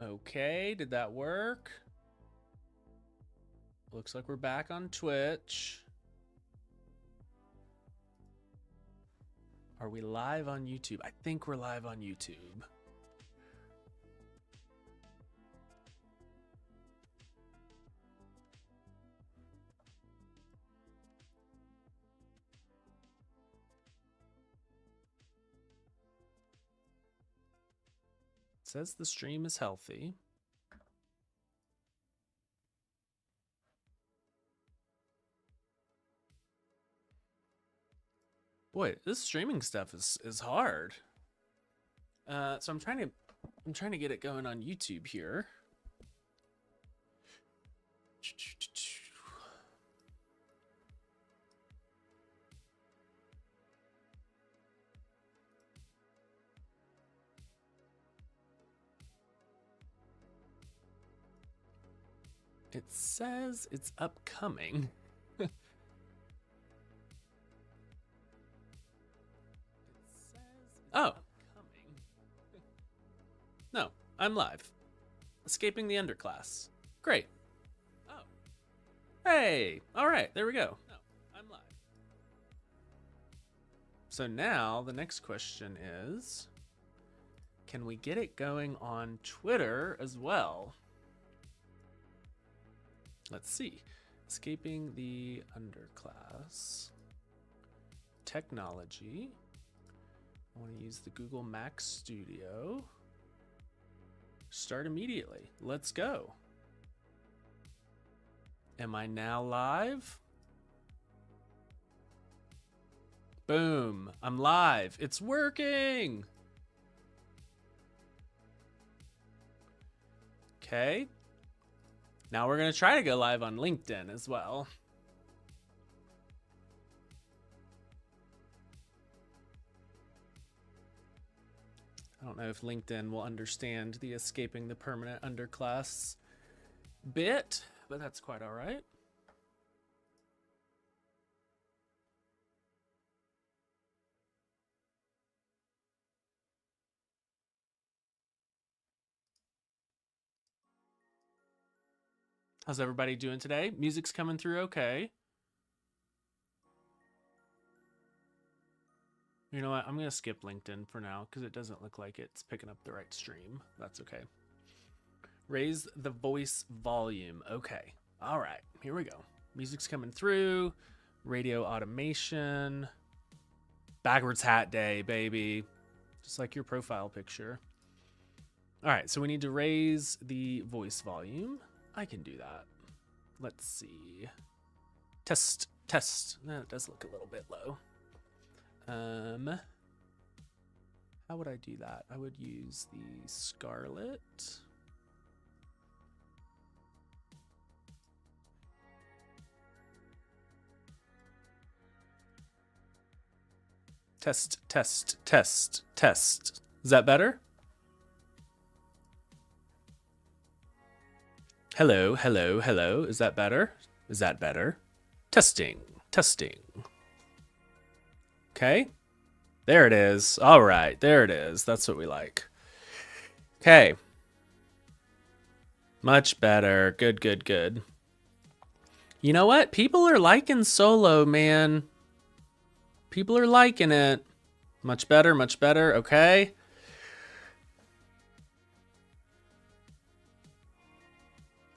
Okay, did that work? Looks like we're back on Twitch. Are we live on YouTube? I think we're live on YouTube. It says the stream is healthy. Boy, this streaming stuff is hard. So I'm trying to get it going on YouTube here. It says it's upcoming. Oh. No, I'm live. Escaping the Underclass. Great. Oh. Hey. All right, there we go. No, I'm live. So now the next question is, can we get it going on Twitter as well? Let's see. Escaping the Underclass. Technology. I want to use the Google Mac Studio. Start immediately. Let's go. Am I now live? Boom. I'm live. It's working. Okay. Now we're going to try to go live on LinkedIn as well. I don't know if LinkedIn will understand the escaping the permanent underclass bit, but that's quite all right. How's everybody doing today? Music's coming through okay. You know what? I'm going to skip LinkedIn for now because it doesn't look like it's picking up the right stream. That's okay. Raise the voice volume. Okay. All right. Here we go. Music's coming through. Radio automation. Backwards hat day, baby. Just like your profile picture. All right. So we need to raise the voice volume. I can do that. Let's see. Test. That does look a little bit low. How would I do that? I would use the Scarlet. Test. Is that better? Hello. Is that better? Is that better? Testing. Okay. There it is. All right. There it is. That's what we like. Okay. Much better. Good. You know what? People are liking solo, man. People are liking it. Much better. Okay.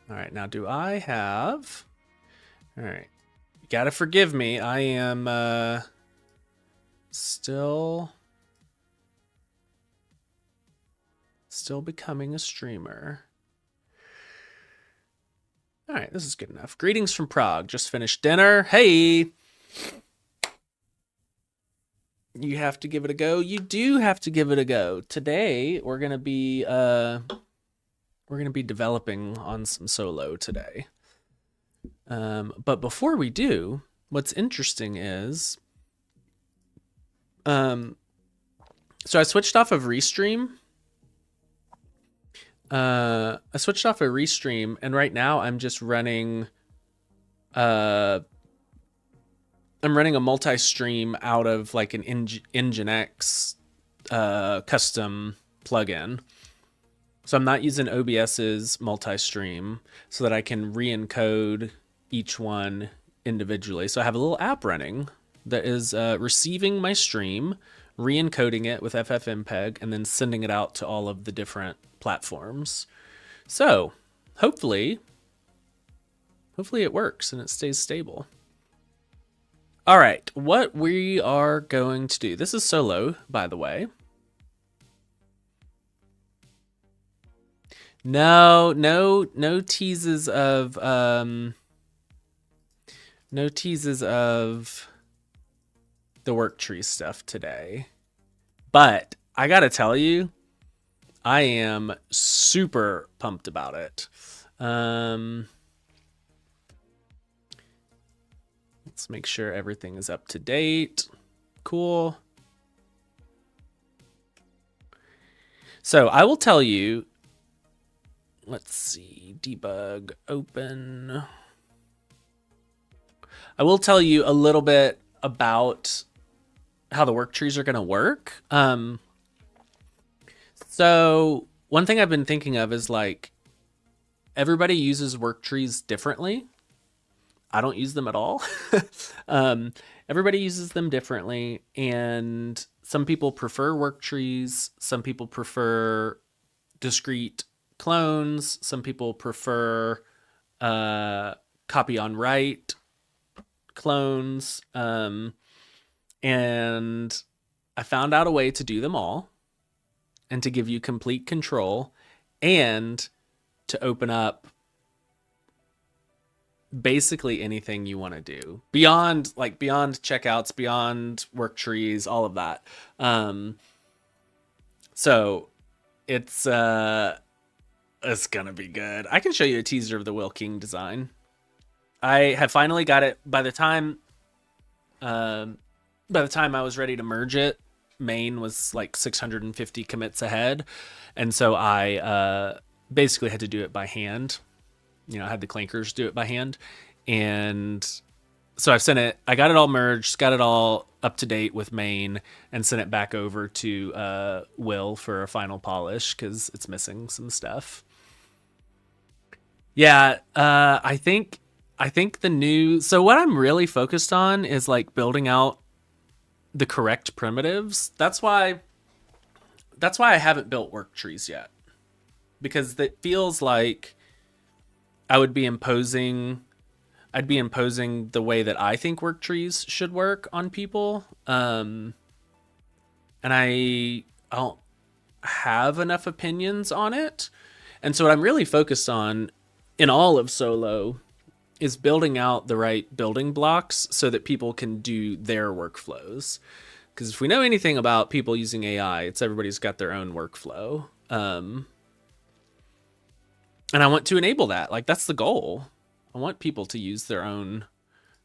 All right. Now, do I have... All right. You gotta forgive me. I am... Still becoming a streamer. All right, this is good enough. Greetings from Prague. Just finished dinner. Hey. You have to give it a go. You do have to give it a go. Today we're going to be developing on some solo today. But before we do, what's interesting is so I switched off of Restream. And right now I'm just running I'm running a multi-stream out of like an Nginx custom plugin. So I'm not using OBS's multi-stream so that I can re-encode each one individually. So I have a little app running that is receiving my stream, re-encoding it with FFmpeg, and then sending it out to all of the different platforms. So hopefully it works and it stays stable. All right, what we are going to do, this is solo, by the way. No teases of no teases of the work tree stuff today. But I gotta tell you, I am super pumped about it. Let's make sure everything is up to date. Cool. So I will tell you, let's see, debug, open. I will tell you a little bit about how the work trees are going to work. So one thing I've been thinking of is like, everybody uses work trees differently. I don't use them at all. Everybody uses them differently, and some people prefer work trees. Some people prefer discrete clones. Some people prefer copy on write clones. And I found out a way to do them all and to give you complete control and to open up basically anything you want to do beyond checkouts, beyond work trees, all of that. So it's gonna be good. I can show you a teaser of the Will King design. I have finally got it. By the time I was ready to merge it, main was like 650 commits ahead, and so I basically had to do it by hand. I had the clankers do it by hand. And so I've sent it, I got it all merged, got it all up to date with main, and sent it back over to Will for a final polish because it's missing some stuff. Yeah, I think the new, so what I'm really focused on is like building out the correct primitives. That's why I haven't built work trees yet, because it feels like I'd be imposing the way that I think work trees should work on people. And I don't have enough opinions on it. And so what I'm really focused on in all of Solo is building out the right building blocks so that people can do their workflows. Because if we know anything about people using AI, it's everybody's got their own workflow. And I want to enable that. Like, that's the goal. I want people to use their own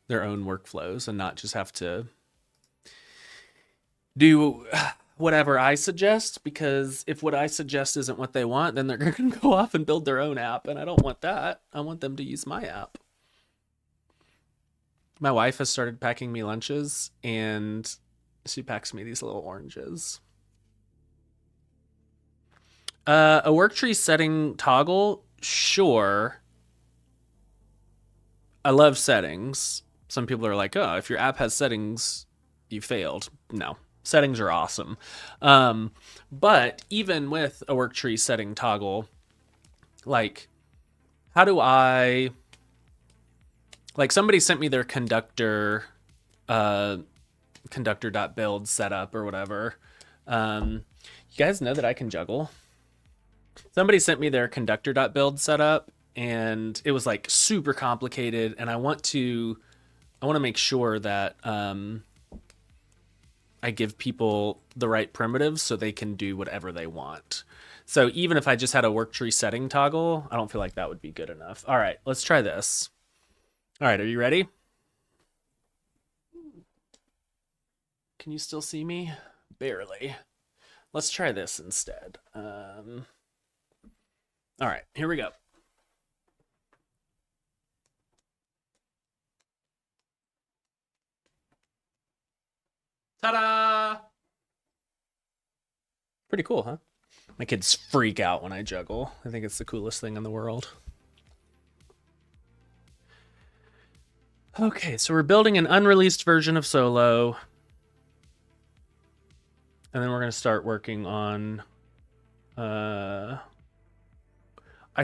workflows and not just have to do whatever I suggest, because if what I suggest isn't what they want, then they're going to go off and build their own app, and I don't want that. I want them to use my app. My wife has started packing me lunches, and she packs me these little oranges. A work tree setting toggle, sure. I love settings. Some people are like, oh, if your app has settings, you failed. No, settings are awesome. But even with a work tree setting toggle, like, how do I, like, somebody sent me their conductor.build setup or whatever. You guys know that I can juggle. Somebody sent me their conductor.build setup, and it was like super complicated, and I want to make sure that I give people the right primitives so they can do whatever they want. So even if I just had a work tree setting toggle, I don't feel like that would be good enough. All right, let's try this. All right, are you ready? Can you still see me? Barely. Let's try this instead. All right, here we go. Ta-da! Pretty cool, huh? My kids freak out when I juggle. I think it's the coolest thing in the world. Okay, so we're building an unreleased version of Solo. And then we're going to start working on... I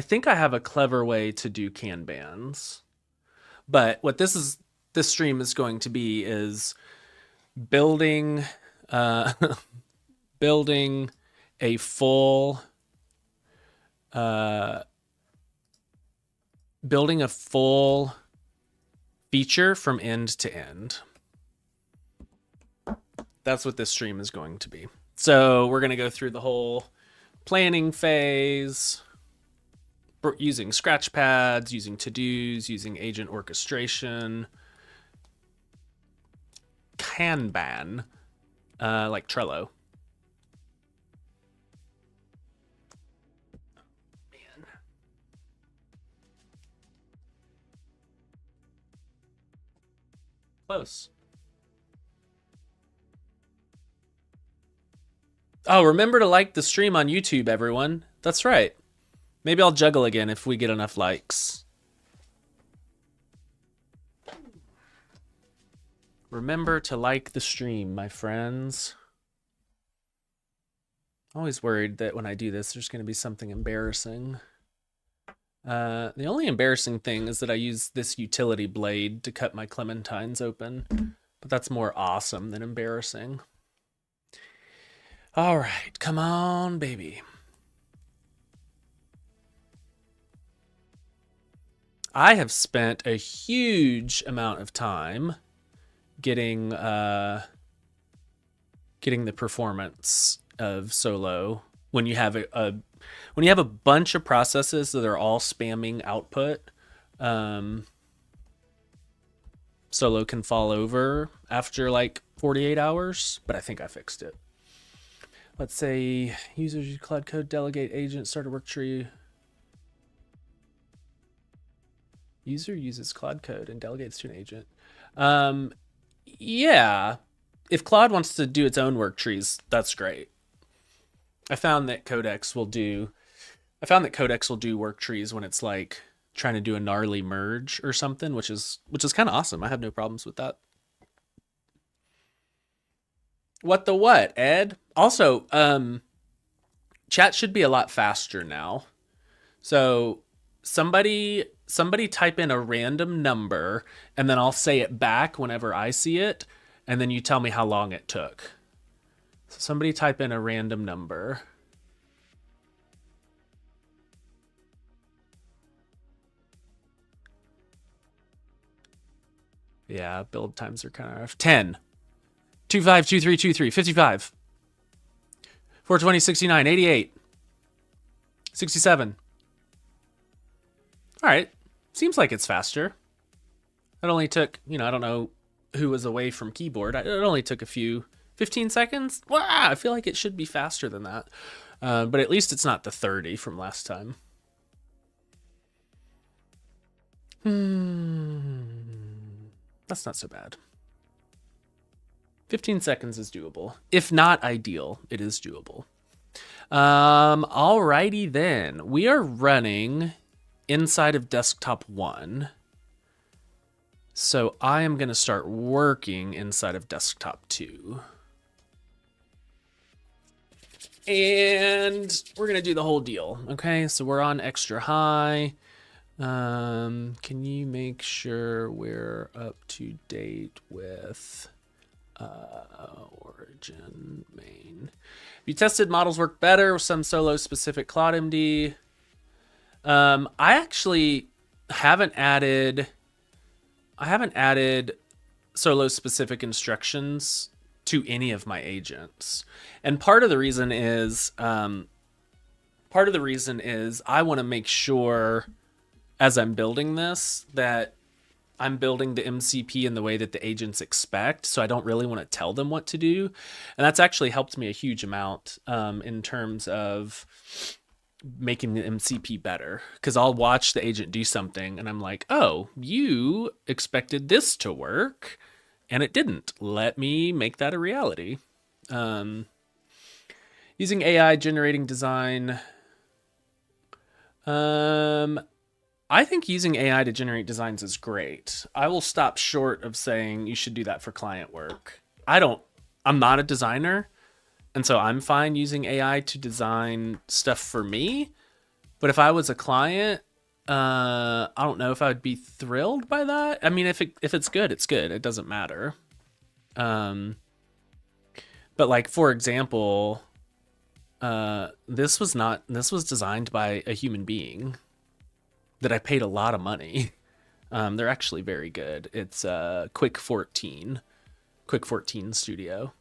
think I have a clever way to do Kanbans. But what this stream is going to be is building building a full feature from end to end. That's what this stream is going to be. So we're going to go through the whole planning phase, using scratch pads, using to-dos, using agent orchestration, Kanban, like Trello. Man. Close. Oh, remember to like the stream on YouTube, everyone. That's right. Maybe I'll juggle again if we get enough likes. Remember to like the stream, my friends. Always worried that when I do this, there's going to be something embarrassing. The only embarrassing thing is that I use this utility blade to cut my clementines open, but that's more awesome than embarrassing. All right, come on, baby. I have spent a huge amount of time getting the performance of Solo when you have a bunch of processes that are all spamming output. Solo can fall over after like 48 hours, but I think I fixed it. Let's say users use cloud code, delegate agent, start a work tree. User uses Claude code and delegates to an agent. Yeah, if Claude wants to do its own work trees, that's great. I found that Codex will do work trees when it's like trying to do a gnarly merge or something, which is kind of awesome. I have no problems with that. What the what, Ed? Also, chat should be a lot faster now. So somebody type in a random number and then I'll say it back whenever I see it, and then you tell me how long it took. So somebody type in a random number. Yeah, build times are kind of rough. 10, 25, 23, 23, 55, 420, 69, 88, 67. All right. Seems like it's faster. It only took, I don't know who was away from keyboard. It only took 15 seconds. Wow, I feel like it should be faster than that. But at least it's not the 30 from last time. That's not so bad. 15 seconds is doable. If not ideal, it is doable. Alrighty then. We are running inside of desktop 1. So I am going to start working inside of desktop 2. And we're going to do the whole deal. Okay, so we're on extra high. Can you make sure we're up to date with origin main? You tested models work better with some Solo specific Claude MD. I actually haven't added Solo specific instructions to any of my agents. And part of the reason is I want to make sure as I'm building this that I'm building the MCP in the way that the agents expect. So I don't really want to tell them what to do. And that's actually helped me a huge amount in terms of making the MCP better, because I'll watch the agent do something and I'm like, oh, you expected this to work and it didn't. Let me make that a reality. Using AI generating design. I think using AI to generate designs is great. I will stop short of saying you should do that for client work. I'm not a designer, and so I'm fine using AI to design stuff for me. But if I was a client, I don't know if I would be thrilled by that. I mean, if it's good, it's good. It doesn't matter. But like, for example, this was designed by a human being that I paid a lot of money. They're actually very good. It's Quick 14 Studio.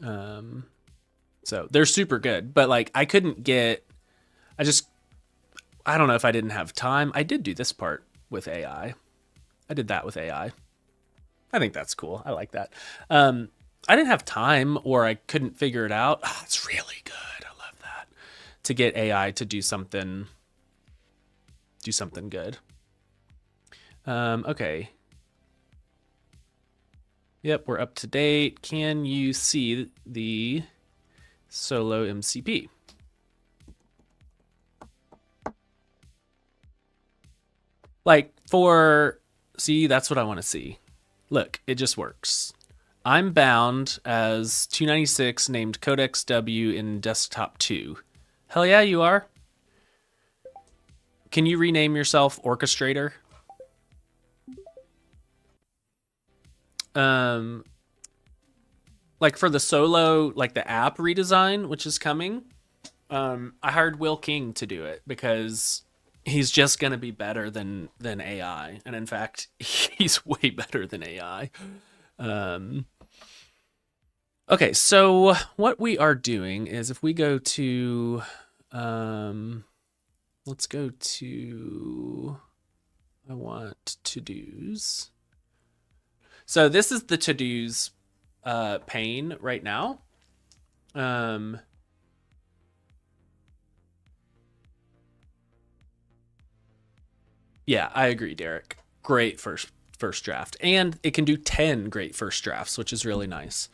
So they're super good, but like I don't know if I didn't have time. I did do this part with AI. I did that with AI. I think that's cool. I like that. I didn't have time or I couldn't figure it out. Oh, it's really good. I love that. To get AI to do something good. Okay. Yep, we're up to date. Can you see the solo MCP? Like see, that's what I want to see. Look, it just works. I'm bound as 296 named Codex W in desktop 2. Hell yeah, you are. Can you rename yourself Orchestrator? Like for the solo, like the app redesign, which is coming, I hired Will King to do it because he's just going to be better than AI. And in fact, he's way better than AI. Okay, so what we are doing is if we go to, let's go to, I want to-dos. So this is the to-dos pane right now. Yeah, I agree, Derek. Great first draft. And it can do 10 great first drafts, which is really nice.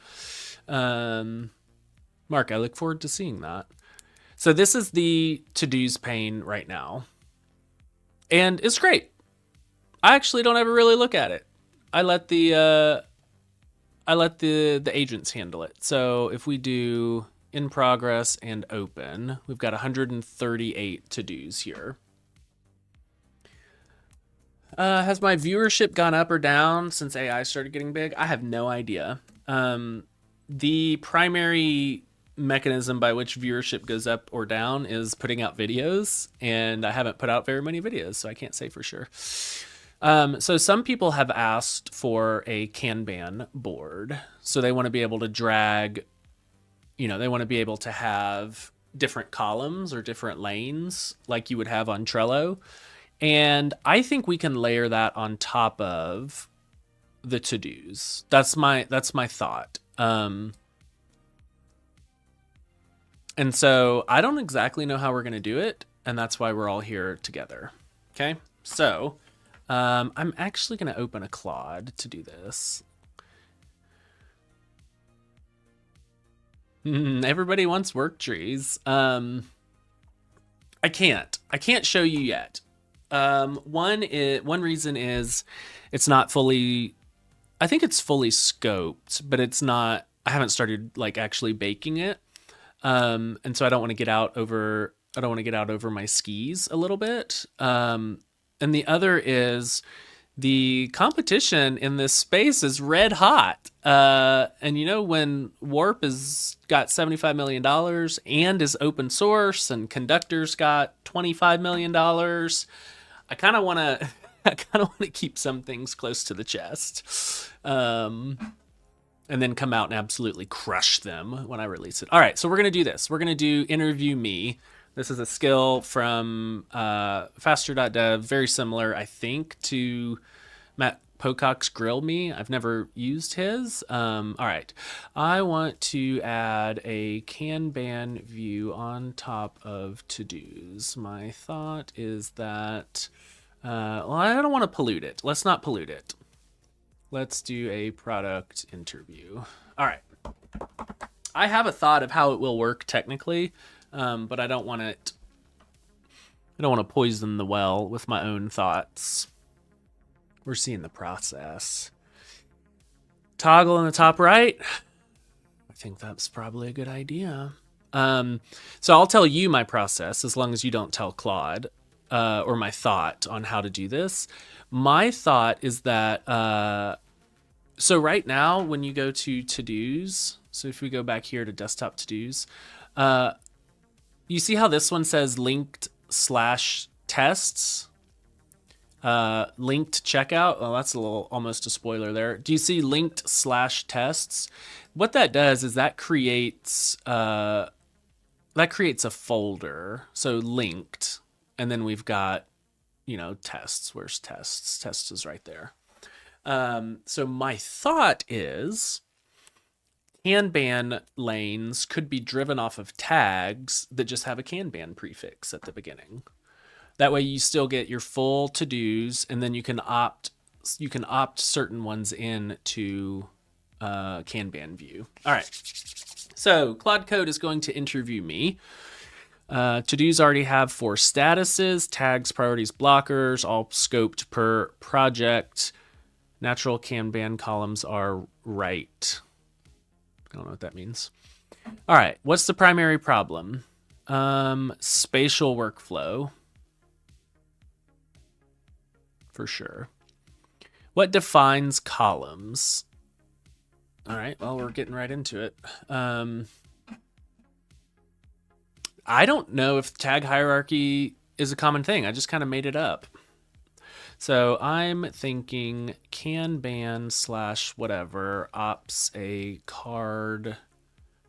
Mark, I look forward to seeing that. So this is the to-dos pane right now. And it's great. I actually don't ever really look at it. I let the agents handle it. So if we do in progress and open, we've got 138 to-dos here. Has my viewership gone up or down since AI started getting big? I have no idea. The primary mechanism by which viewership goes up or down is putting out videos, and I haven't put out very many videos, so I can't say for sure. So some people have asked for a Kanban board. So they want to be able to drag, they want to be able to have different columns or different lanes like you would have on Trello. And I think we can layer that on top of the to-dos. That's my thought. And so I don't exactly know how we're going to do it. And that's why we're all here together. Okay. So I'm actually going to open a Claude to do this. Everybody wants work trees. I can't show you yet. One reason is it's not fully, I think it's fully scoped, but it's not, I haven't started like actually baking it. And so I don't want to get out over my skis a little bit. And the other is the competition in this space is red hot. And when Warp has got $75 million and is open source and Conductor's got $25 million, I kind of want to keep some things close to the chest. And then come out and absolutely crush them when I release it. All right, so we're going to do this. We're going to do Interview Me. This is a skill from faster.dev, very similar, I think, to Matt Pocock's Grill Me. I've never used his. All right, I want to add a Kanban view on top of to-dos. My thought is that, I don't want to pollute it. Let's not pollute it. Let's do a product interview. All right. I have a thought of how it will work technically, but I don't want it. I don't want to poison the well with my own thoughts. We're seeing the process. Toggle in the top right. I think that's probably a good idea. So I'll tell you my process as long as you don't tell Claude, or my thought on how to do this. My thought is that, so right now when you go to to-dos, so if we go back here to desktop to-dos, you see how this one says linked/tests? Linked checkout. Well, that's a little almost a spoiler there. Do you see linked/tests? What that does is that creates a folder. So linked, and then we've got, you know, tests. Where's tests? Tests is right there. So my thought is Kanban lanes could be driven off of tags that just have a Kanban prefix at the beginning. That way you still get your full to-dos, and then you can opt certain ones in to Kanban view. All right. So Claude Code is going to interview me. To-dos already have 4 statuses: tags, priorities, blockers, all scoped per project. Natural Kanban columns are right. I don't know what that means. All right. What's the primary problem? Spatial workflow. For sure. What defines columns? All right, well, we're getting right into it. I don't know if tag hierarchy is a common thing. I just kind of made it up. So I'm thinking Kanban / whatever ops a card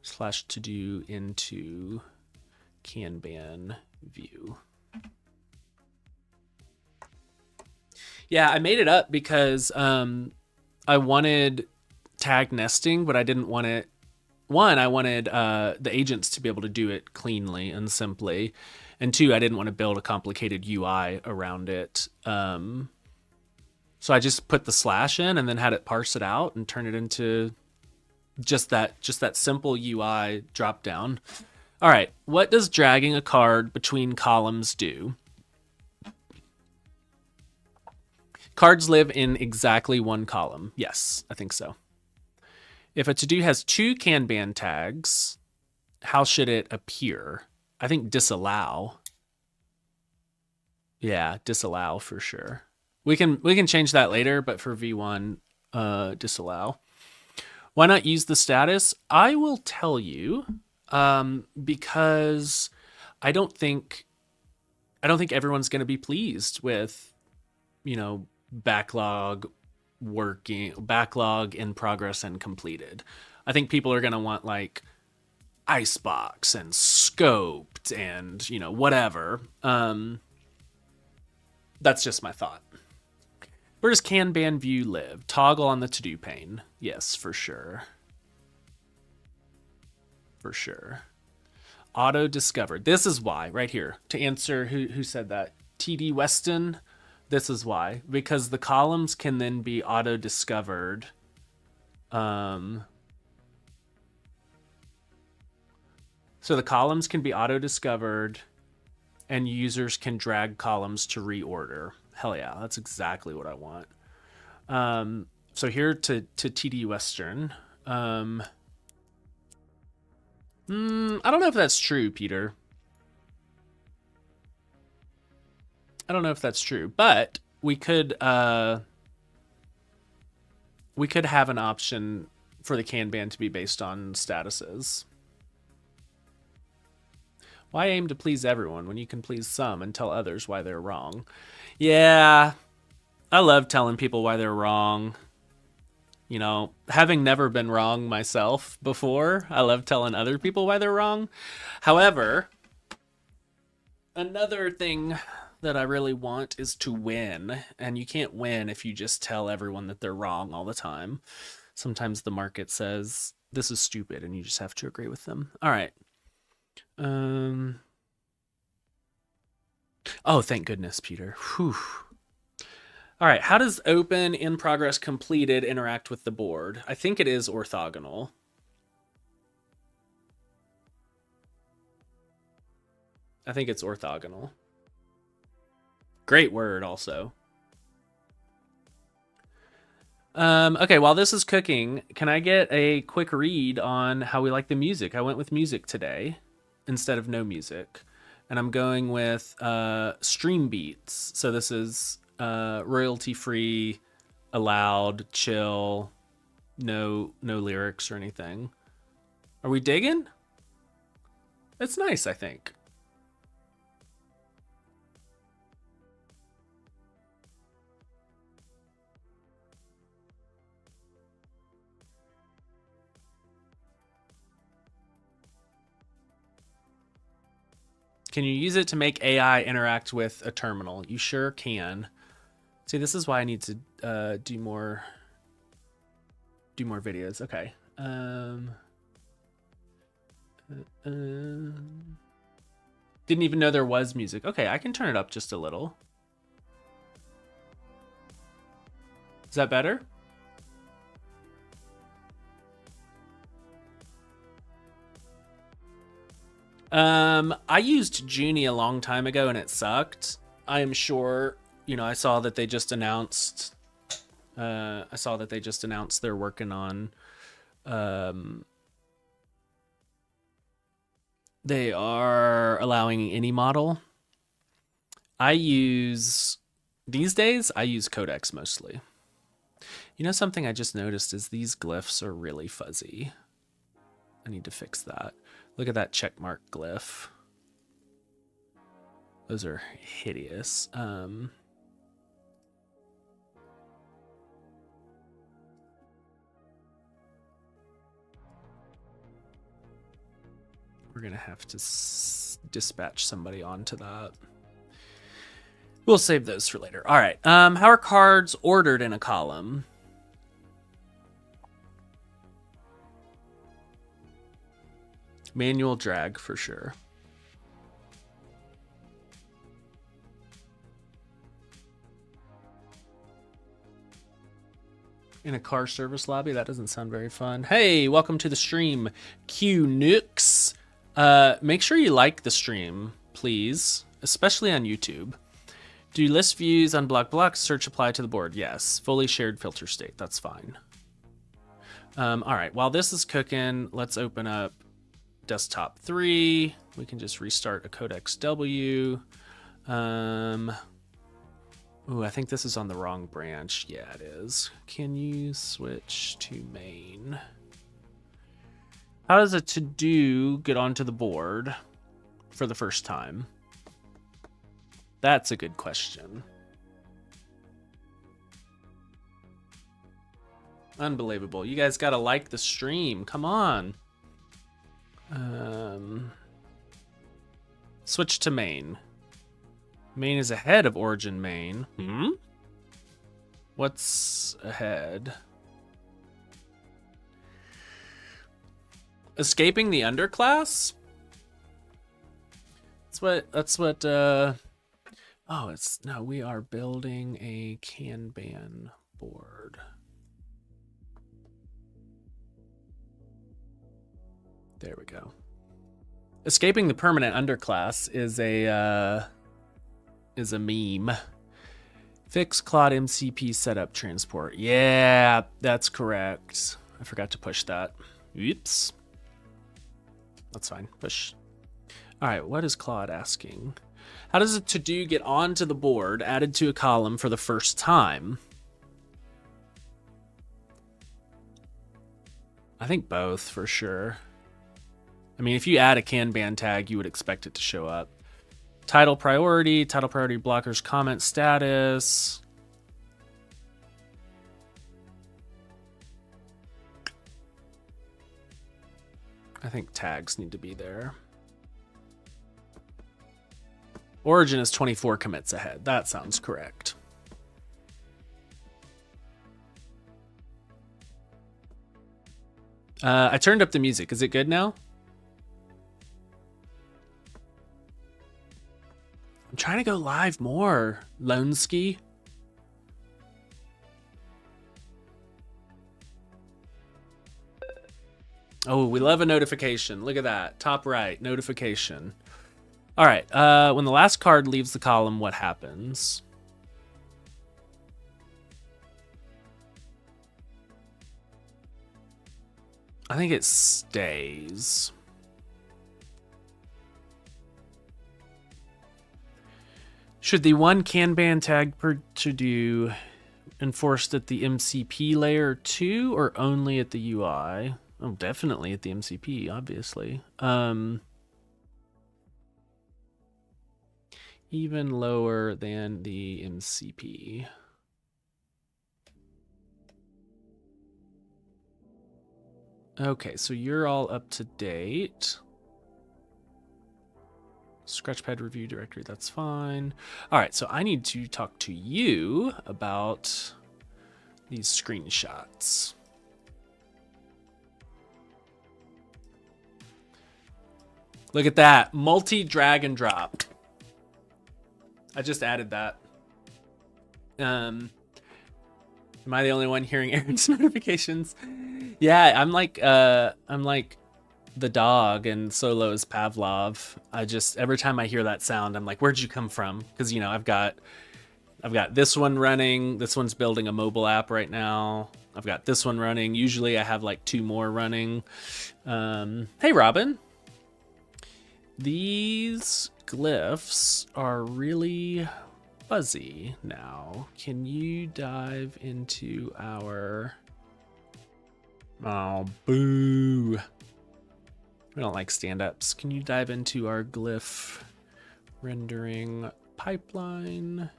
/ to do into Kanban view. Yeah, I made it up because I wanted tag nesting, but I didn't want it. One, I wanted the agents to be able to do it cleanly and simply. And 2, I didn't want to build a complicated UI around it. So I just put the / in and then had it parse it out and turn it into just that simple UI drop down. All right, what does dragging a card between columns do? Cards live in exactly one column. Yes, I think so. If a to-do has 2 Kanban tags, how should it appear? I think disallow. Yeah, disallow for sure. We can change that later, but for V1, disallow. Why not use the status? I will tell you, because I don't think everyone's going to be pleased with, you know, backlog in progress and completed. I think people are going to want like icebox and scoped and, you know, whatever. That's just my thought. Where does Kanban view live? Toggle on the to-do pane. Yes, for sure. For sure. Auto discovered. This is why, right here, to answer who said that. TD Weston. This is why, because the columns can then be auto-discovered. So the columns can be auto-discovered, and users can drag columns to reorder. Hell yeah, that's exactly what I want. So here to TD Western. I don't know if that's true, Peter. I don't know if that's true, but we could have an option for the Kanban to be based on statuses. Why aim to please everyone when you can please some and tell others why they're wrong? Yeah, I love telling people why they're wrong. You know, having never been wrong myself before, I love telling other people why they're wrong. However, another thing that I really want is to win, and you can't win if you just tell everyone that they're wrong all the time. Sometimes the market says this is stupid and you just have to agree with them. All right. Oh, thank goodness, Peter. Whew. All right, how does open, in progress, completed interact with the board? I think it is orthogonal. I think it's orthogonal. Great word also. Okay, while this is cooking, can I get a quick read on how we like the music? I went with music today instead of no music. And I'm going with stream beats. So this is royalty-free, allowed, chill, no lyrics or anything. Are we digging? It's nice, I think. Can you use it to make AI interact with a terminal? You sure can. See, this is why I need to do more videos. Okay. Didn't even know there was music. Okay, I can turn it up just a little. Is that better? I used Junie a long time ago and it sucked. I am sure, you know, I saw that they just announced they're working on they are allowing any model. These days I use Codex mostly. You know, something I just noticed is these glyphs are really fuzzy. I need to fix that. Look at that checkmark glyph. Those are hideous. We're gonna have to dispatch somebody onto that. We'll save those for later. All right. How are cards ordered in a column? Manual drag for sure. In a car service lobby? That doesn't sound very fun. Hey, welcome to the stream, Q Nukes. Make sure you like the stream, please, especially on YouTube. Do list views on block search apply to the board? Yes. Fully shared filter state. That's fine. All right. While this is cooking, let's open up desktop 3. We can just restart a Codex W. Ooh, I think this is on the wrong branch. Yeah, it is. Can you switch to main? How does a to-do get onto the board for the first time? That's a good question. Unbelievable. You guys gotta like the stream. Come on. Switch to main. Main is ahead of origin main. What's ahead? Escaping the underclass? That's what oh, no, we are building a Kanban board. There we go. Escaping the permanent underclass is a meme. Fix Claude MCP setup transport. Yeah, that's correct. I forgot to push that. Oops. That's fine. Push. All right, what is Claude asking? How does a to-do get onto the board, added to a column for the first time? I think both for sure. I mean, if you add a Kanban tag, you would expect it to show up. Title priority blockers, comment status. I think tags need to be there. Origin is 24 commits ahead. That sounds correct. I turned up the music. Is it good now? I'm trying to go live more, Lone Ski. Oh, we love a notification. Look at that. Top right, notification. All right. When the last card leaves the column, what happens? I think it stays. Should the one Kanban tag to do enforced at the MCP layer too, or only at the UI? Oh, definitely at the MCP, obviously. Even lower than the MCP. Okay, so you're all up to date. Scratchpad review directory, that's fine. All right, so I need to talk to you about these screenshots. Look at that, multi-drag and drop. I just added that. Am I the only one hearing errors notifications? Yeah, I'm like the dog and Solo is Pavlov. Every time I hear that sound, I'm like, where'd you come from? Because I've got this one running. This one's building a mobile app right now. I've got this one running. Usually I have like 2 more running. Hey, Robin. These glyphs are really fuzzy now. Can you dive into our... Oh, boo. We don't like stand-ups. Can you dive into our glyph rendering pipeline?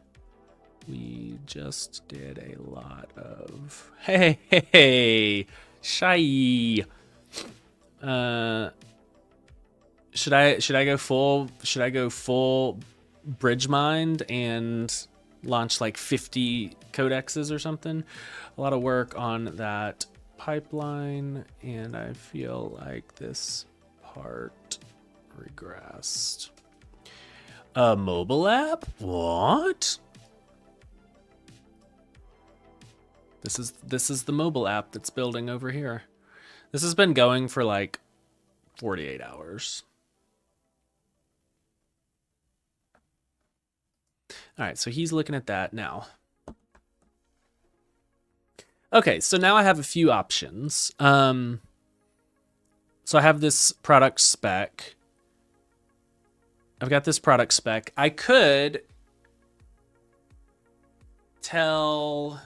We just did a lot of... Hey, shy. Should I go full bridge mind and launch like 50 codexes or something? A lot of work on that pipeline, and I feel like this part regressed. A mobile app? What? This is the mobile app that's building over here. This has been going for like 48 hours. All right, so he's looking at that now. Okay, so now I have a few options. So I have this product spec. I've got this product spec. I could tell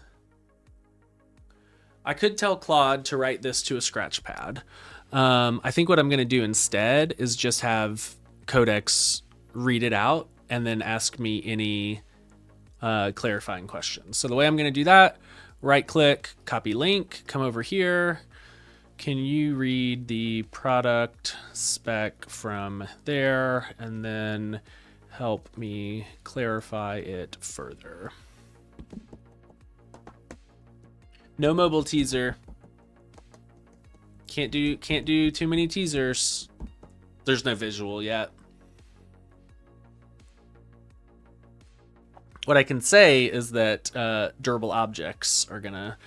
Claude to write this to a scratch pad. I think what I'm going to do instead is just have Codex read it out and then ask me any clarifying questions. So the way I'm going to do that, right click, copy link, come over here. Can you read the product spec from there and then help me clarify it further? No mobile teaser. Can't do too many teasers. There's no visual yet. What I can say is that durable objects are gonna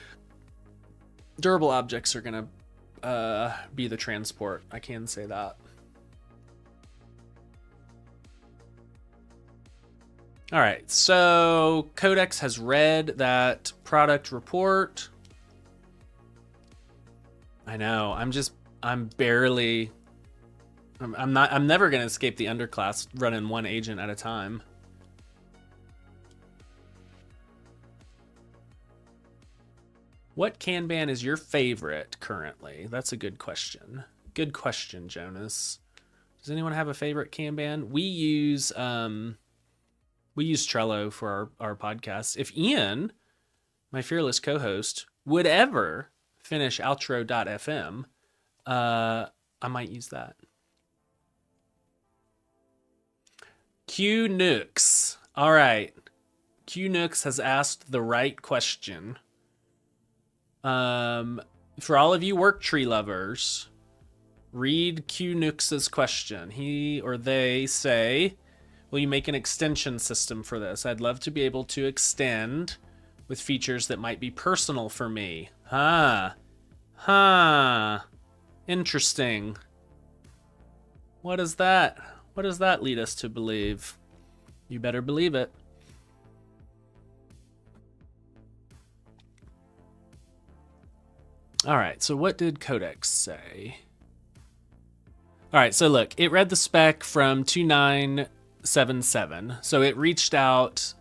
be the transport. I can say that. All right, so Codex has read that product report. I know, I'm never gonna escape the underclass running one agent at a time. What Kanban is your favorite currently? That's a good question. Good question, Jonas. Does anyone have a favorite Kanban? We use Trello for our podcast. If Ian, my fearless co-host, would ever finish outro.fm, I might use that. Q Nooks. All right. Q Nooks has asked the right question. For all of you work tree lovers, read Q Nooks' question. He or they say, will you make an extension system for this? I'd love to be able to extend with features that might be personal for me. Interesting. What is that? What does that lead us to believe? You better believe it. All right, so what did Codex say? All right, so look, it read the spec from 2977. So it reached out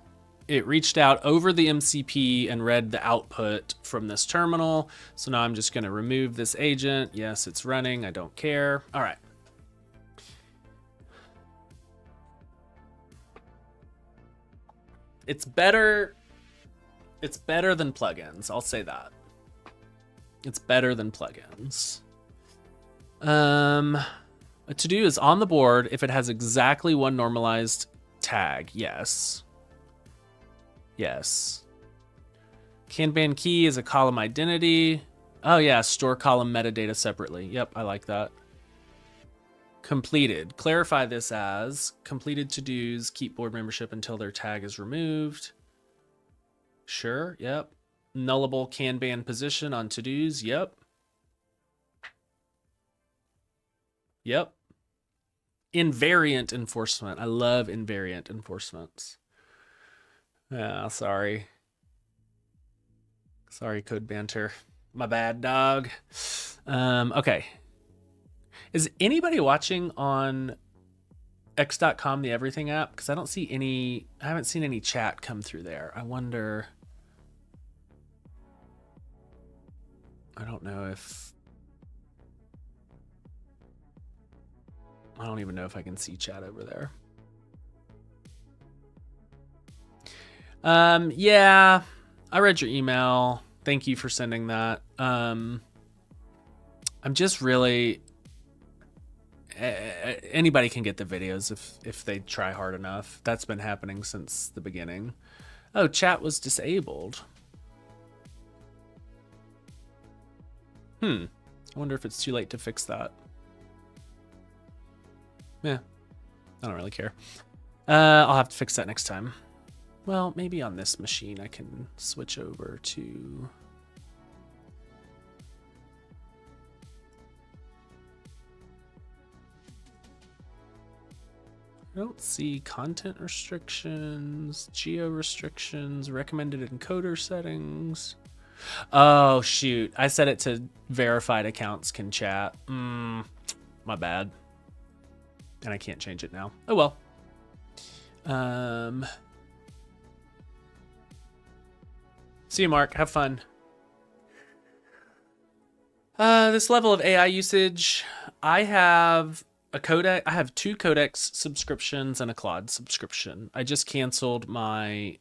over the MCP and read the output from this terminal. So now I'm just going to remove this agent. Yes, it's running. I don't care. All right. It's better than plugins. I'll say that. It's better than plugins. A to-do is on the board if it has exactly one normalized tag. Yes. Yes. Kanban key is a column identity. Oh yeah, store column metadata separately. Yep, I like that. Completed. Clarify this as completed to-dos, keep board membership until their tag is removed. Sure, yep. Nullable Kanban position on to-dos, yep. Yep. Invariant enforcement. I love invariant enforcements. Ah, sorry. Sorry, Code Banter. My bad, dog. Okay. Is anybody watching on x.com, the Everything app? Because I haven't seen any chat come through there. I wonder. I don't know if. I don't even know if I can see chat over there. Yeah, I read your email. Thank you for sending that. I'm just really, anybody can get the videos if they try hard enough. That's been happening since the beginning. Oh, chat was disabled. I wonder if it's too late to fix that. Yeah, I don't really care. I'll have to fix that next time. Well, maybe on this machine I can switch over to... I don't see content restrictions, geo restrictions, recommended encoder settings. Oh, shoot. I set it to verified accounts can chat. My bad. And I can't change it now. Oh, well. See you, Mark. Have fun. This level of AI usage, I have a codec. I have 2 Codex subscriptions and a Claude subscription. I just canceled my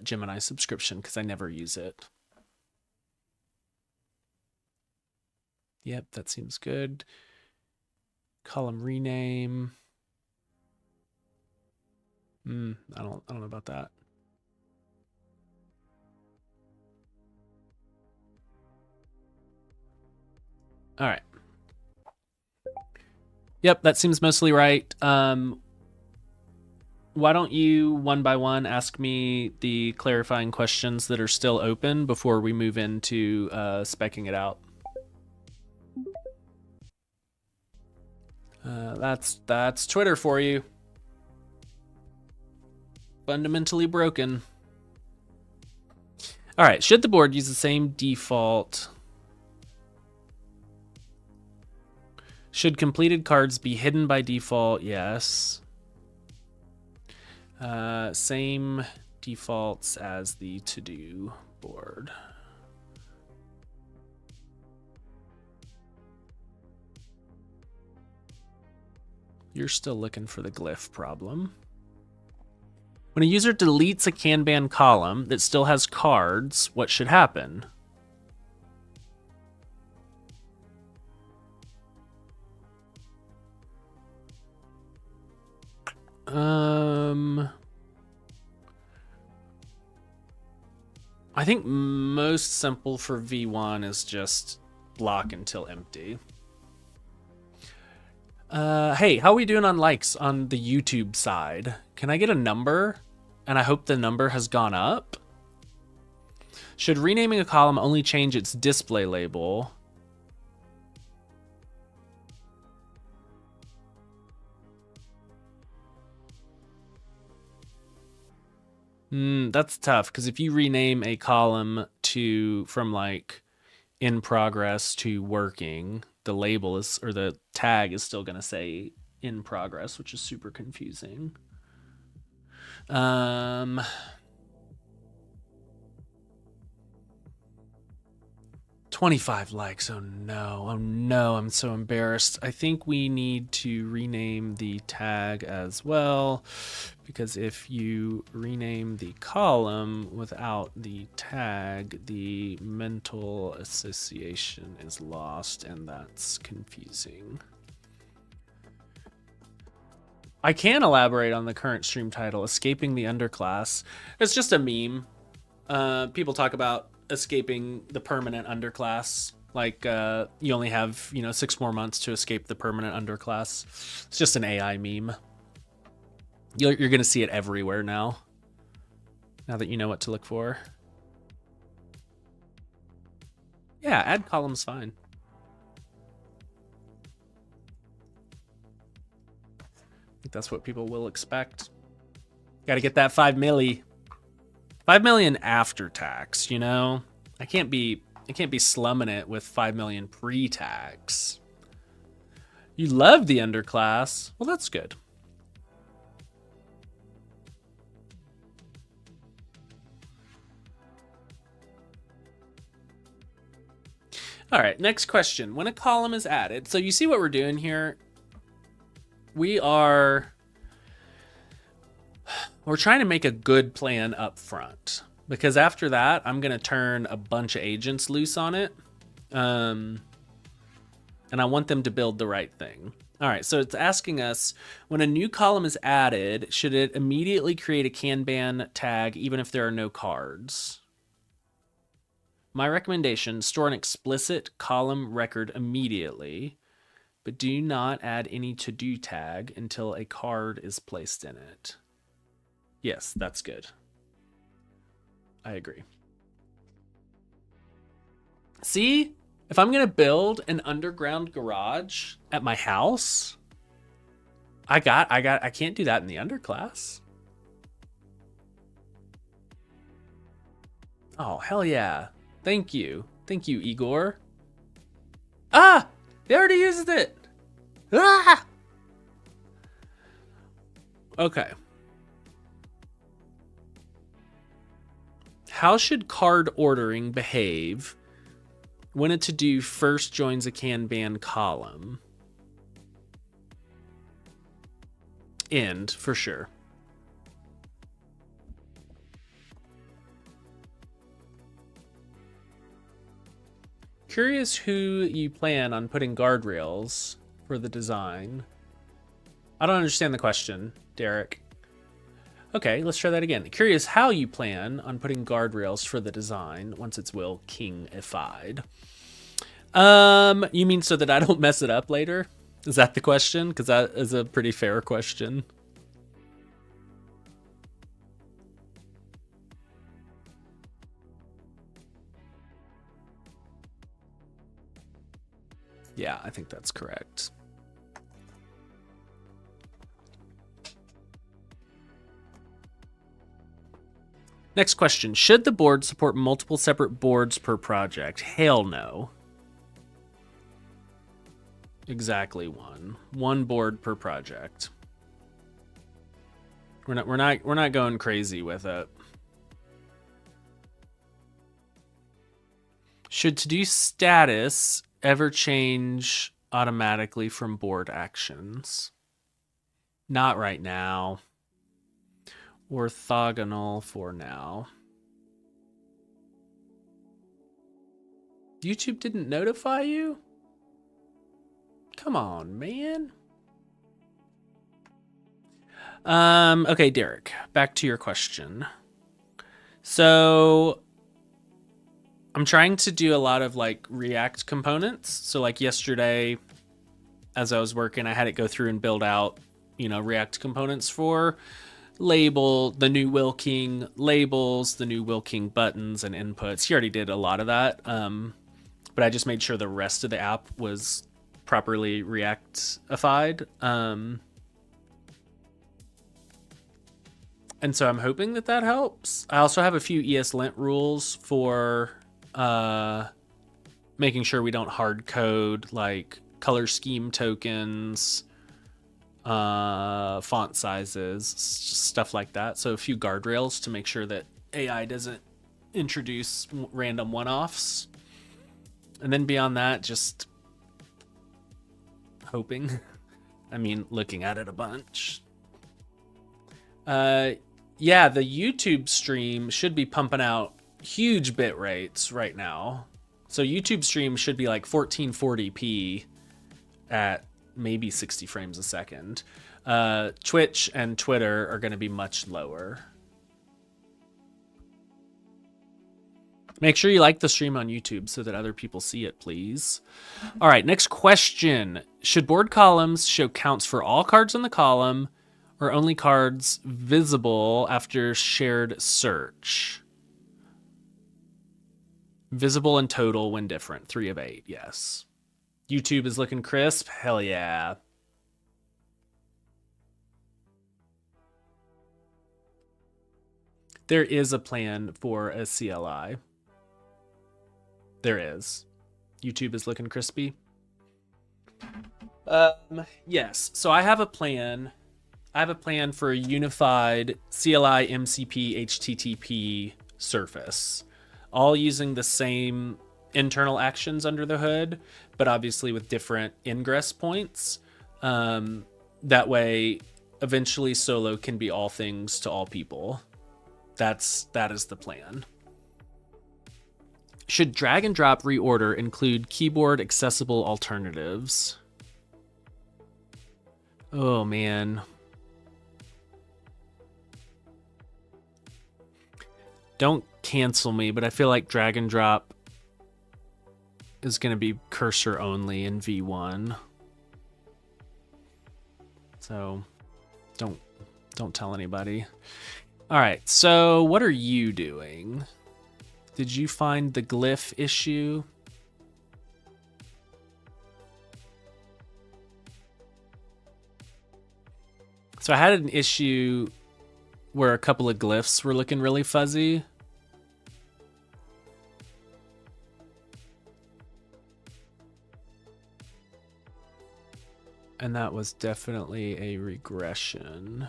Gemini subscription because I never use it. Yep, that seems good. Column rename. I don't know about that. All right. Yep, that seems mostly right. Why don't you, one by one, ask me the clarifying questions that are still open before we move into speccing it out? That's Twitter for you. Fundamentally broken. All right, should the board use the same default? Should completed cards be hidden by default? Yes. Same defaults as the to-do board. You're still looking for the glyph problem. When a user deletes a Kanban column that still has cards, what should happen? I think most simple for V1 is just block until empty. Hey, how are we doing on likes on the YouTube side? Can I get a number? And I hope the number has gone up. Should renaming a column only change its display label? That's tough, because if you rename a column from like in progress to working, the label is, or the tag is still going to say in progress, which is super confusing. 25 likes. Oh no, I'm so embarrassed. I think we need to rename the tag as well, because if you rename the column without the tag, the mental association is lost, and that's confusing. I can elaborate on the current stream title, Escaping the Underclass. It's just a meme. People talk about escaping the permanent underclass. Like, you only have, 6 more months to escape the permanent underclass. It's just an AI meme. You're going to see it everywhere now that you know what to look for. Yeah, add columns fine. I think that's what people will expect. Got to get that 5 million. 5 million after tax, I can't be slumming it with 5 million pre-tax. You love the underclass. Well, that's good. All right, next question. When a column is added, so you see what we're doing here? We're trying to make a good plan up front, because after that, I'm going to turn a bunch of agents loose on it. And I want them to build the right thing. All right, so it's asking us, when a new column is added, should it immediately create a Kanban tag even if there are no cards? My recommendation, store an explicit column record immediately, but do not add any to-do tag until a card is placed in it. Yes, that's good. I agree. See, if I'm going to build an underground garage at my house, I can't do that in the underclass. Oh, hell yeah. Thank you. Thank you, Igor. Ah! They already used it! Ah! Okay. How should card ordering behave when a to-do first joins a Kanban column? End, for sure. Curious who you plan on putting guardrails for the design. I don't understand the question, Derek. Okay, let's try that again. Curious how you plan on putting guardrails for the design once it's Will King-ified. You mean so that I don't mess it up later? Is that the question? Because that is a pretty fair question. Yeah, I think that's correct. Next question. Should the board support multiple separate boards per project? Hell no. Exactly one. One board per project. We're not going crazy with it. Should to-do status ever change automatically from board actions? Not right now. Orthogonal for now. YouTube didn't notify you? Come on, man. Okay, Derek, back to your question. So I'm trying to do a lot of like React components. So like yesterday, as I was working, I had it go through and build out, React components for the new Will King labels, the new Will King buttons and inputs. He already did a lot of that. But I just made sure the rest of the app was properly React-ified. And so I'm hoping that that helps. I also have a few ESLint rules for making sure we don't hard code like color scheme tokens, font sizes, stuff like that. So a few guardrails to make sure that AI doesn't introduce random one-offs. And then beyond that, just hoping. I mean, looking at it a bunch. Yeah, the YouTube stream should be pumping out huge bit rates right now. So YouTube stream should be like 1440p at maybe 60 frames a second. Twitch and Twitter are going to be much lower. Make sure you like the stream on YouTube so that other people see it, please. All right, next question. Should board columns show counts for all cards in the column or only cards visible after shared search? Visible and total when different. 3 of 8, yes. YouTube is looking crisp. Hell yeah. There is a plan for a CLI. There is. YouTube is looking crispy. Yes. So I have a plan. I have a plan for a unified CLI, MCP, HTTP surface, all using the same internal actions under the hood, but obviously with different ingress points. That way, eventually Solo can be all things to all people. That is the plan. Should drag and drop reorder include keyboard accessible alternatives? Oh man. Don't cancel me, but I feel like drag and drop is going to be cursor only in V1. So don't tell anybody. All right, so what are you doing? Did you find the glyph issue? So I had an issue where a couple of glyphs were looking really fuzzy. And that was definitely a regression.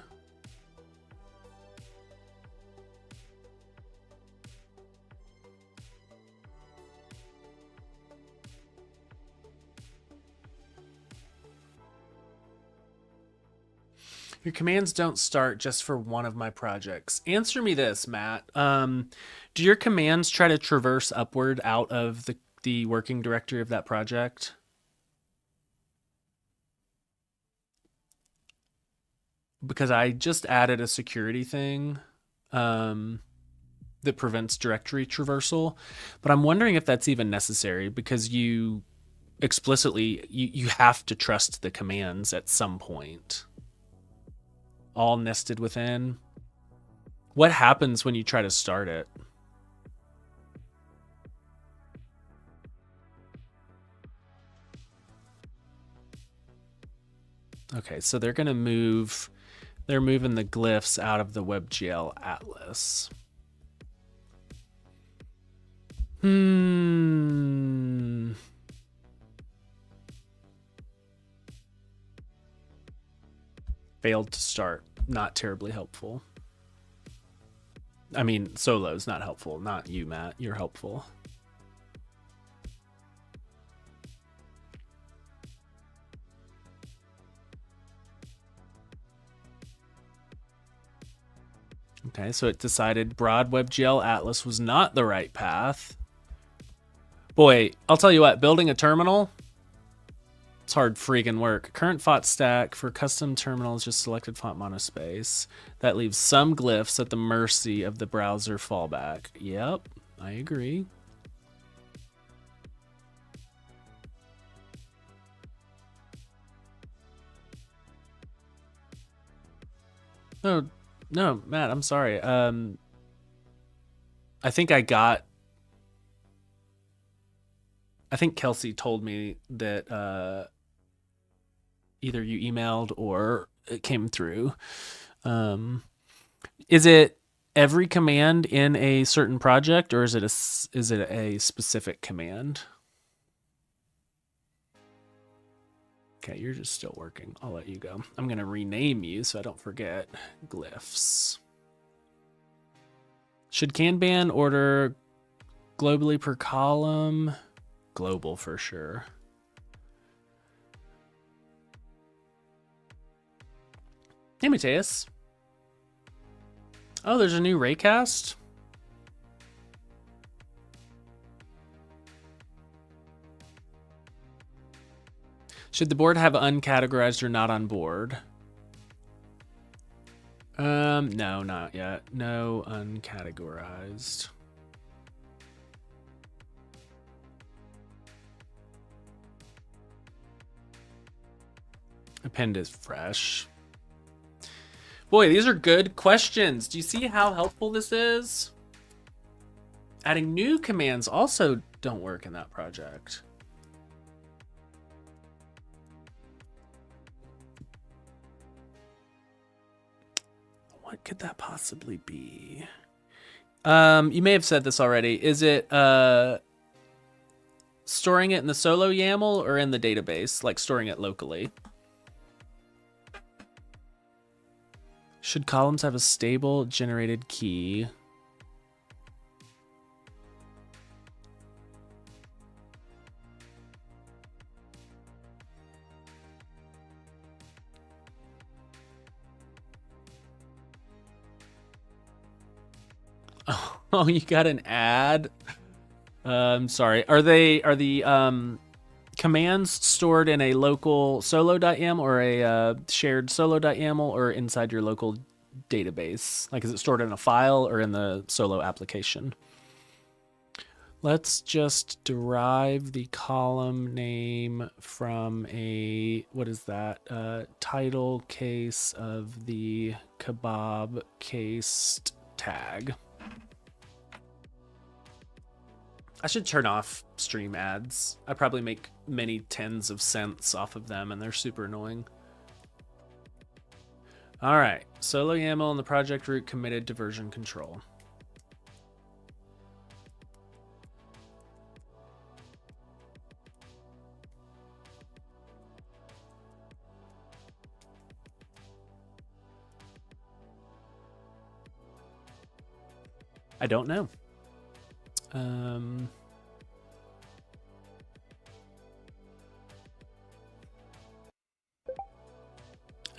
Your commands don't start just for one of my projects. Answer me this, Matt. Do your commands try to traverse upward out of the working directory of that project? Because I just added a security thing that prevents directory traversal, but I'm wondering if that's even necessary because you explicitly, you have to trust the commands at some point. All nested within. What happens when you try to start it? Okay, so they're going to move, they're moving the glyphs out of the WebGL atlas. Failed to start. Not terribly helpful. I mean, Solo's not helpful. Not you, Matt. You're helpful. Okay, so it decided broad WebGL Atlas was not the right path. Boy, I'll tell you what, building a terminal, it's hard freaking work. Current font stack for custom terminals, just selected font monospace. That leaves some glyphs at the mercy of the browser fallback. Yep, I agree. No, Matt, I'm sorry. I think Kelsey told me that either you emailed or it came through. Is it every command in a certain project, or is it a specific command? Okay, you're just still working. I'll let you go. I'm going to rename you so I don't forget. Glyphs. Should Kanban order globally per column? Global for sure. Hey, Mateus. Oh, there's a new raycast? Should the board have uncategorized or not on board? No, not yet. No uncategorized. Append is fresh. Boy, these are good questions. Do you see how helpful this is? Adding new commands also don't work in that project. What could that possibly be? You may have said this already. Is it storing it in the solo YAML or in the database, like storing it locally? Should columns have a stable generated key? Oh, you got an ad? Sorry. Are the commands stored in a local solo.yaml or a shared solo.yaml or inside your local database? Like, is it stored in a file or in the solo application? Let's just derive the column name from a, what is that? Title case of the kebab cased tag. I should turn off stream ads. I probably make many tens of cents off of them, and they're super annoying. All right, solo YAML and the project root committed to version control. I don't know.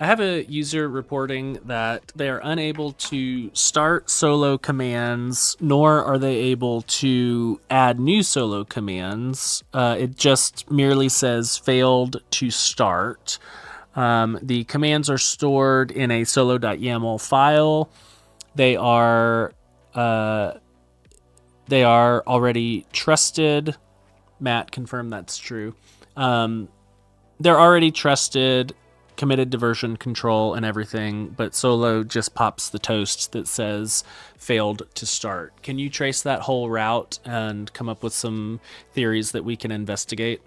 I have a user reporting that they are unable to start solo commands, nor are they able to add new solo commands. It just merely says failed to start. The commands are stored in a solo.yaml file. They are already trusted. Matt, confirm that's true. They're already trusted, committed to version control and everything, but solo just pops the toast that says failed to start. Can you trace that whole route and come up with some theories that we can investigate?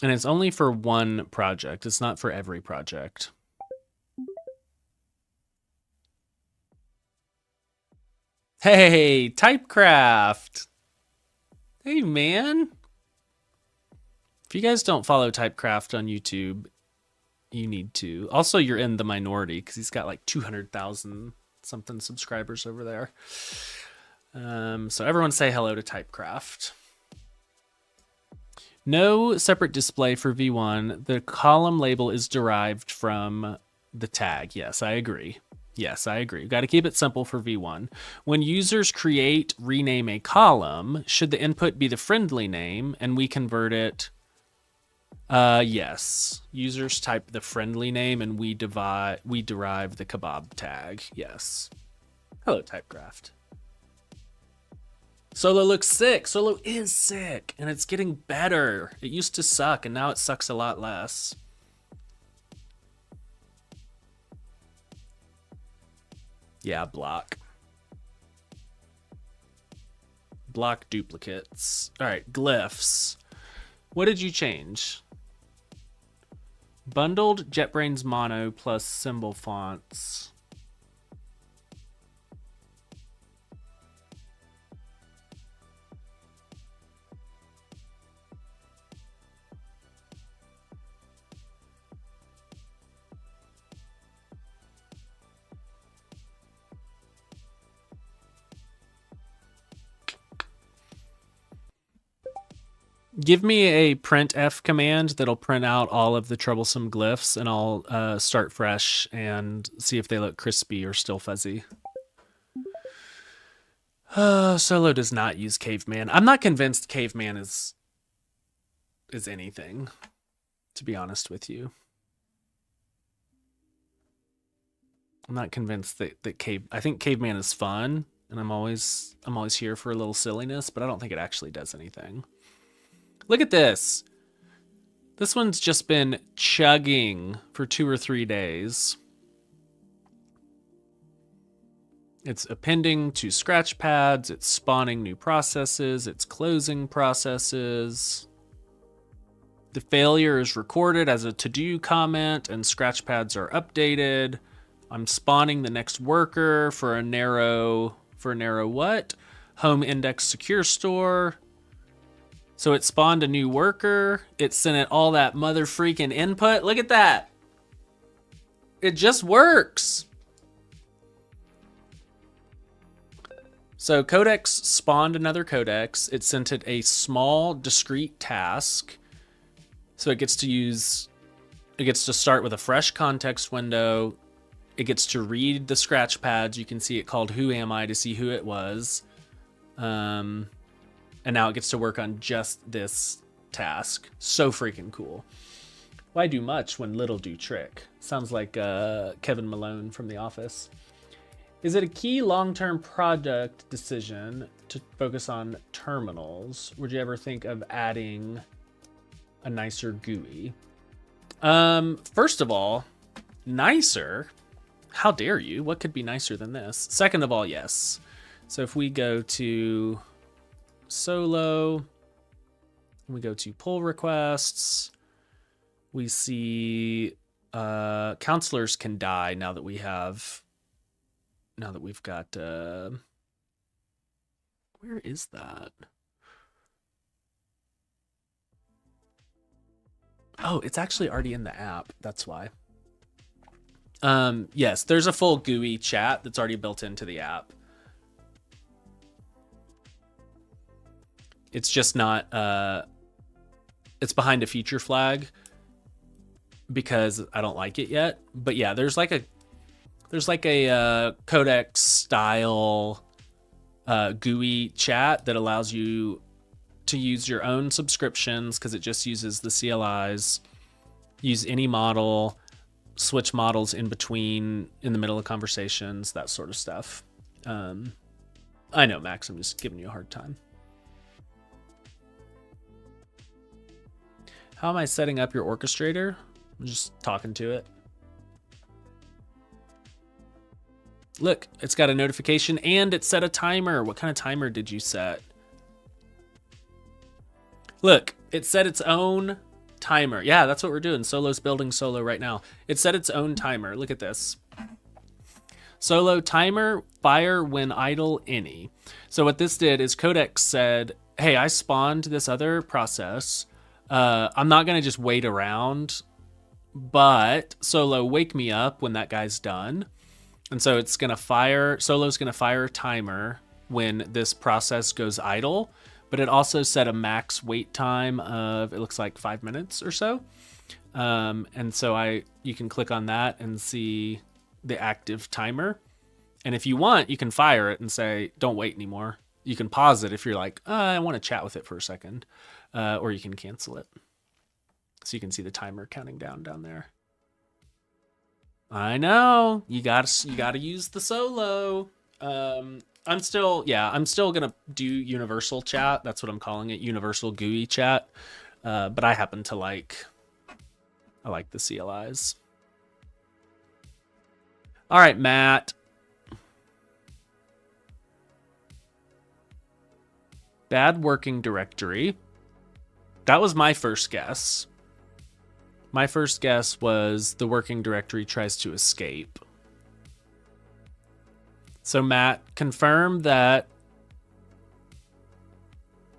And it's only for one project. It's not for every project. Hey, Typecraft. Hey, man. If you guys don't follow Typecraft on YouTube, you need to. Also, you're in the minority because he's got like 200,000 something subscribers over there. So everyone say hello to Typecraft. No separate display for V1. The column label is derived from the tag. Yes, I agree. Yes, I agree. We've got to keep it simple for V1. When users rename a column, should the input be the friendly name and we convert it? Yes. Users type the friendly name and we derive the kebab tag. Yes. Hello, Typecraft. Solo looks sick. Solo is sick, and it's getting better. It used to suck, and now it sucks a lot less. Yeah, block. Block duplicates. All right, glyphs. What did you change? Bundled JetBrains Mono plus symbol fonts. Give me a printf command that'll print out all of the troublesome glyphs, and I'll start fresh and see if they look crispy or still fuzzy. Solo does not use caveman. I'm not convinced caveman is anything, to be honest with you. I'm not convinced that I think caveman is fun, and I'm always here for a little silliness, but I don't think it actually does anything. Look at this. This one's just been chugging for 2 or 3 days. It's appending to scratch pads. It's spawning new processes. It's closing processes. The failure is recorded as a to-do comment, and scratch pads are updated. I'm spawning the next worker for a narrow what? Home index secure store. So it spawned a new worker. It sent it all that mother freaking input. Look at that. It just works. So codex spawned another codex. It sent it a small discrete task. So it gets to start with a fresh context window. It gets to read the scratch pads. You can see it called Who Am I to see who it was. And now it gets to work on just this task. So freaking cool. Why do much when little do trick? Sounds like Kevin Malone from The Office. Is it a key long-term product decision to focus on terminals? Would you ever think of adding a nicer GUI? First of all, nicer? How dare you? What could be nicer than this? Second of all, yes. So if we go to Solo, we go to pull requests, we see counselors can die now that we've got where is that? Oh, it's actually already in the app. That's why. Yes, there's a full GUI chat that's already built into the app. It's just not, it's behind a feature flag because I don't like it yet. But yeah, there's like a codex style GUI chat that allows you to use your own subscriptions because it just uses the CLIs, use any model, switch models in between, in the middle of conversations, that sort of stuff. I know, Max, I'm just giving you a hard time. How am I setting up your orchestrator? I'm just talking to it. Look, it's got a notification and it set a timer. What kind of timer did you set? Look, it set its own timer. Yeah, that's what we're doing. Solo's building Solo right now. It set its own timer. Look at this. Solo timer, fire when idle any. So what this did is Codex said, hey, I spawned this other process. I'm not going to just wait around, but Solo, wake me up when that guy's done. And so it's going to fire, Solo's going to fire a timer when this process goes idle, but it also set a max wait time of, it looks like 5 minutes or so. And so you can click on that and see the active timer. And if you want, you can fire it and say, don't wait anymore. You can pause it if you're like, I want to chat with it for a second. Or you can cancel it. So you can see the timer counting down there. I know, you gotta use the Solo. I'm still gonna do universal chat. That's what I'm calling it, universal GUI chat. But I happen to I like the CLIs. All right, Matt. Bad working directory. That was my first guess. My first guess was the working directory tries to escape. So Matt, confirm that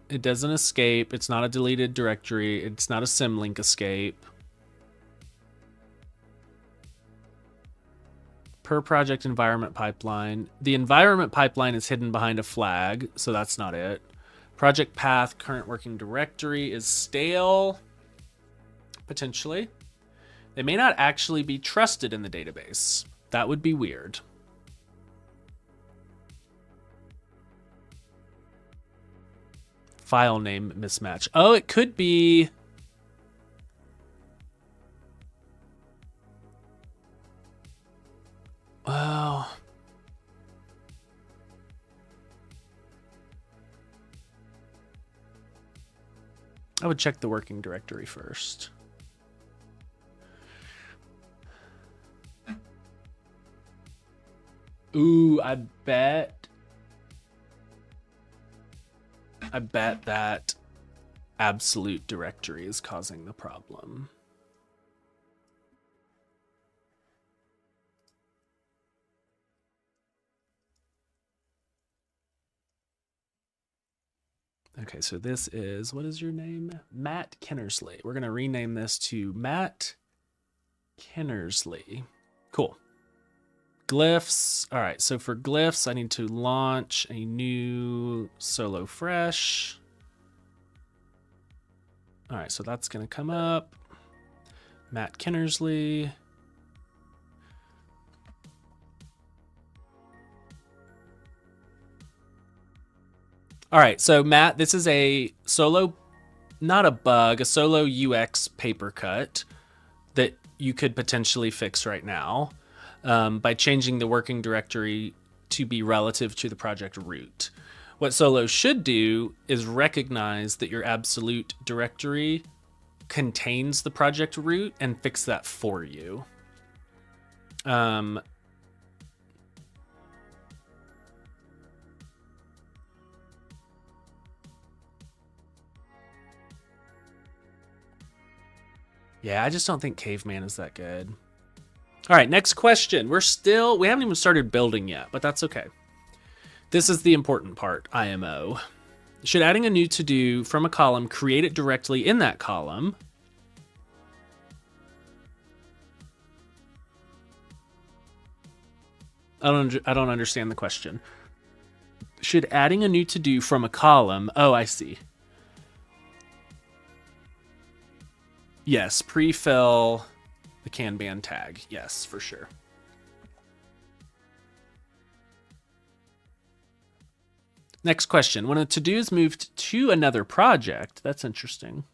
it doesn't escape. It's not a deleted directory. It's not a symlink escape. Per project environment pipeline. The environment pipeline is hidden behind a flag, so that's not it. Project path, current working directory is stale. Potentially. They may not actually be trusted in the database. That would be weird. File name mismatch. Oh, it could be... Oh. I would check the working directory first. Ooh, I bet that absolute directory is causing the problem. Okay, so this is, what is your name? Matt Kinnersley. We're going to rename this to Matt Kinnersley. Cool. Glyphs. All right, so for glyphs, I need to launch a new solo fresh. All right, so that's going to come up. Matt Kinnersley. All right, so Matt, this is a solo, not a bug, a solo UX paper cut that you could potentially fix right now by changing the working directory to be relative to the project root. What solo should do is recognize that your absolute directory contains the project root and fix that for you. Yeah, I just don't think Caveman is that good. All right, next question. We haven't even started building yet, but that's okay. This is the important part, IMO. Should adding a new to-do from a column create it directly in that column? I don't understand the question. Should adding a new to-do from a column... Oh, I see. Yes, pre-fill the Kanban tag. Yes, for sure. Next question. When a to-do is moved to another project, that's interesting.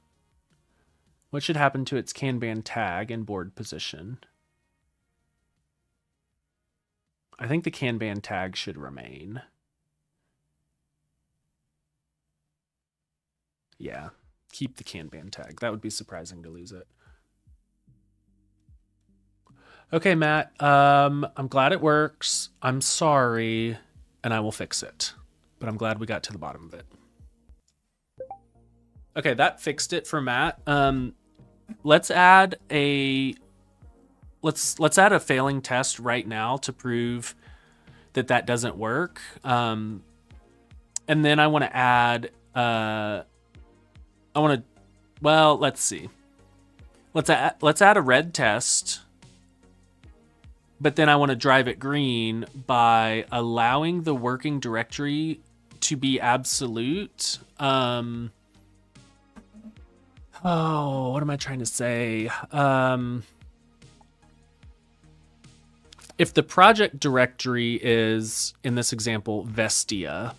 What should happen to its Kanban tag and board position? I think the Kanban tag should remain. Yeah. Keep the Kanban tag. That would be surprising to lose it. Okay, Matt. I'm glad it works. I'm sorry, and I will fix it. But I'm glad we got to the bottom of it. Okay, that fixed it for Matt. Let's add a failing test right now to prove that that doesn't work. And then I want to add. Well, let's see. Let's add a red test, but then I want to drive it green by allowing the working directory to be absolute. Oh, what am I trying to say? If the project directory is, in this example, Vestia,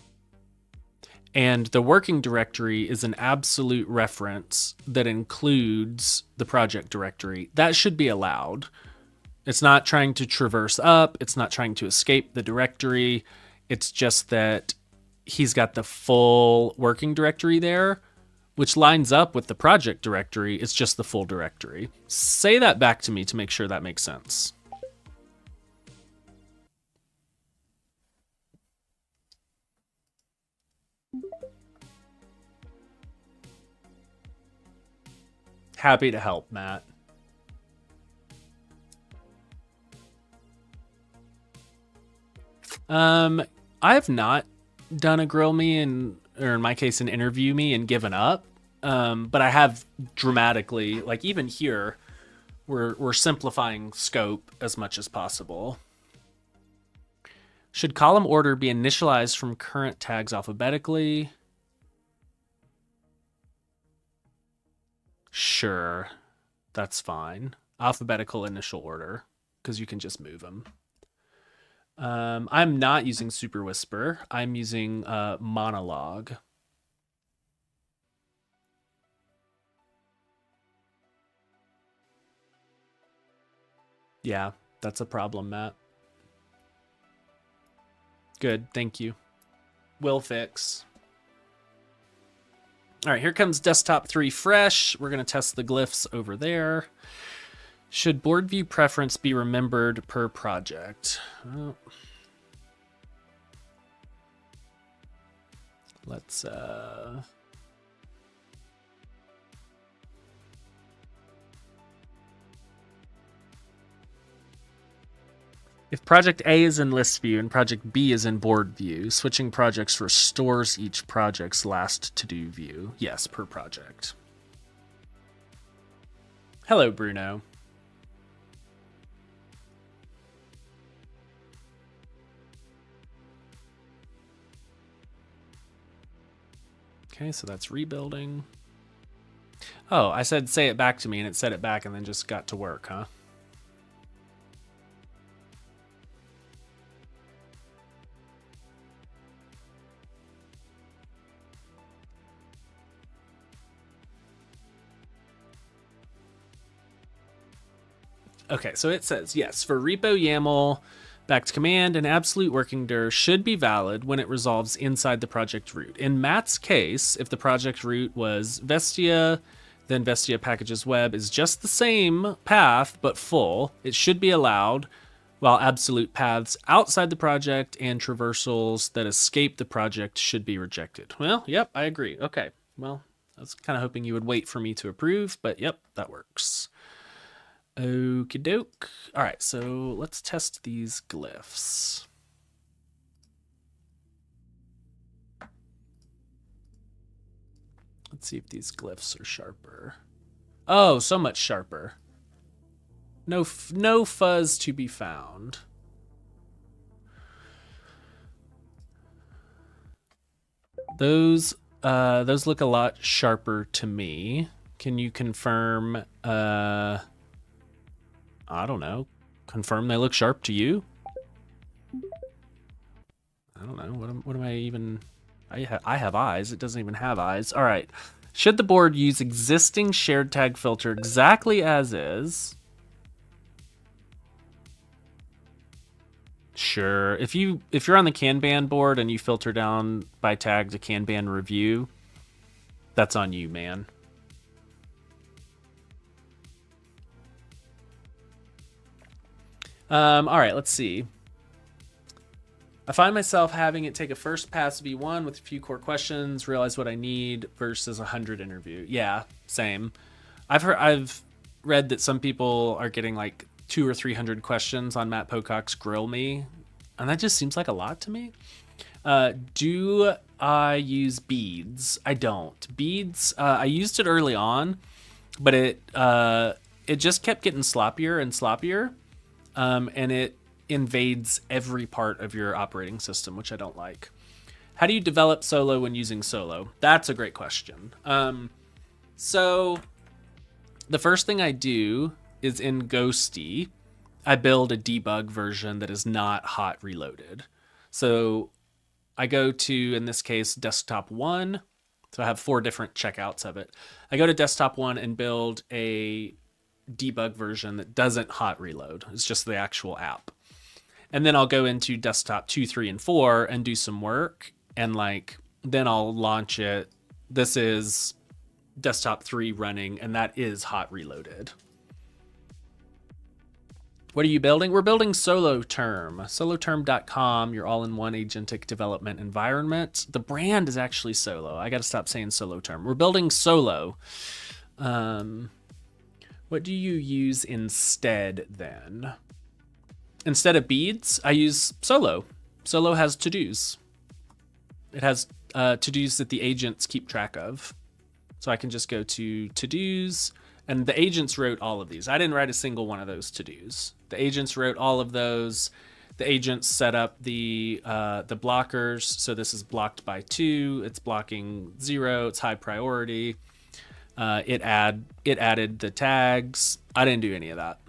and the working directory is an absolute reference that includes the project directory, that should be allowed. It's not trying to traverse up. It's not trying to escape the directory. It's just that he's got the full working directory there, which lines up with the project directory. It's just the full directory. Say that back to me to make sure that makes sense. Happy to help, Matt. I have not done a grill me or in my case, an interview me and given up. But I have dramatically, like even here, we're simplifying scope as much as possible. Should column order be initialized from current tags alphabetically? Sure, that's fine. Alphabetical initial order, because you can just move them. I'm not using Super Whisper. I'm using Monologue. Yeah, that's a problem, Matt. Good, thank you. Will fix. All right, here comes desktop 3 fresh. We're going to test the glyphs over there. Should board view preference be remembered per project? Oh. Let's if project A is in list view and project B is in board view, switching projects restores each project's last to-do view. Yes, per project. Hello, Bruno. Okay, so that's rebuilding. Oh, I said say it back to me and it said it back and then just got to work, huh? Okay, so it says, yes, for repo YAML, back to command, and absolute working dir should be valid when it resolves inside the project root. In Matt's case, if the project root was Vestia, then Vestia packages web is just the same path, but full. It should be allowed, while absolute paths outside the project and traversals that escape the project should be rejected. Well, yep, I agree. Okay, well, I was kind of hoping you would wait for me to approve, but yep, that works. Okie doke. All right, so let's test these glyphs. Let's see if these glyphs are sharper. Oh, so much sharper. No fuzz to be found. Those look a lot sharper to me. Can you confirm? I don't know. Confirm they look sharp to you? I don't know. What am I even... I have eyes. It doesn't even have eyes. All right. Should the board use existing shared tag filter exactly as is? Sure. If you're on the Kanban board and you filter down by tag to Kanban review, that's on you, man. All right, let's see. I find myself having it take a first pass V1 with a few core questions, realize what I need versus 100 interview. Yeah, same. I've read that some people are getting like 200 or 300 questions on Matt Pocock's Grill Me, and that just seems like a lot to me. Do I use beads? I don't. Beads, I used it early on, but it just kept getting sloppier and sloppier. And it invades every part of your operating system, which I don't like. How do you develop solo when using solo? That's a great question. So the first thing I do is in Ghosty, I build a debug version that is not hot reloaded. So I go to, in this case, desktop 1. So I have 4 different checkouts of it. I go to desktop 1 and build a debug version that doesn't hot reload. It's just the actual app. And then I'll go into desktop 2, 3, and 4 and do some work. And then I'll launch it. This is desktop 3 running, and that is hot reloaded. What are you building? We're building Soloterm. Soloterm.com, your all-in-one agentic development environment. The brand is actually Solo. I got to stop saying Soloterm. We're building Solo. What do you use instead then? Instead of beads, I use Solo. Solo has to-dos. It has to-dos that the agents keep track of. So I can just go to to-dos, and the agents wrote all of these. I didn't write a single one of those to-dos. The agents wrote all of those. The agents set up the blockers. So this is blocked by 2. It's blocking 0. It's high priority. It added the tags. I didn't do any of that.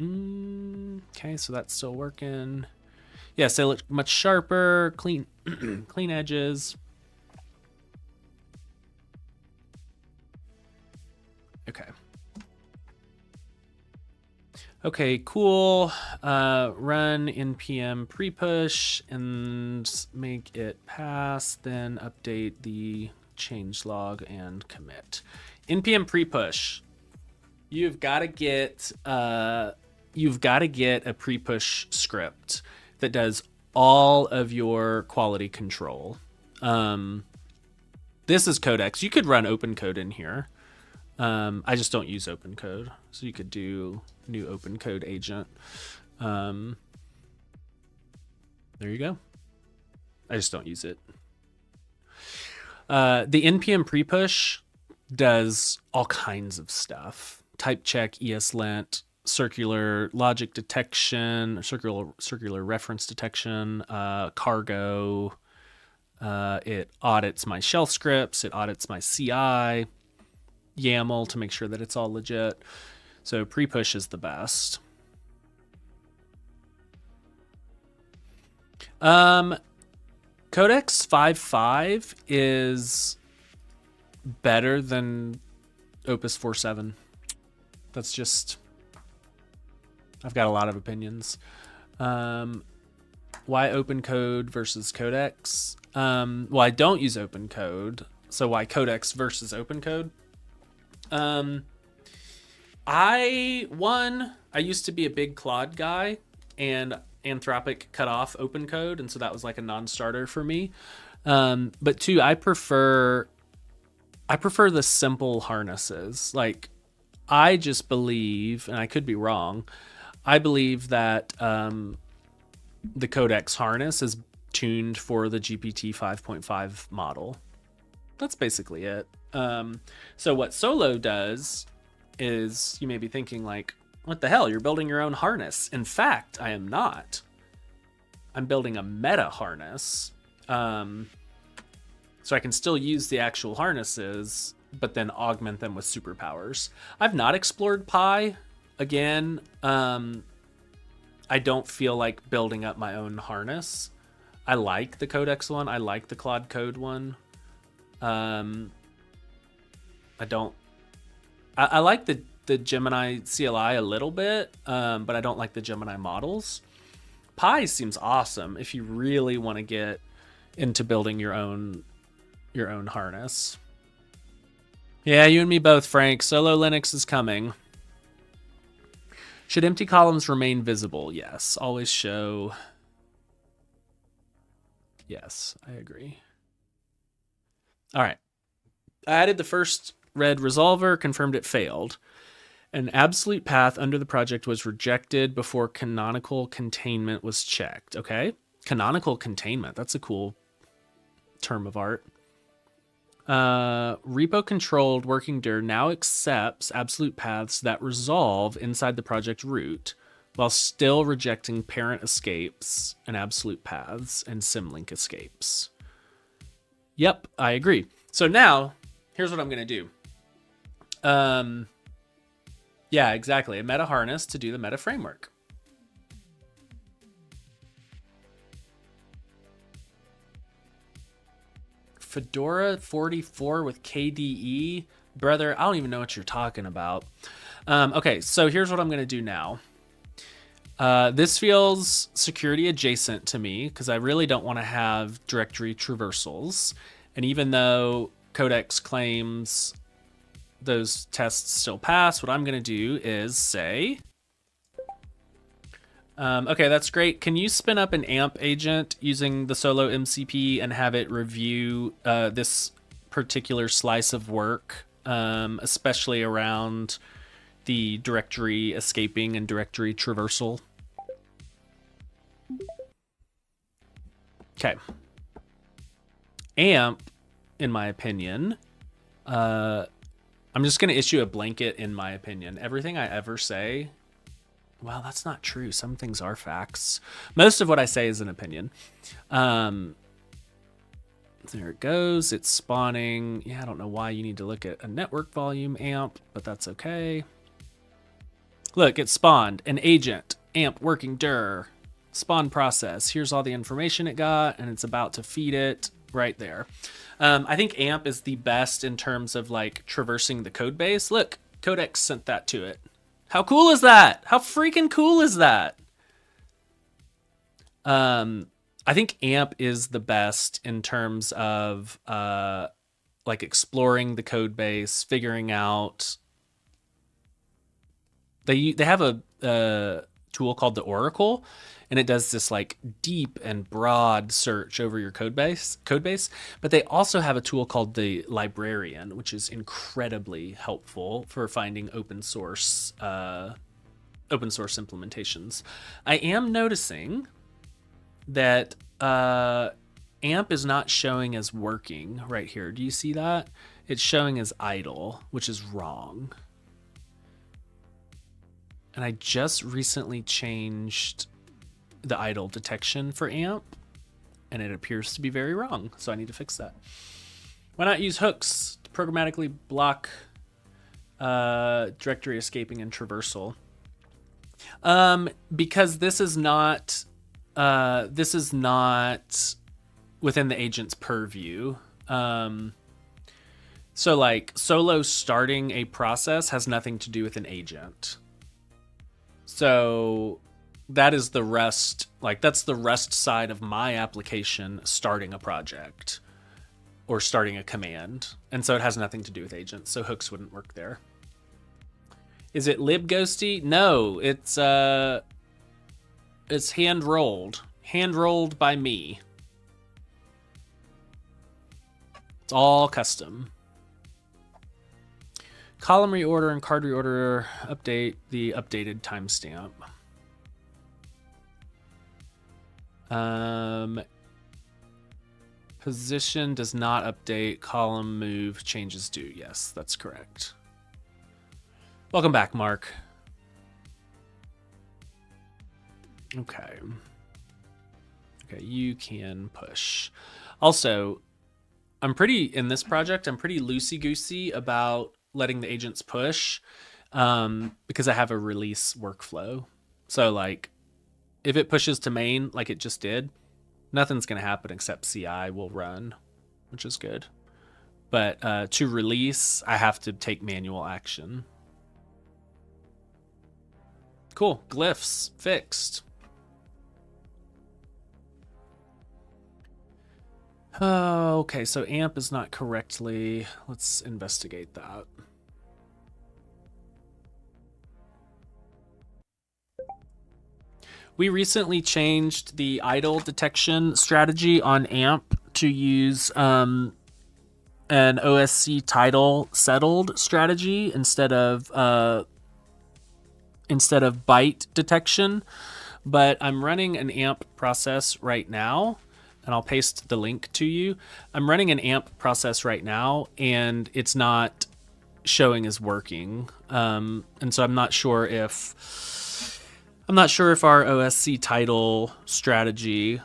Okay, so that's still working. Yes, they look much sharper, clean, clean edges. Okay. Okay, cool. Run npm pre-push and make it pass, then update the changelog and commit. npm pre-push. You've got to get a pre-push script that does all of your quality control. This is Codex. You could run OpenCode in here. I just don't use OpenCode, so you could do new OpenCode agent. There you go. I just don't use it. The npm pre-push does all kinds of stuff. Type check, ESLint, circular logic detection, circular reference detection, cargo. It audits my shell scripts. It audits my CI, YAML to make sure that it's all legit. So pre-push is the best. Codex 5.5 is better than Opus 4.7. That's just, I've got a lot of opinions. Why OpenCode versus Codex? Well, I don't use OpenCode, so why Codex versus OpenCode? I used to be a big Claude guy, and Anthropic cut off OpenCode, and so that was like a non-starter for me. But 2, I prefer the simple harnesses. Like, I just believe, and I could be wrong, I believe that the Codex harness is tuned for the GPT 5.5 model. That's basically it. So what Solo does is, you may be thinking like, what the hell? You're building your own harness. In fact, I am not. I'm building a meta harness. So I can still use the actual harnesses, but then augment them with superpowers. I've not explored Pi. Again, I don't feel like building up my own harness. I like the Codex one. I like the Claude Code one. I like the Gemini CLI a little bit, but I don't like the Gemini models. Pi seems awesome if you really want to get into building your own harness. Yeah, you and me both, Frank. Solo Linux is coming. Should empty columns remain visible? Yes. Always show. Yes, I agree. All right. I added the first red resolver, confirmed it failed. An absolute path under the project was rejected before canonical containment was checked. Okay. Canonical containment. That's a cool term of art. Repo controlled working dir now accepts absolute paths that resolve inside the project root while still rejecting parent escapes and absolute paths and symlink escapes. Yep, I agree. So now here's what I'm going to do. Yeah, exactly. A meta harness to do the meta framework. Fedora 44 with KDE. Brother, I don't even know what you're talking about. Okay, so here's what I'm going to do now. This feels security adjacent to me because I really don't want to have directory traversals. And even though Codex claims those tests still pass, what I'm going to do is say, okay, that's great. Can you spin up an AMP agent using the Solo MCP and have it review this particular slice of work, especially around the directory escaping and directory traversal. Okay. AMP, in my opinion, I'm just going to issue a blanket in my opinion. Everything I ever say, well, that's not true. Some things are facts. Most of what I say is an opinion. There it goes. It's spawning. Yeah, I don't know why you need to look at a network volume amp, but that's okay. Look, it spawned an agent, amp working dir, spawn process. Here's all the information it got, and it's about to feed it right there. I think amp is the best in terms of like traversing the code base. Look, Codex sent that to it. How cool is that? How freaking cool is that? I think AMP is the best in terms of like exploring the code base, figuring out. They have a tool called the Oracle, and it does this like deep and broad search over your code base. But they also have a tool called the Librarian, which is incredibly helpful for finding open source implementations. I am noticing that AMP is not showing as working right here. Do you see that? It's showing as idle, which is wrong. And I just recently changed the idle detection for AMP, and it appears to be very wrong. So I need to fix that. Why not use hooks to programmatically block directory escaping and traversal? Because this is not within the agent's purview. So like solo starting a process has nothing to do with an agent. So that is the rest, like that's the rest side of my application starting a project or starting a command. And so it has nothing to do with agents. So hooks wouldn't work there. Is it libghosty? No, it's hand rolled by me. It's all custom. Column reorder and card reorder update the updated timestamp. Position does not update. Column move changes do. Yes, that's correct. Welcome back, Mark. Okay. Okay, you can push. Also, in this project, I'm pretty loosey-goosey about letting the agents push because I have a release workflow. So like if it pushes to main like it just did, nothing's going to happen except CI will run, which is good. But to release, I have to take manual action. Cool. Glyphs fixed. Oh, okay, so AMP is not correctly. Let's investigate that. We recently changed the idle detection strategy on AMP to use an OSC title settled strategy instead of byte detection. But I'm running an AMP process right now, and I'll paste the link to you. I'm running an AMP process right now, and it's not showing as working. And so I'm not sure if our OSC title strategy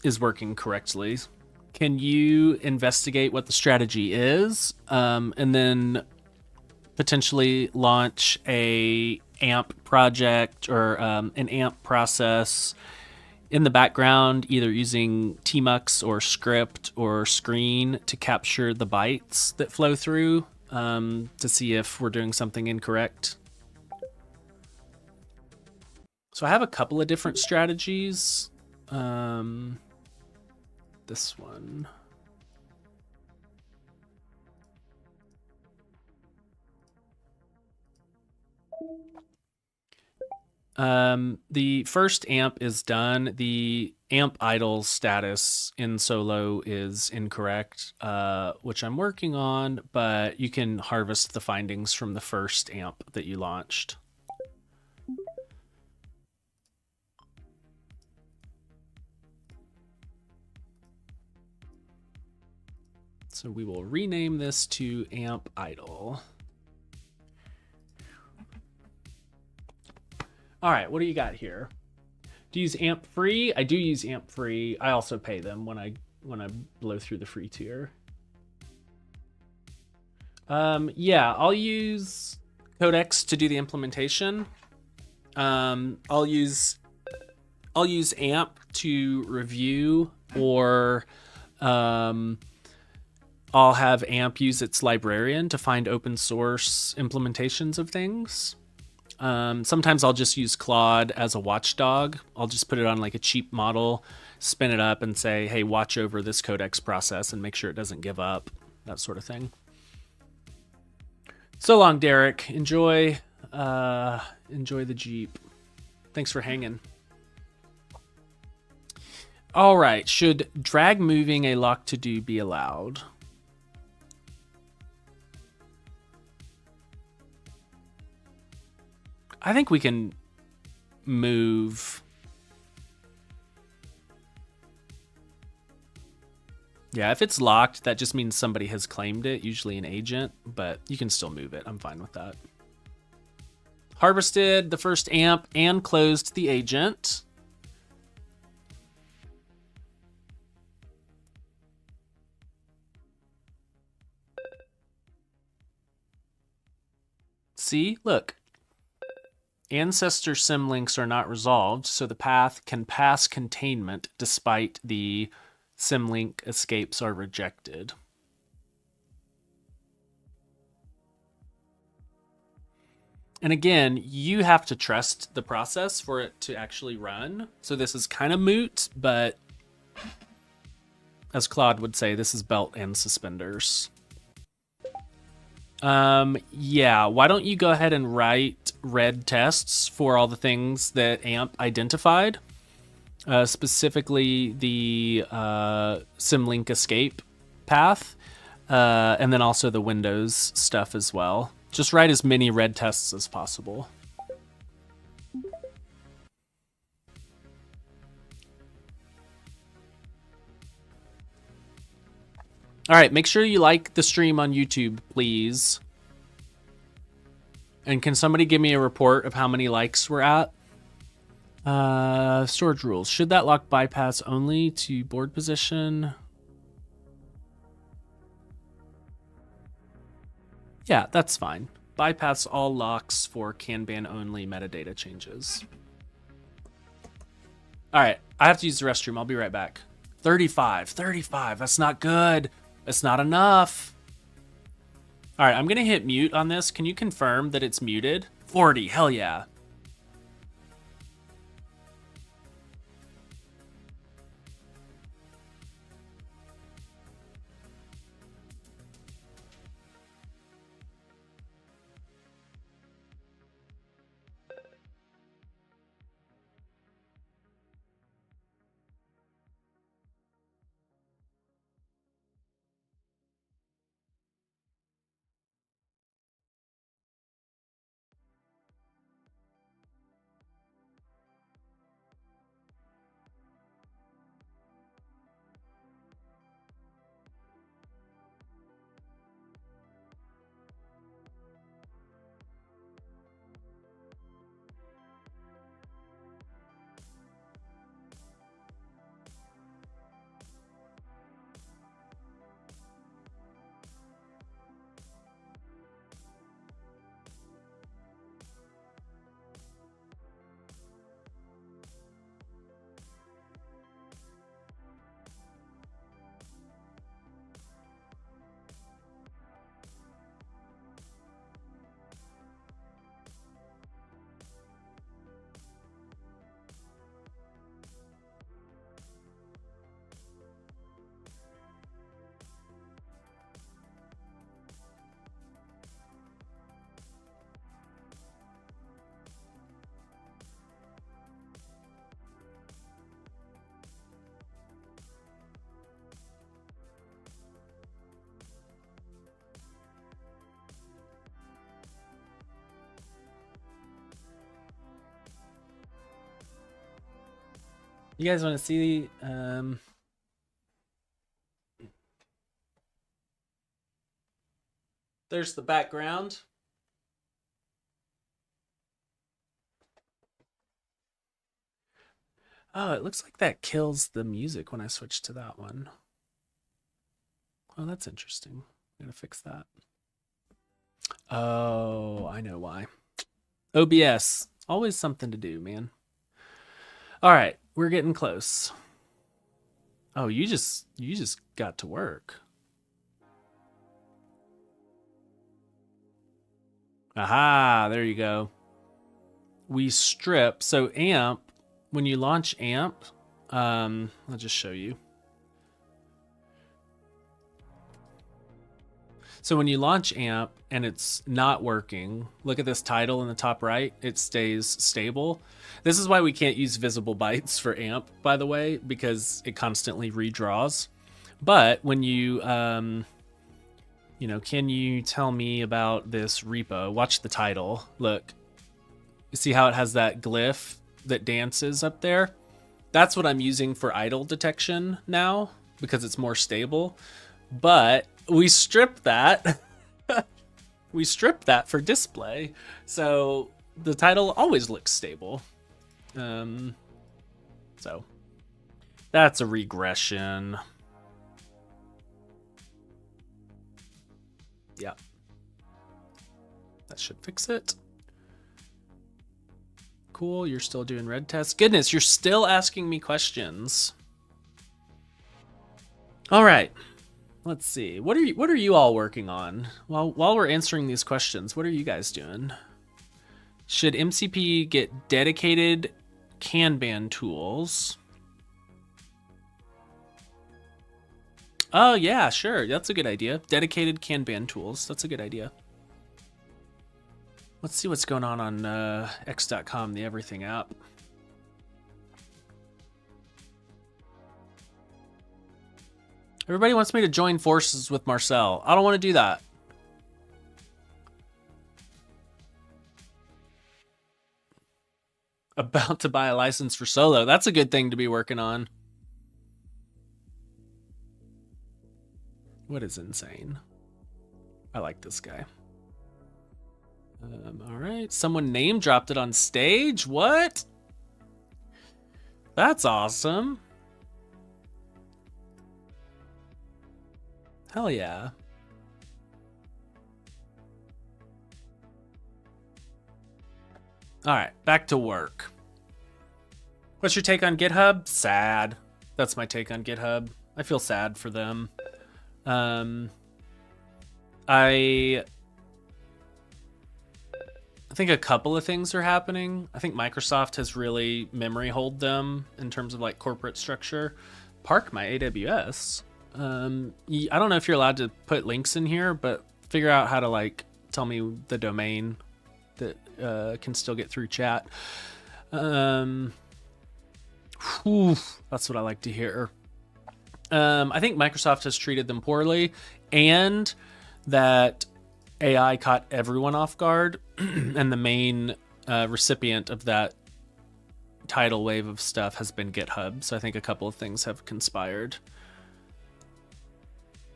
is working correctly. Can you investigate what the strategy is, and then potentially launch a AMP project or an AMP process in the background, either using tmux or script or screen to capture the bytes that flow through to see if we're doing something incorrect? So I have a couple of different strategies. This one. The first amp is done. The amp idle status in solo is incorrect, which I'm working on, but you can harvest the findings from the first amp that you launched. So we will rename this to amp idle. All right, what do you got here? Do you use amp free? I do use amp free. I also pay them when I blow through the free tier. Yeah, I'll use Codex to do the implementation. I'll use amp to review, or I'll have amp use its librarian to find open source implementations of things. Sometimes I'll just use Claude as a watchdog. I'll just put it on like a cheap model, spin it up and say, hey, watch over this Codex process and make sure it doesn't give up, that sort of thing. So long, Derek. Enjoy the Jeep. Thanks for hanging. All right, should drag moving a lock to do be allowed? I think we can move. Yeah, if it's locked, that just means somebody has claimed it, usually an agent, but you can still move it. I'm fine with that. Harvested the first amp and closed the agent. See, look. Ancestor symlinks are not resolved, so the path can pass containment despite the symlink escapes are rejected. And again, you have to trust the process for it to actually run. So this is kind of moot, but as Claude would say, this is belt and suspenders. Yeah, why don't you go ahead and write red tests for all the things that AMP identified, specifically the symlink escape path, and then also the Windows stuff as well. Just write as many red tests as possible. All right, make sure you like the stream on YouTube, please. And can somebody give me a report of how many likes we're at? Storage rules. Should that lock bypass only to board position? Yeah, that's fine. Bypass all locks for Kanban only metadata changes. All right, I have to use the restroom. I'll be right back. 35, that's not good. That's not enough. All right, I'm gonna hit mute on this. Can you confirm that it's muted? 40, hell yeah. You guys want to see there's the background. Oh, it looks like that kills the music when I switch to that one. Oh, that's interesting. I'm gonna fix that. Oh, I know why. OBS, always something to do, man. All right, we're getting close. Oh, you just got to work. Aha, there you go. We strip. So AMP, when you launch AMP, I'll just show you. So when you launch AMP and it's not working, look at this title in the top right, it stays stable. This is why we can't use visible bytes for AMP, by the way, because it constantly redraws. But when you, you know, can you tell me about this repo? Watch the title. Look, you see how it has that glyph that dances up there? That's what I'm using for idle detection now because it's more stable. But we strip that. We strip that for display. So the title always looks stable. So that's a regression. Yeah. That should fix it. Cool, you're still doing red tests. Goodness, you're still asking me questions. All right. Let's see. What are you all working on? While we're answering these questions, what are you guys doing? Should MCP get dedicated Kanban tools? Oh yeah, sure. That's a good idea. Dedicated Kanban tools. That's a good idea. Let's see what's going on x.com, the Everything app. Everybody wants me to join forces with Marcel. I don't want to do that. About to buy a license for solo. That's a good thing to be working on. What is insane? I like this guy. All right. Someone name dropped it on stage. What? That's awesome. Hell yeah. All right, back to work. What's your take on GitHub? Sad. That's my take on GitHub. I feel sad for them. I think a couple of things are happening. I think Microsoft has really memory holed them in terms of like corporate structure. Park my AWS. I don't know if you're allowed to put links in here, but figure out how to like tell me the domain that can still get through chat. That's what I like to hear. I think Microsoft has treated them poorly, and that AI caught everyone off guard, and the main recipient of that tidal wave of stuff has been GitHub. So I think a couple of things have conspired.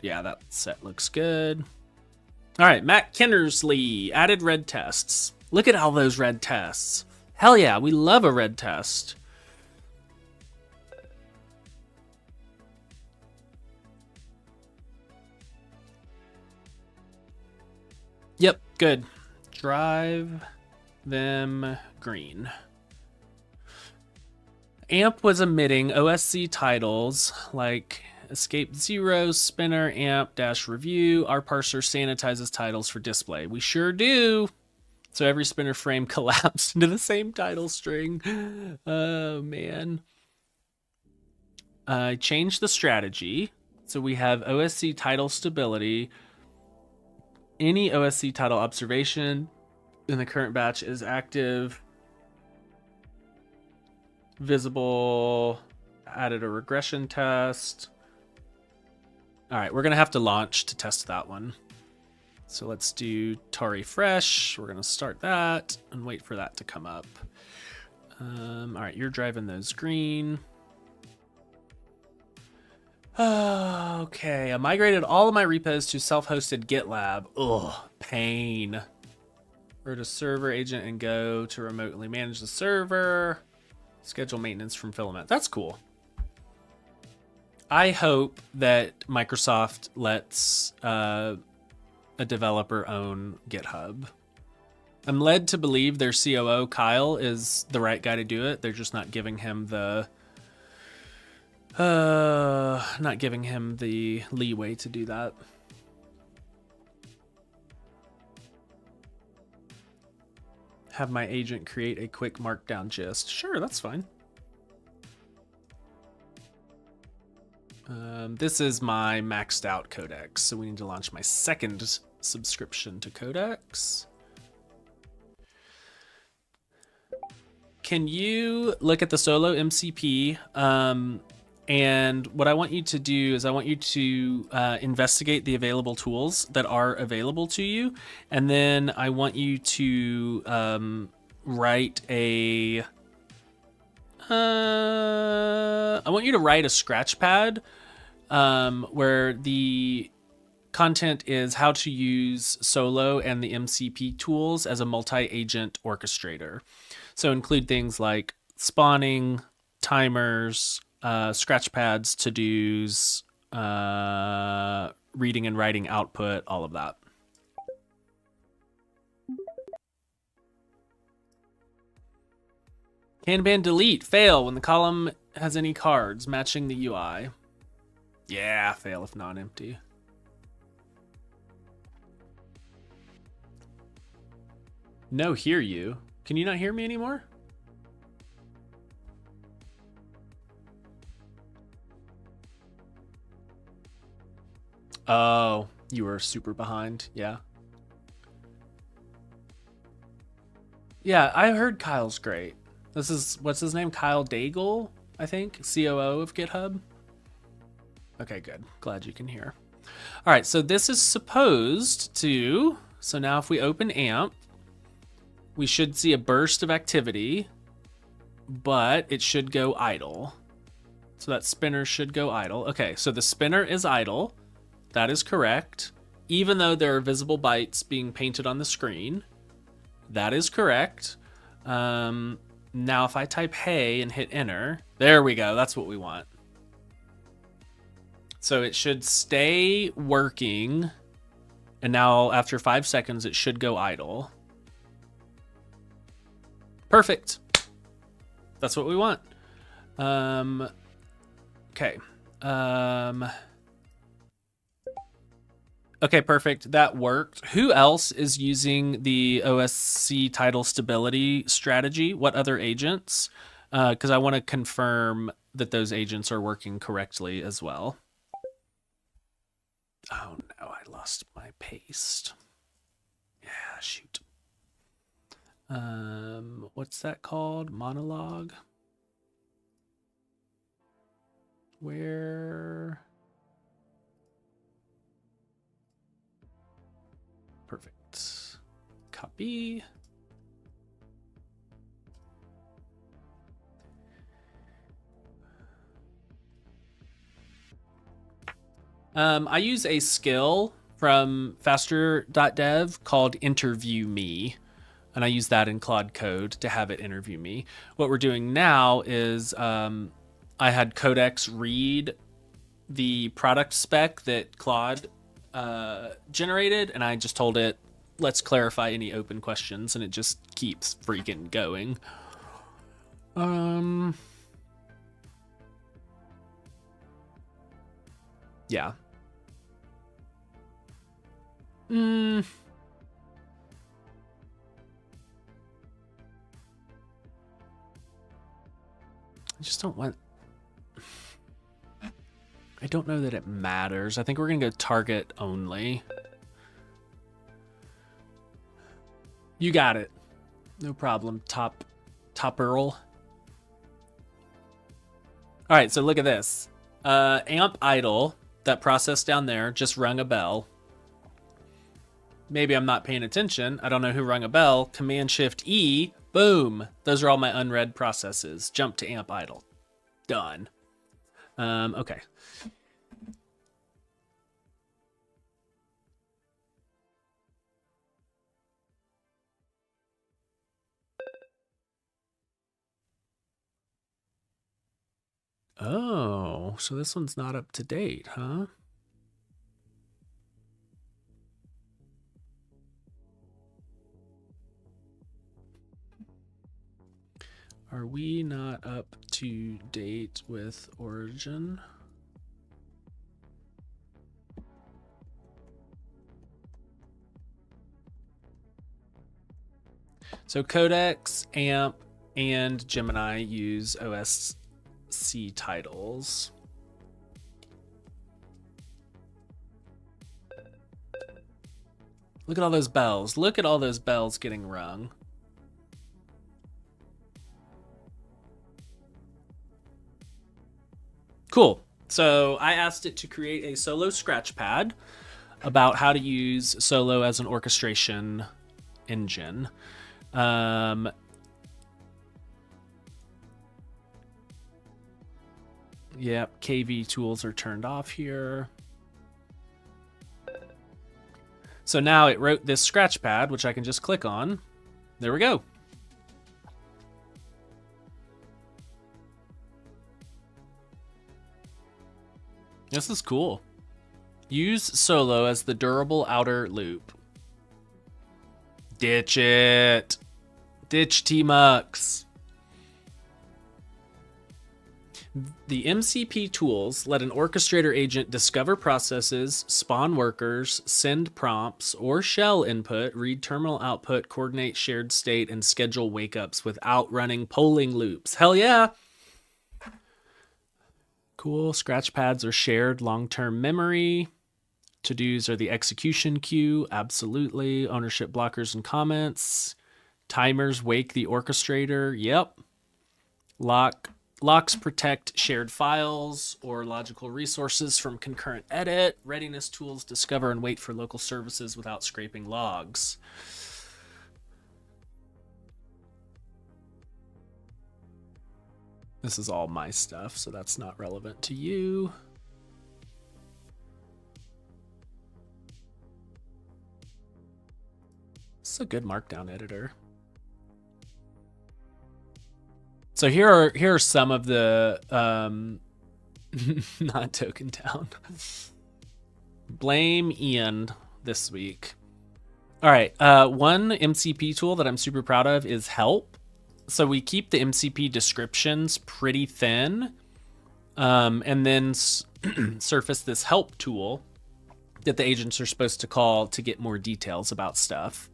Yeah, that set looks good. All right, Matt Kinnersley added red tests. Look at all those red tests. Hell yeah, we love a red test. Yep, good. Drive them green. AMP was emitting OSC titles like Escape 0, Spinner, AMP, dash review. Our parser sanitizes titles for display. We sure do. So every spinner frame collapsed into the same title string. Oh, man. I changed the strategy. So we have OSC title stability. Any OSC title observation in the current batch is active. Visible. Added a regression test. All right, we're going to have to launch to test that one. So let's do Tari Fresh. We're going to start that and wait for that to come up. All right, you're driving those green. Okay, I migrated all of my repos to self-hosted GitLab. Ugh, pain. Wrote a server agent and Go to remotely manage the server. Schedule maintenance from Filament. That's cool. I hope that Microsoft lets a developer own GitHub. I'm led to believe their COO, Kyle, is the right guy to do it. They're just not giving him the leeway to do that. Have my agent create a quick markdown gist. Sure, that's fine. This is my maxed out codex, so we need to launch my second subscription to codex. Can you look at the solo MCP? And what I want you to do is I want you to investigate the available tools that are available to you. And then I want you to write a scratch pad where the content is how to use Solo and the MCP tools as a multi-agent orchestrator. So include things like spawning, timers, scratch pads, to-dos, reading and writing output, all of that. Kanban delete, fail when the column has any cards matching the UI. Yeah, fail if not empty. No, hear you. Can you not hear me anymore? Oh, you were super behind. Yeah. Yeah, I heard Kyle's great. This is, what's his name? Kyle Daigle, I think, COO of GitHub. Okay, good. Glad you can hear. All right, so this is supposed to, so now if we open AMP, we should see a burst of activity, but it should go idle. So that spinner should go idle. Okay, so the spinner is idle. That is correct. Even though there are visible bytes being painted on the screen, that is correct. Now if I type hey and hit enter, there we go. That's what we want. So it should stay working. And now after 5 seconds, it should go idle. Perfect. That's what we want. Okay. Okay, perfect. That worked. Who else is using the OSC title stability strategy? What other agents? Because I want to confirm that those agents are working correctly as well. Oh no, I lost my paste. Yeah, shoot. What's that called? Monologue? Where? Perfect. Copy. I use a skill from faster.dev called interview me, and I use that in Claude Code to have it interview me. What we're doing now is I had Codex read the product spec that Claude generated, and I just told it, let's clarify any open questions, and it just keeps freaking going. Yeah. I just don't want... I don't know that it matters. I think we're going to go target only. You got it. No problem. Top Earl. All right, so look at this. AMP idle, that process down there, just rung a bell. Maybe I'm not paying attention. I don't know who rung a bell. Command-Shift-E, boom. Those are all my unread processes. Jump to AMP idle. Done. Okay. Oh, so this one's not up to date, huh? Are we not up to date with Origin? So Codex, AMP, and Gemini use OSC titles. Look at all those bells. Look at all those bells getting rung. Cool. So I asked it to create a Solo scratch pad about how to use Solo as an orchestration engine. Yep, KV tools are turned off here. So now it wrote this scratch pad, which I can just click on. There we go. This is cool. Use Solo as the durable outer loop. Ditch it. Ditch T-Mux. The MCP tools let an orchestrator agent discover processes, spawn workers, send prompts or shell input, read terminal output, coordinate shared state, and schedule wake-ups without running polling loops. Hell yeah! Cool. Scratch pads are shared long-term memory. To-dos are the execution queue. Absolutely. Ownership blockers and comments. Timers wake the orchestrator. Yep. Locks protect shared files or logical resources from concurrent edit. Readiness tools discover and wait for local services without scraping logs. This is all my stuff, so that's not relevant to you. It's a good markdown editor. So here are some of the not token down. Blame Ian this week. All right, one MCP tool that I'm super proud of is help. So we keep the MCP descriptions pretty thin, and then surface this help tool that the agents are supposed to call to get more details about stuff.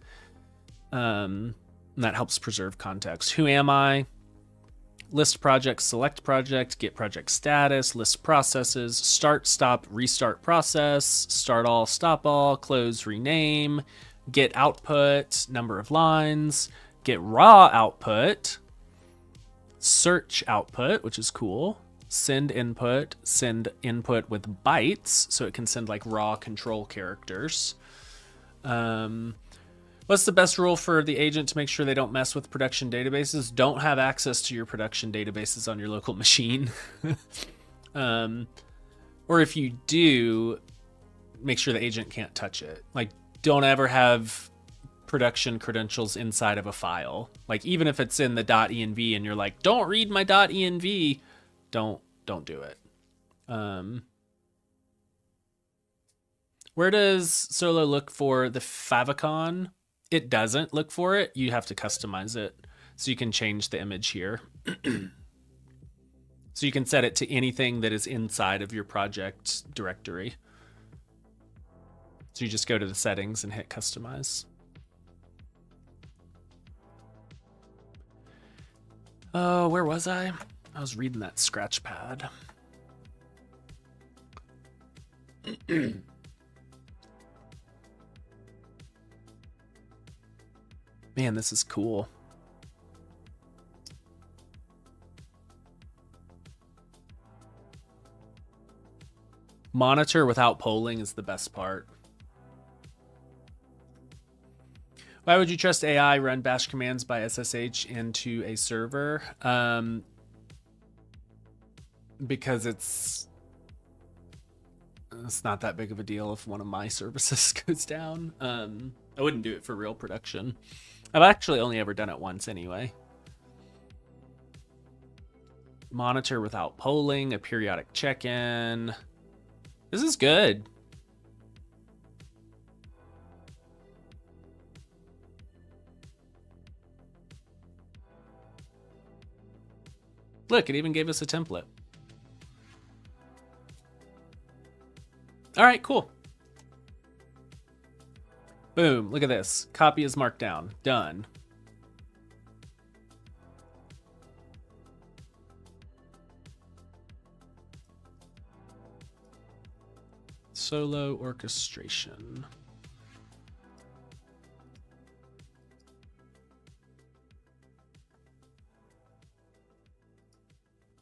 And that helps preserve context. Who am I? List project, select project, get project status, list processes, start, stop, restart process, start all, stop all, close, rename, get output, number of lines, get raw output, search output, which is cool, send input with bytes, so it can send like raw control characters. What's the best rule for the agent to make sure they don't mess with production databases? Don't have access to your production databases on your local machine. Or if you do, make sure the agent can't touch it. Like, don't ever have production credentials inside of a file. Like, even if it's in the .env and you're like, don't read my .env, don't do it. Where does Solo look for the favicon? It doesn't look for it. You have to customize it. So you can change the image here. So you can set it to anything that is inside of your project directory. So you just go to the settings and hit customize. Oh, where was I? I was reading that scratch pad. Man, this is cool. Monitor without polling is the best part. Why would you trust AI run bash commands by SSH into a server? Because it's not that big of a deal if one of my services goes down. I wouldn't do it for real production. I've actually only ever done it once anyway. Monitor without polling, a periodic check-in. This is good. Look, it even gave us a template. All right, cool. Boom, look at this. Copy is marked down. Done. Solo orchestration.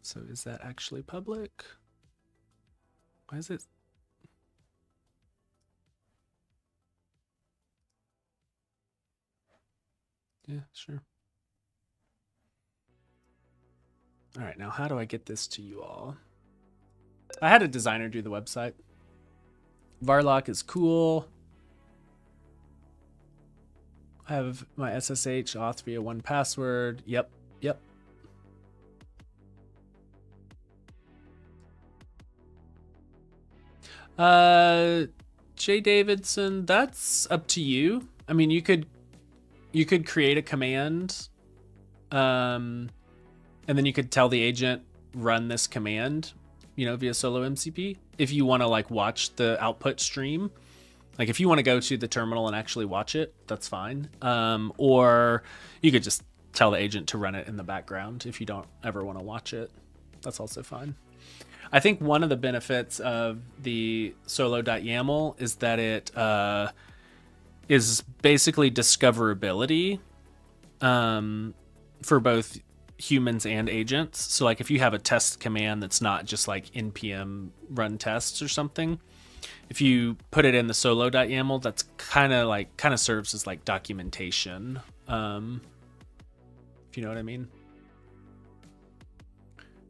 So is that actually public? Why is it? Yeah, sure. All right, now how do I get this to you all? I had a designer do the website. Varlock is cool. I have my SSH auth via 1Password. Yep. Jay Davidson, that's up to you. I mean, you could create a command, and then you could tell the agent run this command, via solo MCP. If you want to like watch the output stream, like if you want to go to the terminal and actually watch it, that's fine. Or you could just tell the agent to run it in the background if you don't ever want to watch it. That's also fine. I think one of the benefits of the solo.yaml is that it is basically discoverability for both humans and agents. So like if you have a test command that's not just like npm run tests or something, if you put it in the solo.yaml, that's kind of serves as like documentation. If you know what I mean.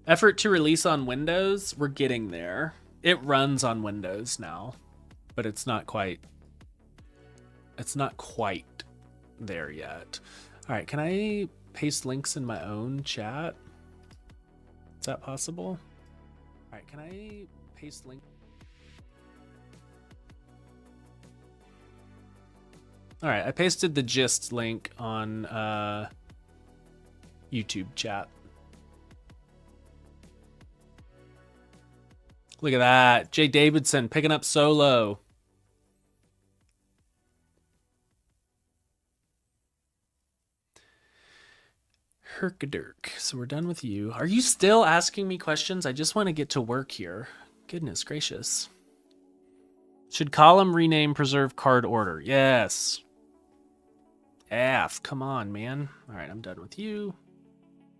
Effort to release on Windows, we're getting there. It runs on Windows now, but it's not quite there yet. All right, can I paste links in my own chat? Is that possible? All right, can I paste links? All right, I pasted the gist link on YouTube chat. Look at that. Jay Davidson picking up solo. Herkadirk. So we're done with you. Are you still asking me questions? I just want to get to work here. Goodness gracious. Should column rename preserve card order? Yes. F. Come on, man. All right, I'm done with you.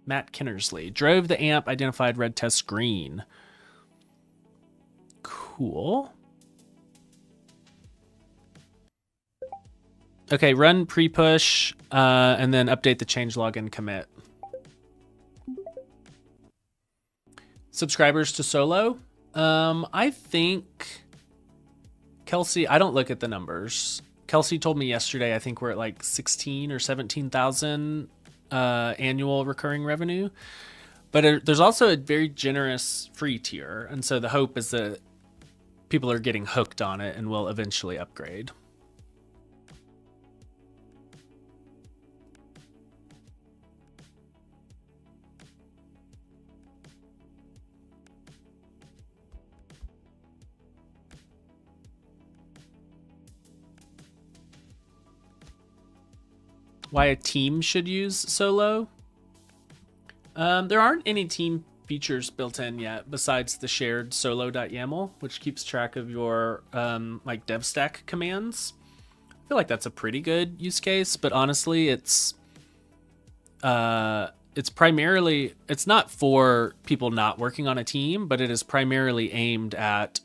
Matt Kinnersley. Drove the amp, identified red test green. Cool. Okay, run pre-push, and then update the changelog and commit. Subscribers to solo. I think Kelsey, I don't look at the numbers. Kelsey told me yesterday, I think we're at like 16 or 17,000 annual recurring revenue. But there's also a very generous free tier. And so the hope is that people are getting hooked on it and will eventually upgrade. Why a team should use solo? There aren't any team features built in yet besides the shared solo.yaml, which keeps track of your like dev stack commands. I feel like that's a pretty good use case, but honestly, it's primarily, it's not for people not working on a team, but it is primarily aimed at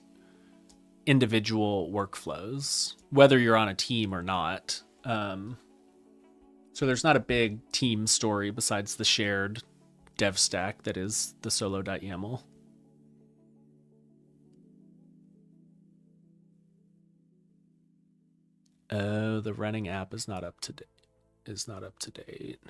individual workflows, whether you're on a team or not. So there's not a big team story besides the shared dev stack that is the solo.yaml. Oh, the running app is not up to date.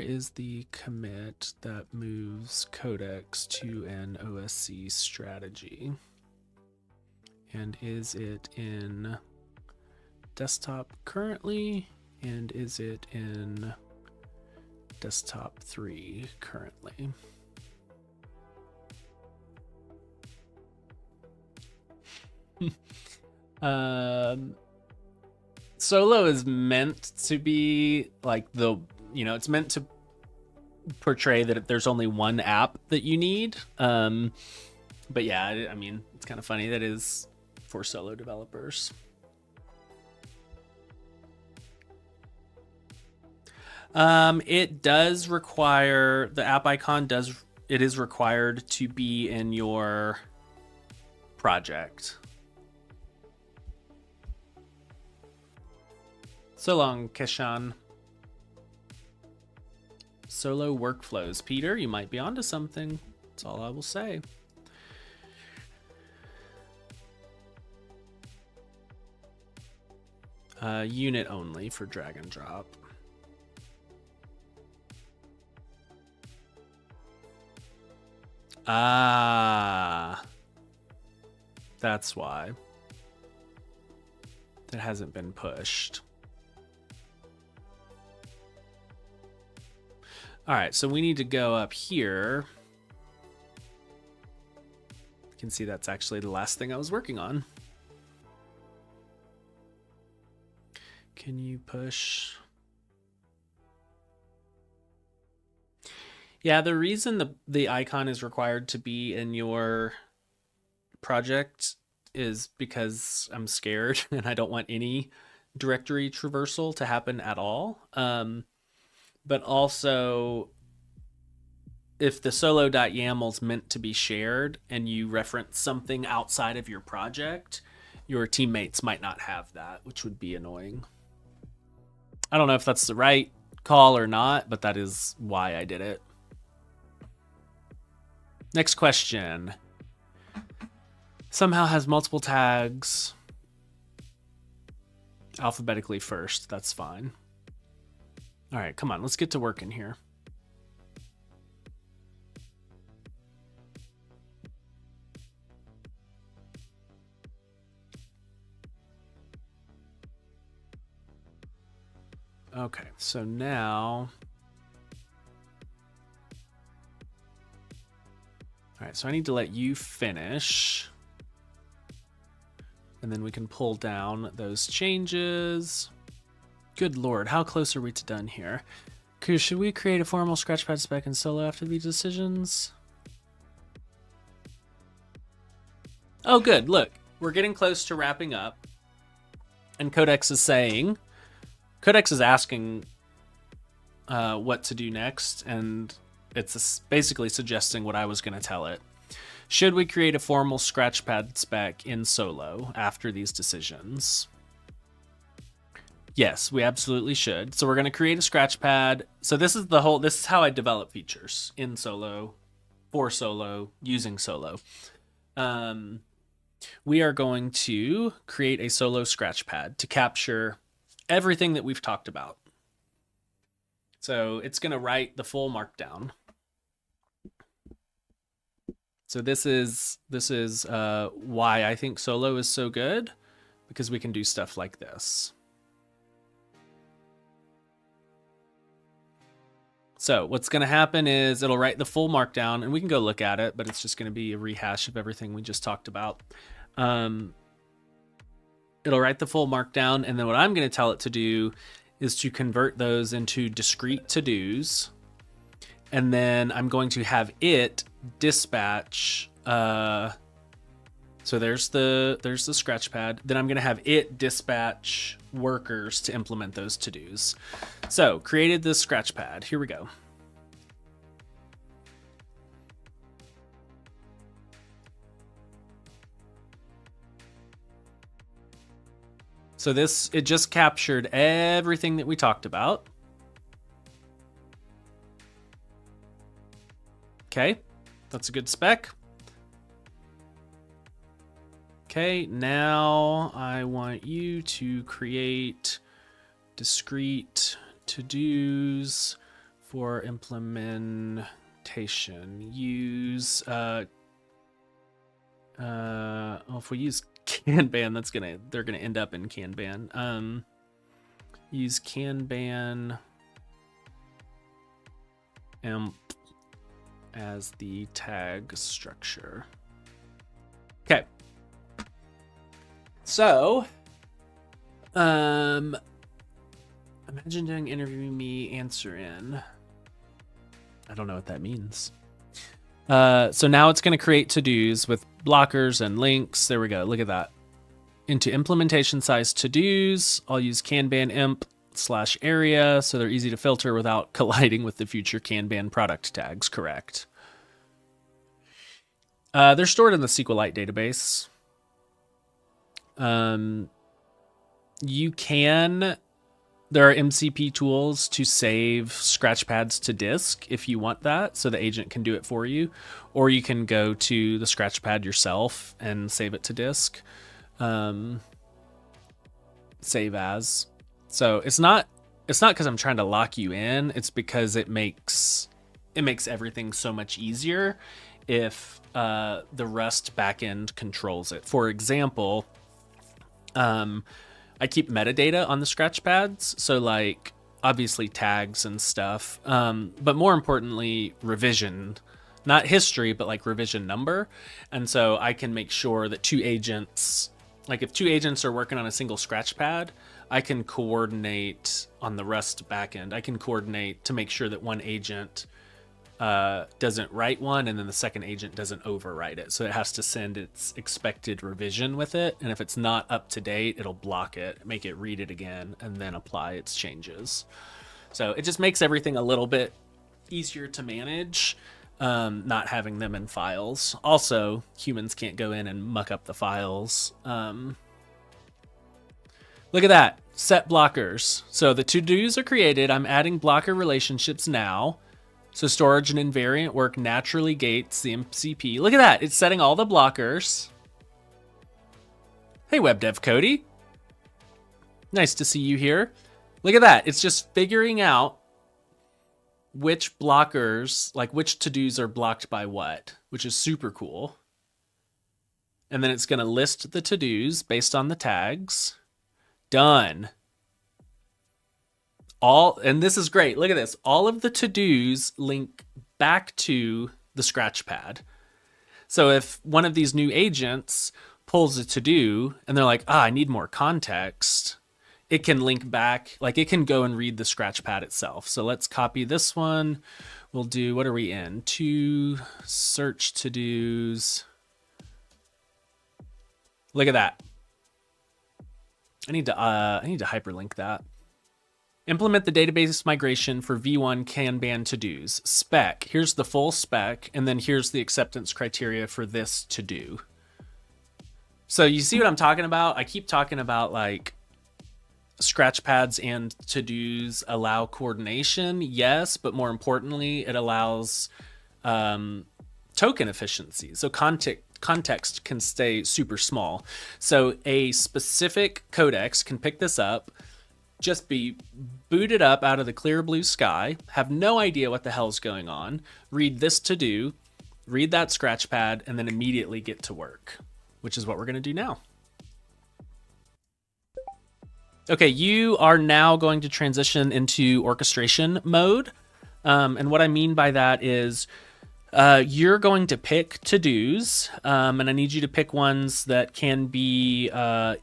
is the commit that moves codecs to an OSC strategy? And is it in desktop currently? And is it in desktop 3 currently? Solo is meant to be like it's meant to portray that there's only one app that you need. But yeah, I mean, it's kind of funny that is for solo developers. It does require, the app icon is required to be in your project. So long, Keshan. Solo workflows. Peter, you might be onto something. That's all I will say. Unit only for drag and drop. Ah, that's why. That hasn't been pushed. All right, so we need to go up here. You can see that's actually the last thing I was working on. Can you push? Yeah, the reason the icon is required to be in your project is because I'm scared and I don't want any directory traversal to happen at all. But also, if the solo.yaml is meant to be shared and you reference something outside of your project, your teammates might not have that, which would be annoying. I don't know if that's the right call or not, but that is why I did it. Next question. Somehow has multiple tags. Alphabetically first, that's fine. All right, come on, let's get to work in here. Okay, so now, all right, so I need to let you finish. And then we can pull down those changes. Good Lord, how close are we to done here? Should we create a formal Scratchpad spec in solo after these decisions? Oh, good, look, we're getting close to wrapping up. And Codex is asking what to do next, and it's basically suggesting what I was going to tell it. Should we create a formal Scratchpad spec in solo after these decisions? Yes, we absolutely should. So we're going to create a Scratchpad. So this is how I develop features in solo, for solo, using solo. We are going to create a solo Scratchpad to capture everything that we've talked about. So it's going to write the full markdown. So this is why I think solo is so good, because we can do stuff like this. So what's going to happen is it'll write the full markdown, and we can go look at it, but it's just going to be a rehash of everything we just talked about. It'll write the full markdown, and then what I'm going to tell it to do is to convert those into discrete to-dos, and then I'm going to have it dispatch. So there's the Scratchpad. Then I'm going to have it dispatch workers to implement those to-dos. So created the Scratchpad. Here we go. So it just captured everything that we talked about. Okay, that's a good spec. Okay, now I want you to create discrete to-dos For implementation, use well, if we use Kanban, they're gonna end up in Kanban. Use Kanban imp as the tag structure. Okay. So, imagine doing interview me, answer in. I don't know what that means. So now it's going to create to-dos with blockers and links. There we go. Look at that. Into implementation size to-dos, I'll use Kanban imp /area, so they're easy to filter without colliding with the future Kanban product tags. Correct. They're stored in the SQLite database. There are MCP tools to save scratch pads to disk if you want that, so the agent can do it for you, or you can go to the scratch pad yourself and save it to disk. Save as. So it's not because I'm trying to lock you in. It's because it makes everything so much easier if the Rust backend controls it. For example, I keep metadata on the scratch pads, so like obviously tags and stuff, but more importantly, revision, not history, but like revision number. And so I can make sure that two agents, like if two agents are working on a single scratch pad, I can coordinate on the Rust backend. I can coordinate to make sure that one agent doesn't write one, and then the second agent doesn't overwrite it. So it has to send its expected revision with it. And if it's not up to date, it'll block it, make it read it again, and then apply its changes. So it just makes everything a little bit easier to manage, not having them in files. Also, humans can't go in and muck up the files. Look at that, set blockers. So the to-dos are created. I'm adding blocker relationships now. So storage and invariant work naturally gates the MCP. Look at that. It's setting all the blockers. Hey, WebDev Cody. Nice to see you here. Look at that. It's just figuring out which blockers, like which to-dos are blocked by what, which is super cool. And then it's going to list the to-dos based on the tags. Done. And this is great. Look at this. All of the to-dos link back to the scratch pad. So if one of these new agents pulls a to-do and they're like, I need more context, it can link back, like it can go and read the scratch pad itself. So let's copy this one. We'll do, what are we in? To search to-dos. Look at that. I need to hyperlink that. Implement the database migration for V1 Kanban to-dos. Spec. Here's the full spec, and then here's the acceptance criteria for this to-do. So you see what I'm talking about? I keep talking about like scratch pads and to-dos allow coordination. Yes, but more importantly, it allows token efficiency. So context can stay super small. So a specific codex can pick this up, just be booted up out of the clear blue sky, have no idea what the hell's going on, read this to-do, read that scratch pad, and then immediately get to work, which is what we're going to do now. Okay, you are now going to transition into orchestration mode. And what I mean by that is you're going to pick to-dos, and I need you to pick ones that can be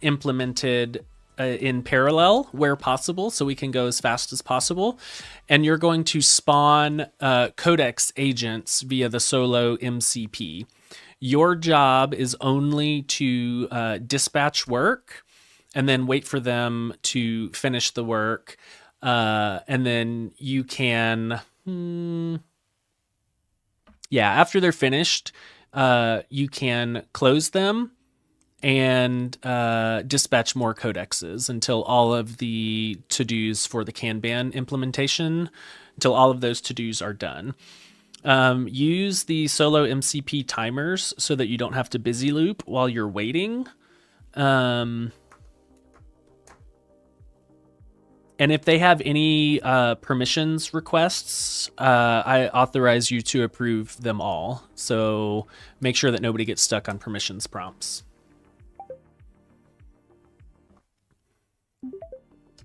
implemented in parallel where possible, so we can go as fast as possible. And you're going to spawn codex agents via the solo MCP. Your job is only to dispatch work and then wait for them to finish the work. And then you can, after they're finished, you can close them and dispatch more codexes until all of the to-dos for the Kanban implementation, until all of those to-dos are done. Use the solo MCP timers so that you don't have to busy loop while you're waiting. And if they have any permissions requests, I authorize you to approve them all. So make sure that nobody gets stuck on permissions prompts.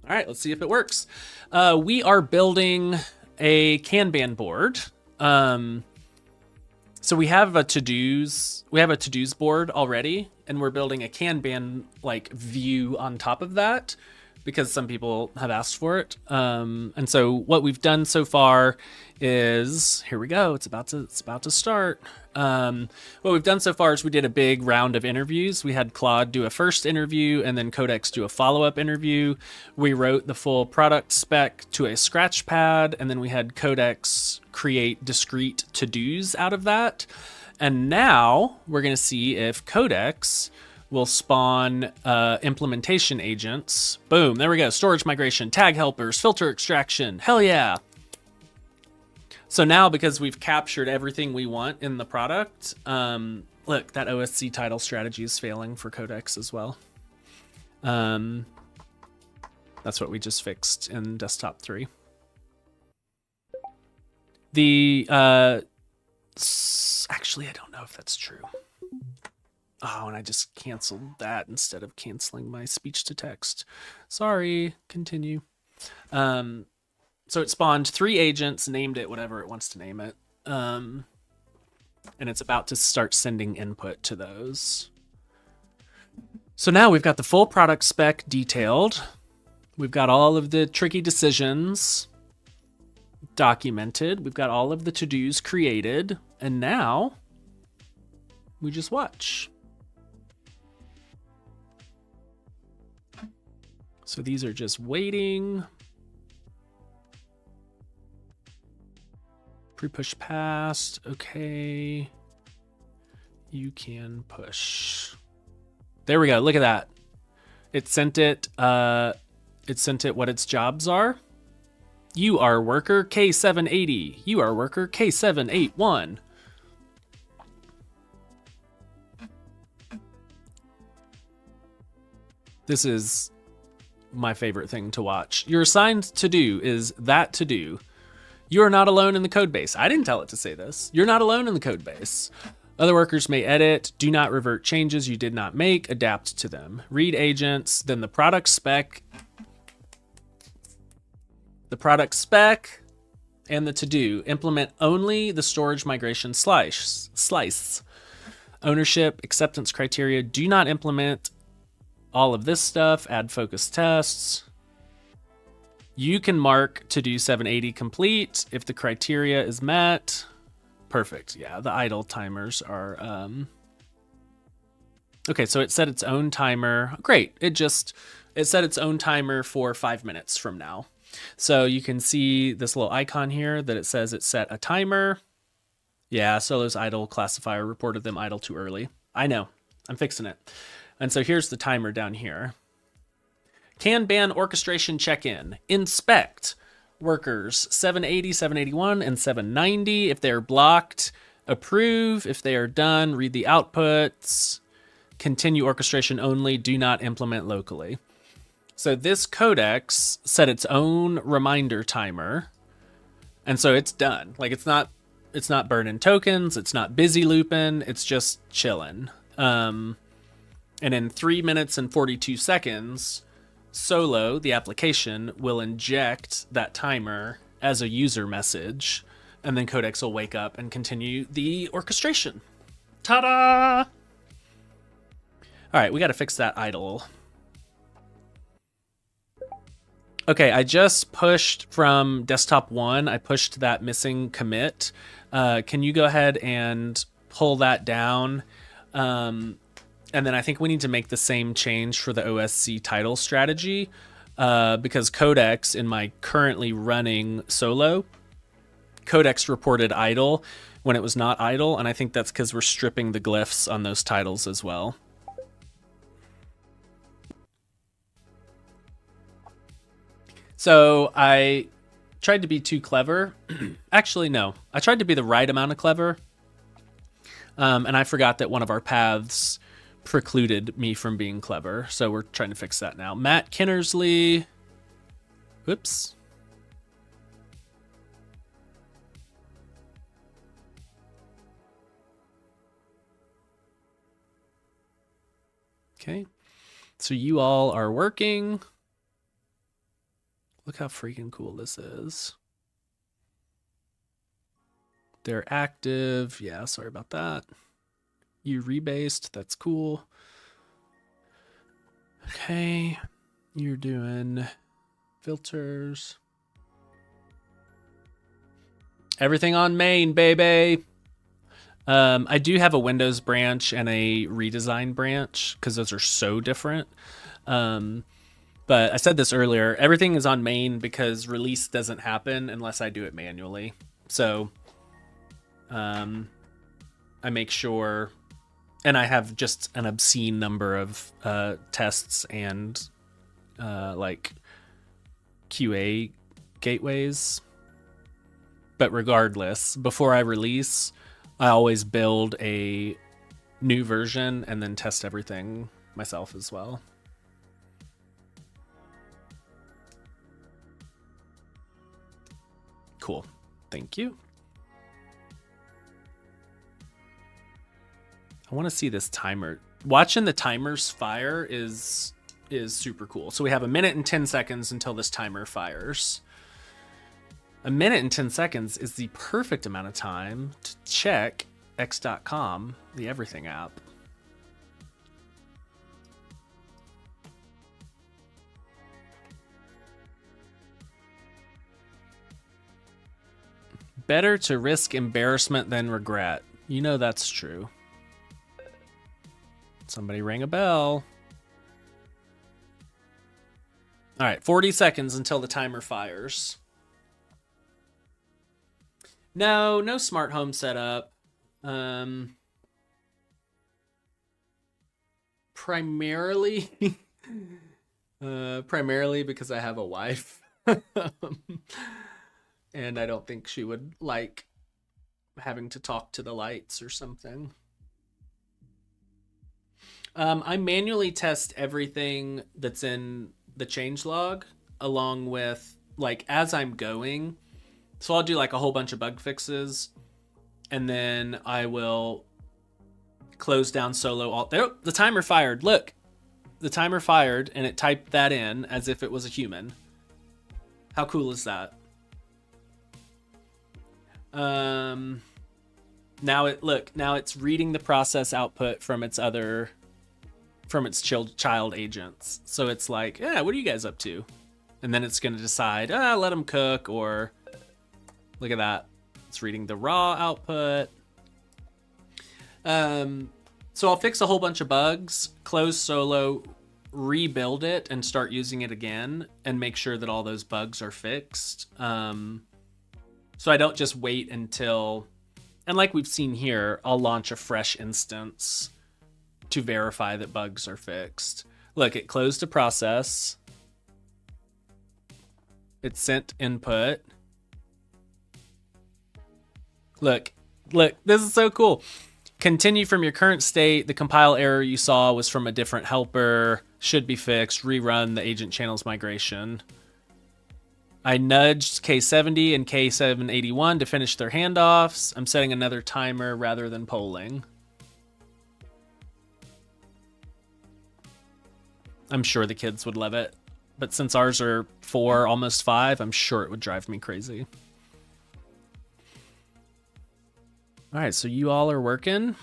All right, let's see if it works. We are building a Kanban board. So we have a to-dos board already, and we're building a Kanban like view on top of that because some people have asked for it. And so what we've done so far is, here we go. It's about to start. What we've done so far is we did a big round of interviews. We had Claude do a first interview and then Codex do a follow-up interview. We wrote the full product spec to a scratch pad, and then we had Codex create discrete to-dos out of that. And now we're going to see if Codex will spawn implementation agents. Boom, there we go. Storage migration, tag helpers, filter extraction. Hell yeah. So now, because we've captured everything we want in the product, look, that OSC title strategy is failing for Codex as well. That's what we just fixed in desktop 3. Actually, I don't know if that's true. Oh, and I just canceled that instead of canceling my speech to text. Sorry, continue. So it spawned 3 agents, named it whatever it wants to name it. And it's about to start sending input to those. So now we've got the full product spec detailed. We've got all of the tricky decisions documented. We've got all of the to-dos created. And now we just watch. So these are just waiting. Pre-push passed. Okay. You can push. There we go. Look at that. It sent it what its jobs are. You are worker K780. You are worker K781. This is my favorite thing to watch. Your assigned to do is that to do. You are not alone in the code base. I didn't tell it to say this. You're not alone in the code base. Other workers may edit, do not revert changes you did not make, adapt to them. Read agents, then the product spec. The product spec and the to-do. Implement only the storage migration slice. Ownership, acceptance criteria. Do not implement all of this stuff. Add focus tests. You can mark to-do 780 complete if the criteria is met. Perfect. Yeah, the idle timers are... Okay, so it set its own timer. Great. It set its own timer for 5 minutes from now. So you can see this little icon here that it says it set a timer. Yeah, Solo's idle classifier reported them idle too early. I know. I'm fixing it. And so here's the timer down here. Kanban orchestration check-in. Inspect workers 780, 781, and 790. If they're blocked, approve. If they are done, read the outputs. Continue orchestration only. Do not implement locally. So this codex set its own reminder timer. And so it's done. Like it's not burning tokens. It's not busy looping. It's just chilling. And in 3 minutes and 42 seconds, Solo, the application, will inject that timer as a user message, and then Codex will wake up and continue the orchestration. Ta-da! All right, we got to fix that idle. Okay, I just pushed from desktop 1. I pushed that missing commit. Can you go ahead and pull that down? And then I think we need to make the same change for the OSC title strategy because Codex in my currently running Solo, Codex reported idle when it was not idle. And I think that's because we're stripping the glyphs on those titles as well. So I tried to be too clever. Actually, no. I tried to be the right amount of clever. And I forgot that one of our paths precluded me from being clever. So we're trying to fix that now. Matt Kinnersley. Whoops. Okay. So you all are working. Look how freaking cool this is. They're active. Yeah, sorry about that. You rebased. That's cool. Okay. You're doing filters. Everything on main, baby. I do have a Windows branch and a redesign branch because those are so different. But I said this earlier, everything is on main because release doesn't happen unless I do it manually. So I make sure, and I have just an obscene number of tests and like QA gateways. But regardless, before I release, I always build a new version and then test everything myself as well. Cool. Thank you. I want to see this timer. Watching the timers fire is super cool. So we have 1 minute and 10 seconds until this timer fires. 1 minute and 10 seconds is the perfect amount of time to check x.com, the everything app. Better to risk embarrassment than regret. You know that's true. Somebody rang a bell. All right, 40 seconds until the timer fires. No smart home setup. Primarily because I have a wife. And I don't think she would like having to talk to the lights or something. I manually test everything that's in the changelog along with, like, as I'm going. So I'll do like a whole bunch of bug fixes and then I will close down solo alt. There, the timer fired. Look, the timer fired and it typed that in as if it was a human. How cool is that? Now it's reading the process output from its child agents. So it's like, yeah, what are you guys up to? And then it's going to decide, let them cook, or look at that. It's reading the raw output. So I'll fix a whole bunch of bugs, close solo, rebuild it, and start using it again, and make sure that all those bugs are fixed. So I don't just wait until, and like we've seen here, I'll launch a fresh instance to verify that bugs are fixed. Look, it closed a process. It sent input. Look, this is so cool. Continue from your current state. The compile error you saw was from a different helper. Should be fixed. Rerun the agent channels migration. I nudged K70 and K781 to finish their handoffs. I'm setting another timer rather than polling. I'm sure the kids would love it. But since ours are 4, almost 5, I'm sure it would drive me crazy. All right, so you all are working.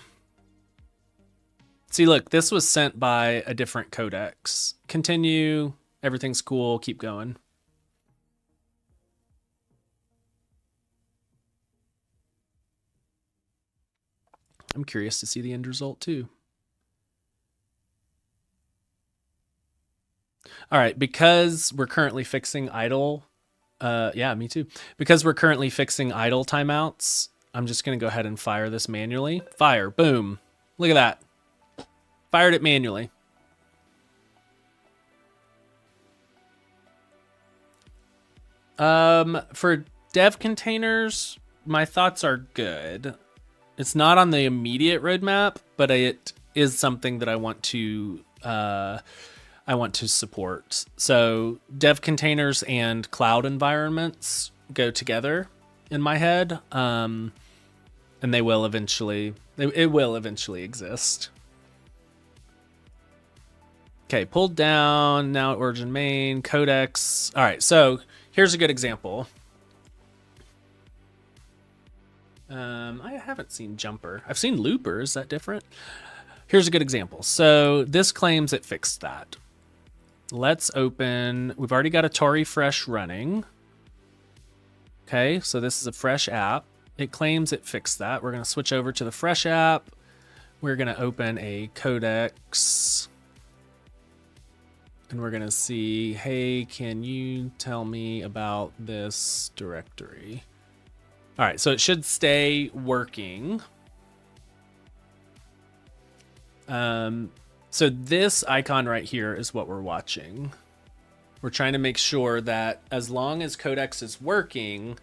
See, look, this was sent by a different codex. Continue. Everything's cool. Keep going. I'm curious to see the end result too. All right, because we're currently fixing idle. Yeah, me too. Because we're currently fixing idle timeouts, I'm just going to go ahead and fire this manually. Fire, boom. Look at that. Fired it manually. For dev containers, my thoughts are good. It's not on the immediate roadmap, but it is something that I want to I want to support. So dev containers and cloud environments go together in my head, and they will eventually. It will eventually exist. Okay, pulled down now. Origin main codecs. All right, so here's a good example. I haven't seen jumper. I've seen looper. Is that different? Here's a good example. So this claims it fixed that. Let's open. We've already got a Tory Fresh running. Okay, so this is a fresh app. It claims it fixed that. We're going to switch over to the fresh app. We're going to open a codecs. And we're going to see, hey, can you tell me about this directory? All right, so it should stay working. So this icon right here is what we're watching. We're trying to make sure that as long as codecs is working,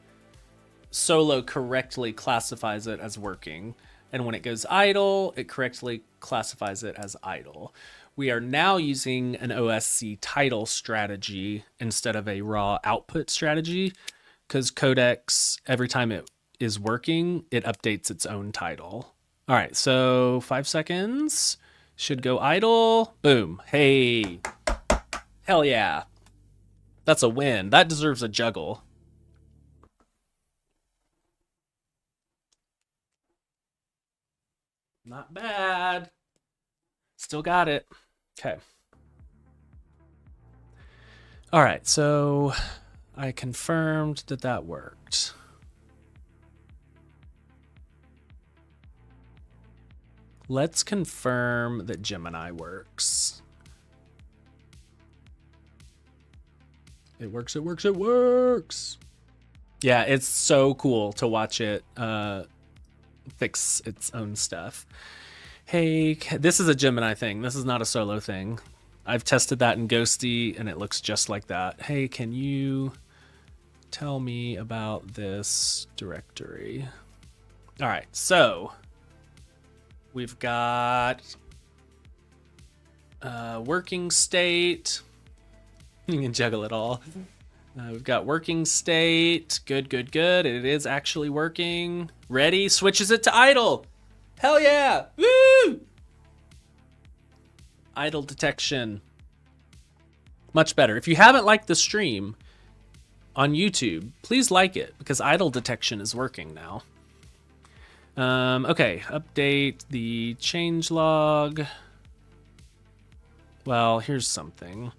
Solo correctly classifies it as working. And when it goes idle, it correctly classifies it as idle. We are now using an OSC title strategy instead of a raw output strategy, because codecs, every time it is working, it updates its own title. All right, so 5 seconds. Should go idle. Boom. Hey. Hell yeah. That's a win. That deserves a juggle. Not bad. Still got it. Okay. All right, so I confirmed that that worked. Let's confirm that Gemini works. It works, it works, it works. Yeah, it's so cool to watch it fix its own stuff. Hey, this is a Gemini thing. This is not a Solo thing. I've tested that in Ghosty and it looks just like that. Hey, can you tell me about this directory? All right, so we've got working state. You can juggle it all. We've got working state. Good, good, good. It is actually working. Ready? Switches it to idle. Hell yeah. Woo! Idle detection. Much better. If you haven't liked the stream on YouTube, please like it because idle detection is working now. Okay, update the change log. Well, here's something.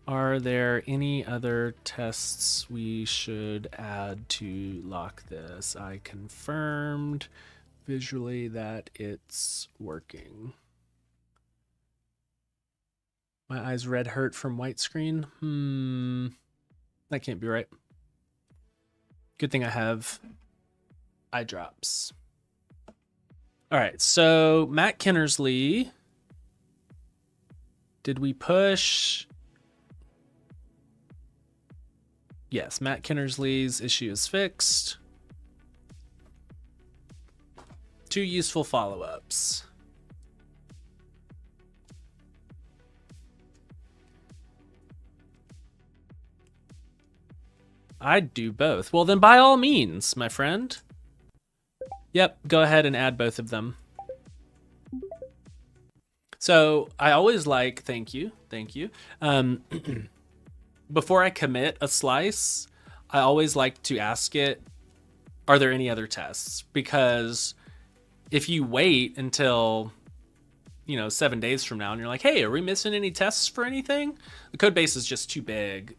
Are there any other tests we should add to lock this? I confirmed visually that it's working. My eyes red hurt from white screen. That can't be right. Good thing I have eye drops. All right, so Matt Kinnersley. Did we push? Yes, Matt Kinnersley's issue is fixed. 2 useful follow-ups. I'd do both. Well, then by all means, my friend. Yep, go ahead and add both of them. So I always like, thank you. Before I commit a slice, I always like to ask it, are there any other tests? Because if you wait until, 7 days from now and you're like, hey, are we missing any tests for anything? The code base is just too big.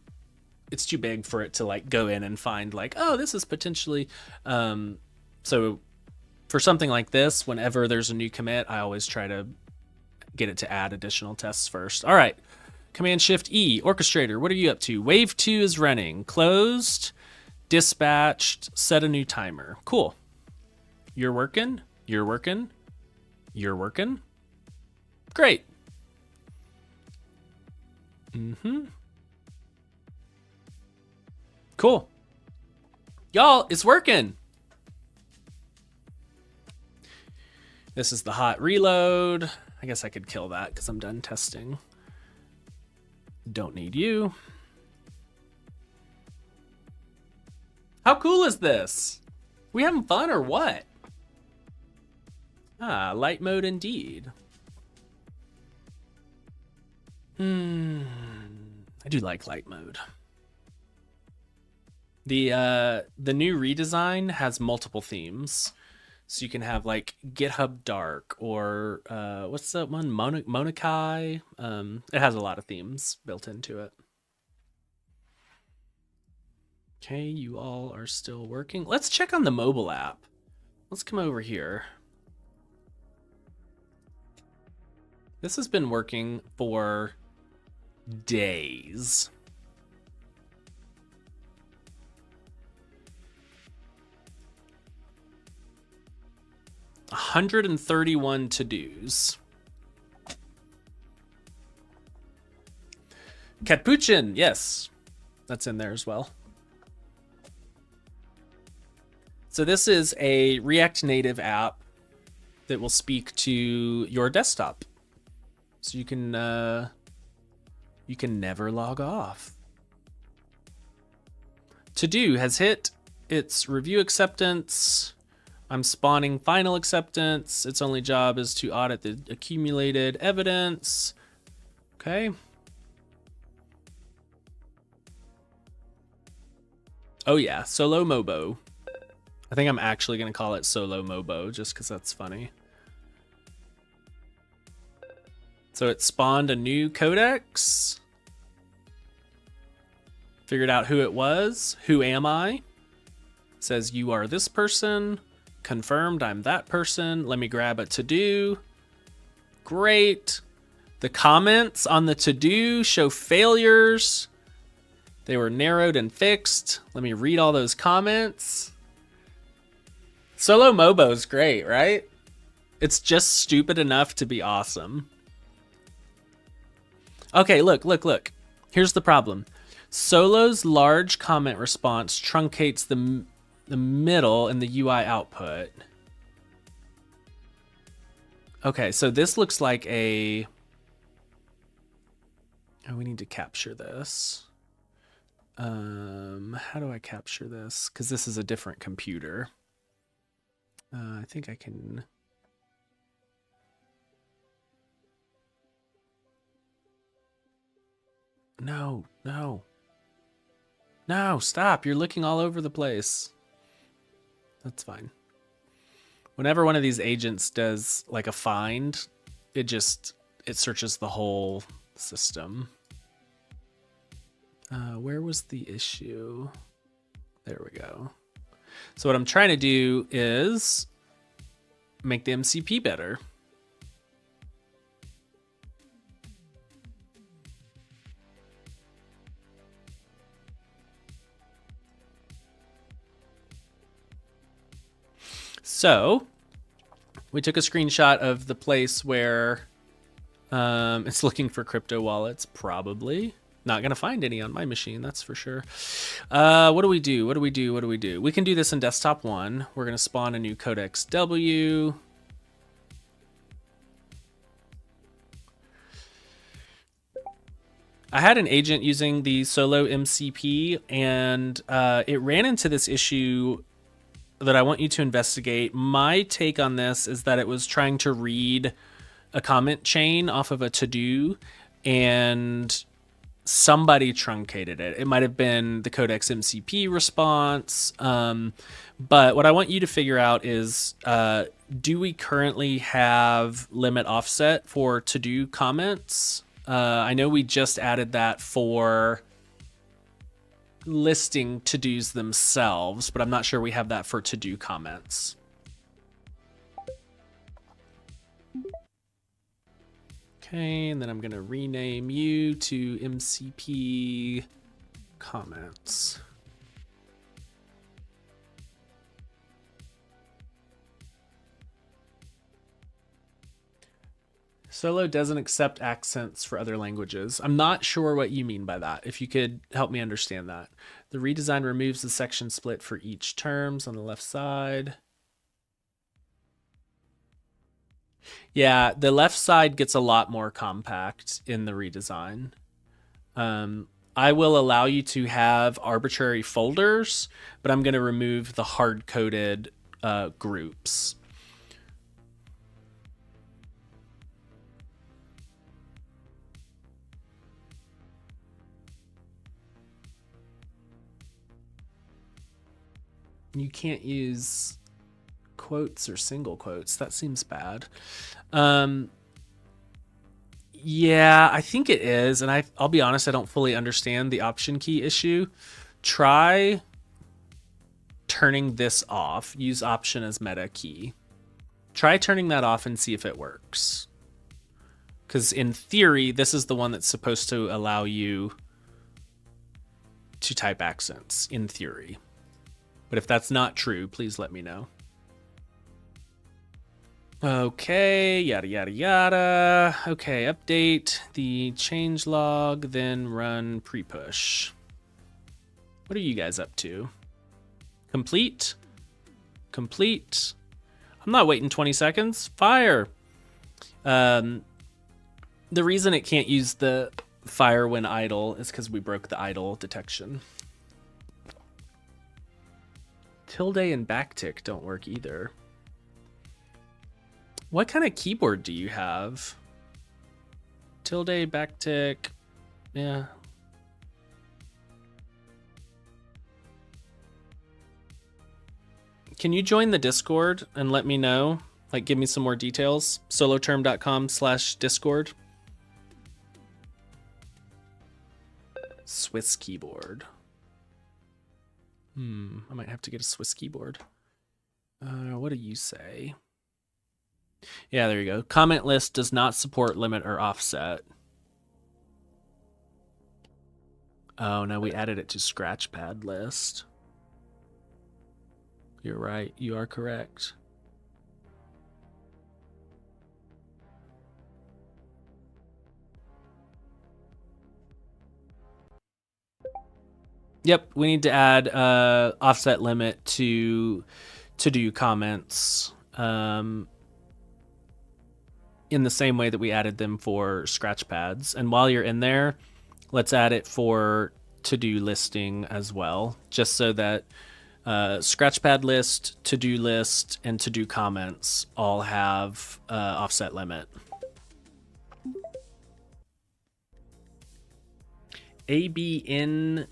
It's too big for it to go in and find oh, this is potentially, so for something like this, whenever there's a new commit, I always try to get it to add additional tests first. All right. Command-Shift-E, Orchestrator, what are you up to? Wave 2 is running. Closed, dispatched, set a new timer. Cool. You're working. You're working. You're working. Great. Cool. Y'all, it's working. This is the hot reload. I guess I could kill that because I'm done testing. Don't need you. How cool is this? We having fun or what? Ah, light mode indeed. I do like light mode. The new redesign has multiple themes. So you can have like GitHub Dark or what's that one? Monakai. It has a lot of themes built into it. Okay, you all are still working. Let's check on the mobile app. Let's come over here. This has been working for days. $131 to-dos. Capuchin, yes. That's in there as well. So this is a React Native app that will speak to your desktop. So you can never log off. To-do has hit its review acceptance. I'm spawning final acceptance. Its only job is to audit the accumulated evidence. Okay. Oh yeah, Solo Mobo. I think I'm actually gonna call it Solo Mobo just because that's funny. So it spawned a new codex. Figured out who it was. Who am I? It says you are this person. Confirmed I'm that person. Let me grab a to-do. Great. The comments on the to-do show failures. They were narrowed and fixed. Let me read all those comments. Solo Mobo's great, right? It's just stupid enough to be awesome. Okay, look. Here's the problem. Solo's large comment response truncates the middle in the UI output. Okay, so this looks like a... Oh, we need to capture this. How do I capture this? Because this is a different computer. I think I can... No, stop. You're looking all over the place. That's fine. Whenever one of these agents does like a find, it searches the whole system. Where was the issue? There we go. So what I'm trying to do is make the MCP better. So we took a screenshot of the place where it's looking for crypto wallets, probably. Not going to find any on my machine, that's for sure. What do we do? We can do this in desktop 1. We're going to spawn a new codex W. I had an agent using the Solo MCP, and it ran into this issue that I want you to investigate. My take on this is that it was trying to read a comment chain off of a to-do, and somebody truncated it. It might have been the codex MCP response. But what I want you to figure out is, do we currently have limit offset for to-do comments? I know we just added that for listing to-dos themselves, but I'm not sure we have that for to-do comments. Okay, and then I'm gonna rename you to MCP comments. Solo doesn't accept accents for other languages. I'm not sure what you mean by that. If you could help me understand that. The redesign removes the section split for each terms on the left side. Yeah, the left side gets a lot more compact in the redesign. I will allow you to have arbitrary folders, but I'm going to remove the hard-coded groups. You can't use quotes or single quotes. That seems bad. Yeah, I think it is. And I'll be honest, I don't fully understand the option key issue. Try turning this off. Use option as meta key. Try turning that off and see if it works. Because in theory, this is the one that's supposed to allow you to type accents, in theory. But if that's not true, please let me know. Okay, yada, yada, yada. Okay, update the change log, then run pre-push. What are you guys up to? Complete? Complete. I'm not waiting 20 seconds. Fire. The reason it can't use the fire when idle is because we broke the idle detection. Tilde and backtick don't work either. What kind of keyboard do you have? Tilde, backtick, yeah. Can you join the Discord and let me know? Like, give me some more details. soloterm.com/discord. Swiss keyboard. I might have to get a Swiss keyboard. What do you say? Yeah, there you go. Comment list does not support limit or offset. Oh, no, we added it to scratchpad list. You're right. You are correct. Yep, we need to add offset limit to do comments in the same way that we added them for scratch pads. And while you're in there, let's add it for to-do listing as well, just so that scratchpad list, to-do list, and to-do comments all have offset limit. ABNT2.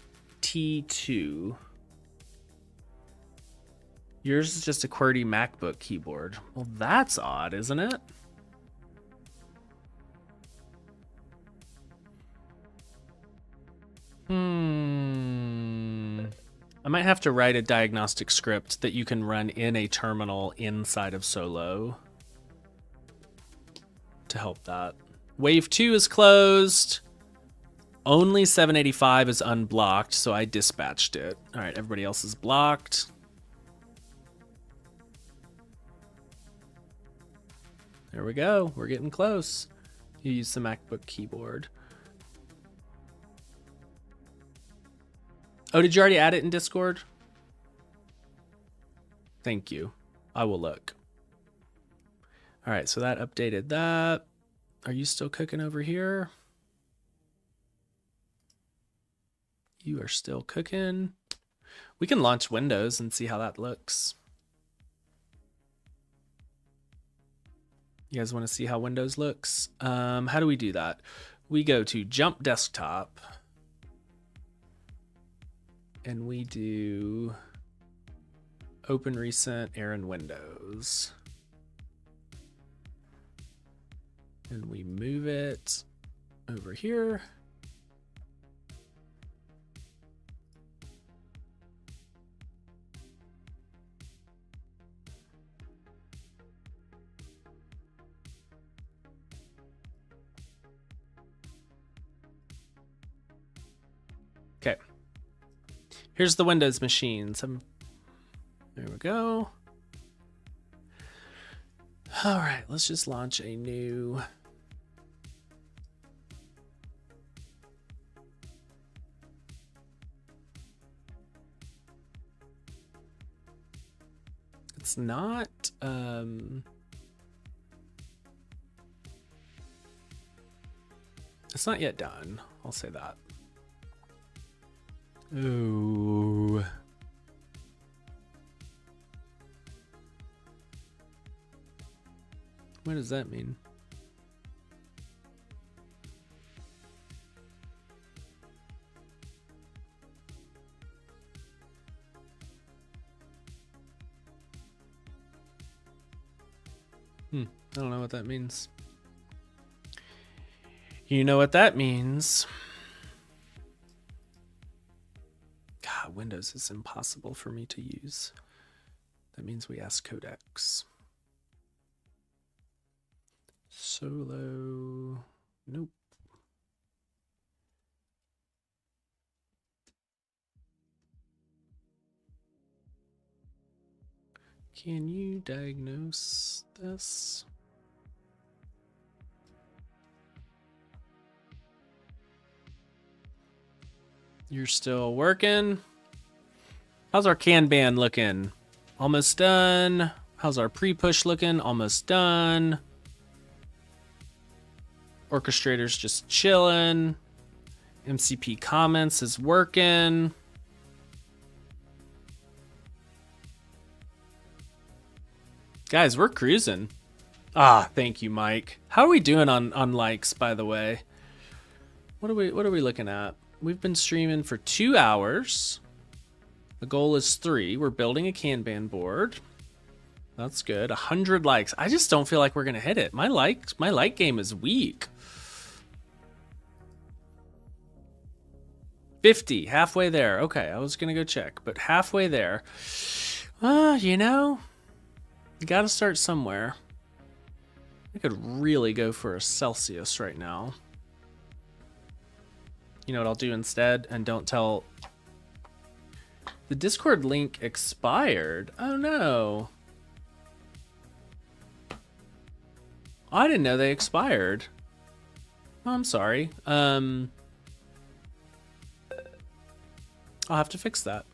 Yours is just a QWERTY MacBook keyboard. Well, that's odd, isn't it? I might have to write a diagnostic script that you can run in a terminal inside of Solo to help that. Wave 2 is closed. Only 785 is unblocked, so I dispatched it. All right, everybody else is blocked. There we go. We're getting close. You use the MacBook keyboard. Oh, did you already add it in Discord? Thank you. I will look. All right, so that updated that. Are you still cooking over here? You are still cooking. We can launch Windows and see how that looks. You guys want to see how Windows looks? How do we do that? We go to Jump Desktop. And we do Open Recent Aaron Windows. And we move it over here. Okay. Here's the Windows machines. There we go. All right, let's just launch a new. It's not. It's not yet done. I'll say that. Oh. What does that mean? I don't know what that means. You know what that means. God, Windows is impossible for me to use. That means we ask codecs. Solo. Nope. Can you diagnose this? You're still working. How's our Kanban looking? Almost done. How's our pre-push looking? Almost done. Orchestrator's just chilling. MCP comments is working. Guys, we're cruising. Ah, thank you, Mike. How are we doing on likes, by the way? What are we looking at? We've been streaming for 2 hours. The goal is 3. We're building a Kanban board. That's good. 100 likes. I just don't feel like we're gonna hit it. My like game is weak. 50, halfway there. Okay, I was gonna go check, but halfway there. You know, you gotta start somewhere. I could really go for a Celsius right now. You know what I'll do instead? And don't tell... The Discord link expired. Oh no. I didn't know they expired. Oh, I'm sorry. I'll have to fix that.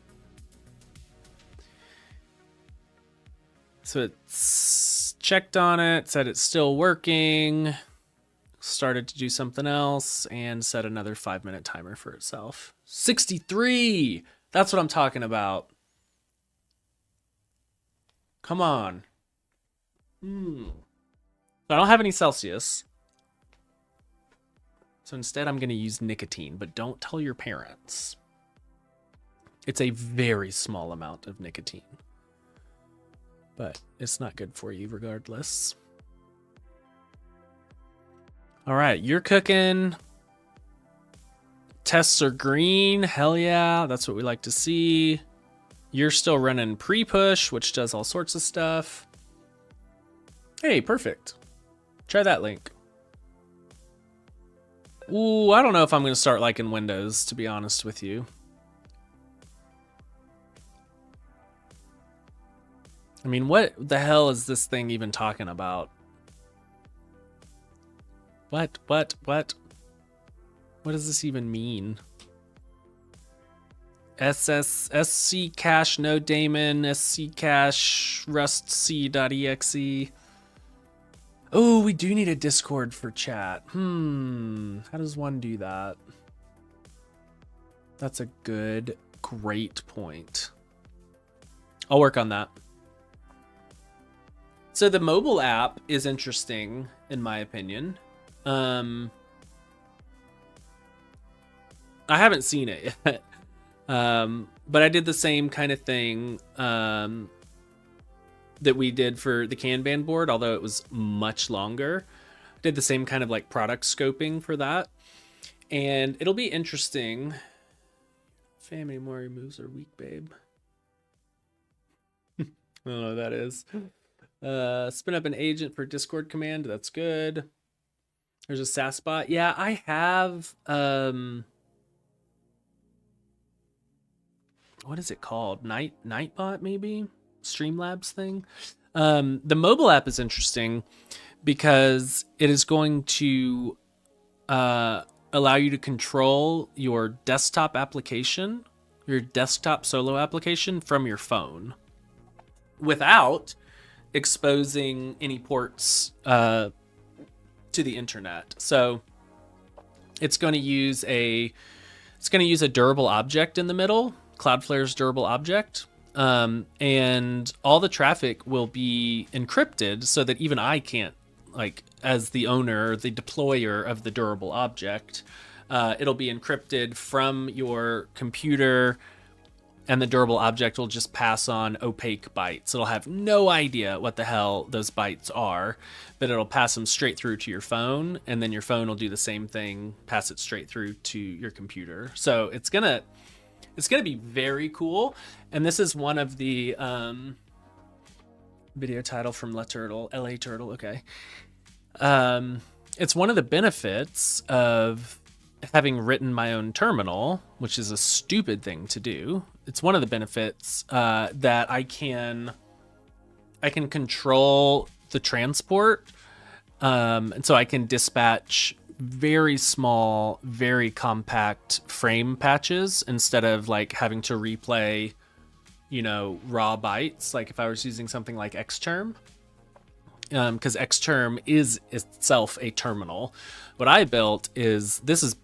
So it's checked on it, said it's still working, started to do something else, and set another 5-minute timer for itself. 63! That's what I'm talking about. Come on. I don't have any Celsius. So instead I'm going to use nicotine, but don't tell your parents. It's a very small amount of nicotine. But it's not good for you regardless. All right, you're cooking. Tests are green. Hell yeah, that's what we like to see. You're still running pre-push, which does all sorts of stuff. Hey, perfect. Try that link. Ooh, I don't know if I'm going to start liking Windows, to be honest with you. I mean, what the hell is this thing even talking about? What? What does this even mean? SC cache no daemon, SC cache rustc.exe. Oh, we do need a Discord for chat. How does one do that? That's a great point. I'll work on that. So the mobile app is interesting, in my opinion. I haven't seen it yet. But I did the same kind of thing that we did for the Kanban board, although it was much longer. I did the same kind of like product scoping for that. And it'll be interesting. Family more moves are weak, babe. I don't know what that is. Spin up an agent for Discord command. That's good. There's a SaaS bot. Yeah, I have... what is it called? Nightbot, maybe? Streamlabs thing. The mobile app is interesting because it is going to allow you to control your desktop application, your desktop solo application from your phone without exposing any ports to the internet. So it's going to use a It's going to use a durable object in the middle, Cloudflare's durable object. And all the traffic will be encrypted so that even I can't, like, as the owner, the deployer of the durable object, it'll be encrypted from your computer, and the durable object will just pass on opaque bytes. It'll have no idea what the hell those bytes are, but it'll pass them straight through to your phone, and then your phone will do the same thing, pass it straight through to your computer. So it's gonna be very cool. And this is one of the video title from LA Turtle. Okay. It's one of the benefits of having written my own terminal, which is a stupid thing to do. It's one of the benefits that I can control the transport. And so I can dispatch very small, very compact frame patches instead of like having to replay, raw bytes. Like if I was using something like Xterm, because Xterm is itself a terminal. What I built is the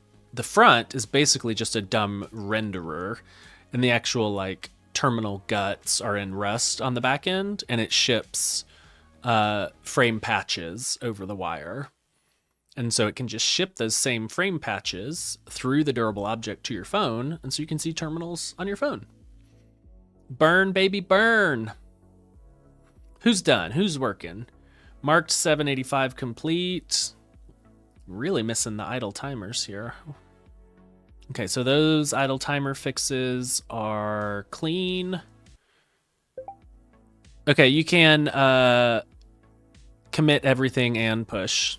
front is basically just a dumb renderer, and the actual like terminal guts are in Rust on the back end, and it ships frame patches over the wire. And so it can just ship those same frame patches through the durable object to your phone, and so you can see terminals on your phone. Burn, baby, burn. Who's done? Who's working? Marked 785 complete. Really missing the idle timers here. Okay, so those idle timer fixes are clean. Okay, you can commit everything and push.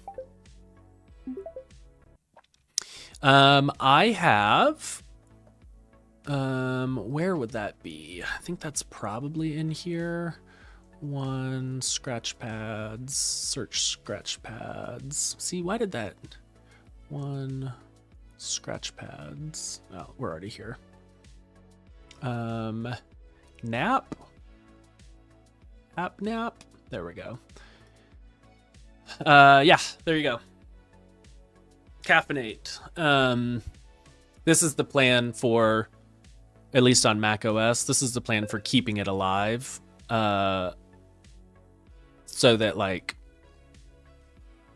I have, where would that be? I think that's probably in here. One, scratch pads, search scratch pads. See, why did that? One, scratch pads. Oh, we're already here. Nap. App nap. There we go. Yeah, there you go. Caffeinate. This is the plan for, at least on Mac OS, this is the plan for keeping it alive. So that like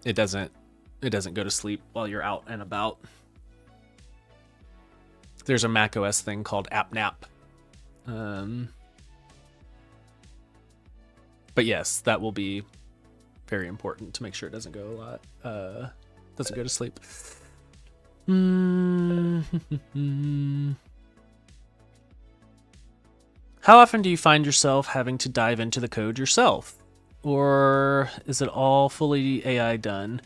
it doesn't go to sleep while you're out and about. There's a Mac OS thing called App Nap. But yes, that will be very important to make sure it doesn't go doesn't go to sleep. How often do you find yourself having to dive into the code yourself? Or is it all fully AI done?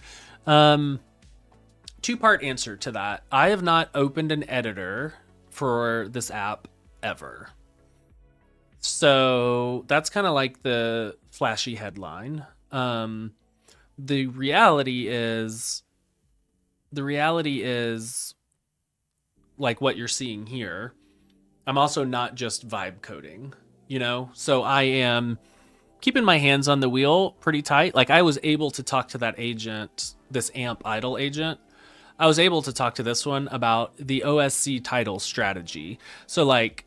Two-part answer to that. I have not opened an editor for this app ever. So that's kind of like the flashy headline. The reality is like what you're seeing here. I'm also not just vibe coding, So I am keeping my hands on the wheel pretty tight. Like I was able to talk to that agent, this AMP idle agent. I was able to talk to this one about the OSC title strategy. So like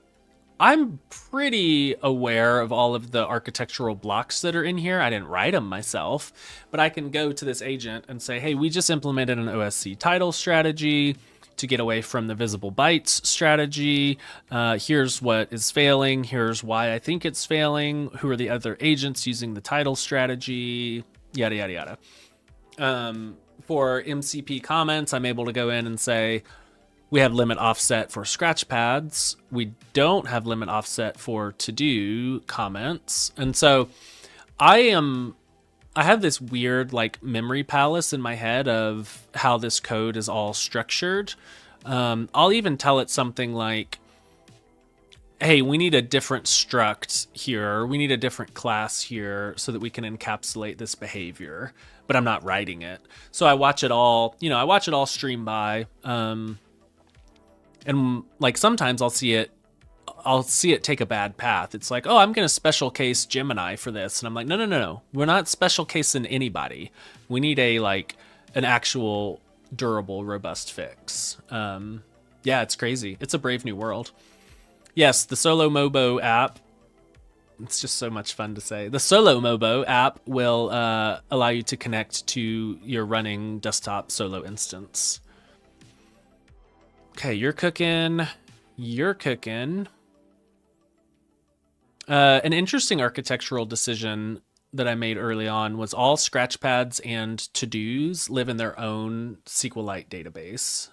I'm pretty aware of all of the architectural blocks that are in here. I didn't write them myself, but I can go to this agent and say, hey, we just implemented an OSC title strategy to get away from the visible bytes strategy. Here's what is failing. Here's why I think it's failing. Who are the other agents using the title strategy? Yada, yada, yada. For MCP comments, I'm able to go in and say, we have limit offset for scratch pads. We don't have limit offset for to-do comments. And so I have this weird like memory palace in my head of how this code is all structured. I'll even tell it something like, hey, we need a different struct here. We need a different class here so that we can encapsulate this behavior, but I'm not writing it. So I watch it all, stream by. And like sometimes I'll see it take a bad path. It's like, oh, I'm going to special case Gemini for this. And I'm like, no. We're not special casing anybody. We need an actual durable, robust fix. Yeah, it's crazy. It's a brave new world. Yes, the Solo Mobo app. It's just so much fun to say. The Solo Mobo app will allow you to connect to your running desktop Solo instance. Okay, you're cooking. You're cooking. An interesting architectural decision that I made early on was all scratchpads and to-dos live in their own SQLite database.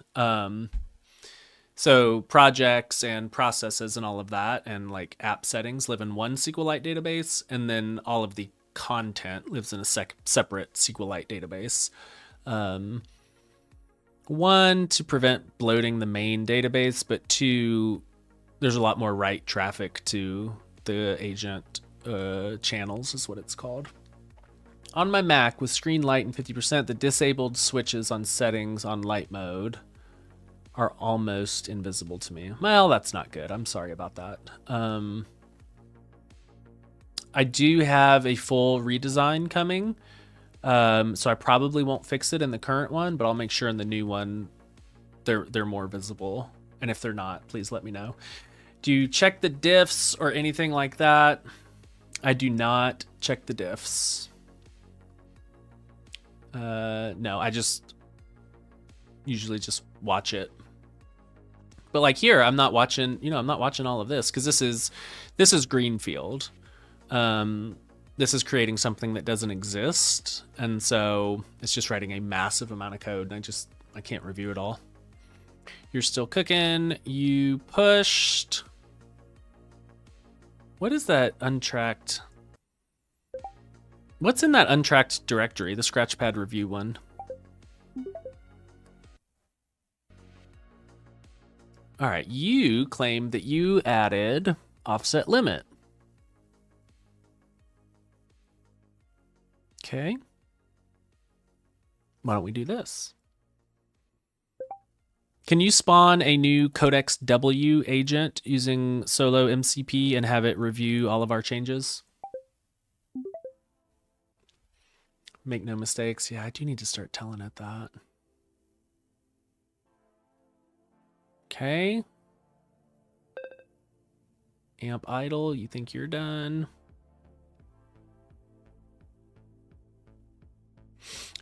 So projects and processes and all of that and like app settings live in one SQLite database, and then all of the content lives in a separate SQLite database. One, to prevent bloating the main database, but two, there's a lot more write traffic to the agent channels is what it's called. On my Mac with screen light and 50%, the disabled switches on settings on light mode are almost invisible to me. Well, that's not good. I'm sorry about that. I do have a full redesign coming, so I probably won't fix it in the current one, but I'll make sure in the new one they're more visible. And if they're not, please let me know. Do you check the diffs or anything like that? I do not check the diffs. No, I just usually just watch it. But like here, I'm not watching, I'm not watching all of this because this is greenfield. This is creating something that doesn't exist. And so it's just writing a massive amount of code, and I can't review it all. You're still cooking. You pushed. What is that untracked? What's in that untracked directory, the Scratchpad review one? All right, you claim that you added offset limit. Okay. Why don't we do this? Can you spawn a new Codex W agent using Solo MCP and have it review all of our changes? Make no mistakes. Yeah, I do need to start telling it that. Okay. Amp idle, you think you're done.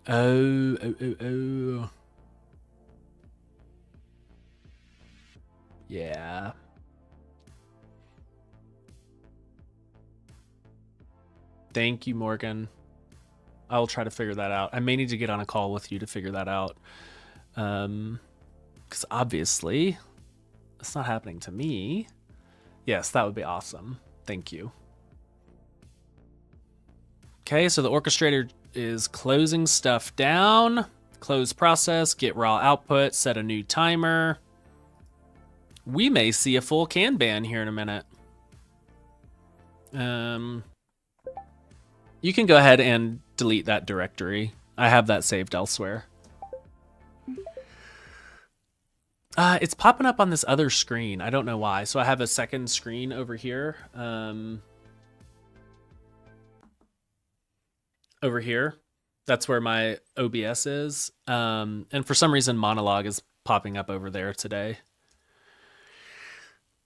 Oh. Yeah. Thank you, Morgan. I'll try to figure that out. I may need to get on a call with you to figure that out. Because obviously, it's not happening to me. Yes, that would be awesome. Thank you. Okay, so the orchestrator is closing stuff down. Close process, get raw output, set a new timer. We may see a full Kanban here in a minute. You can go ahead and delete that directory. I have that saved elsewhere. It's popping up on this other screen. I don't know why. So I have a second screen over here. Over here. That's where my OBS is. And for some reason, Monologue is popping up over there today.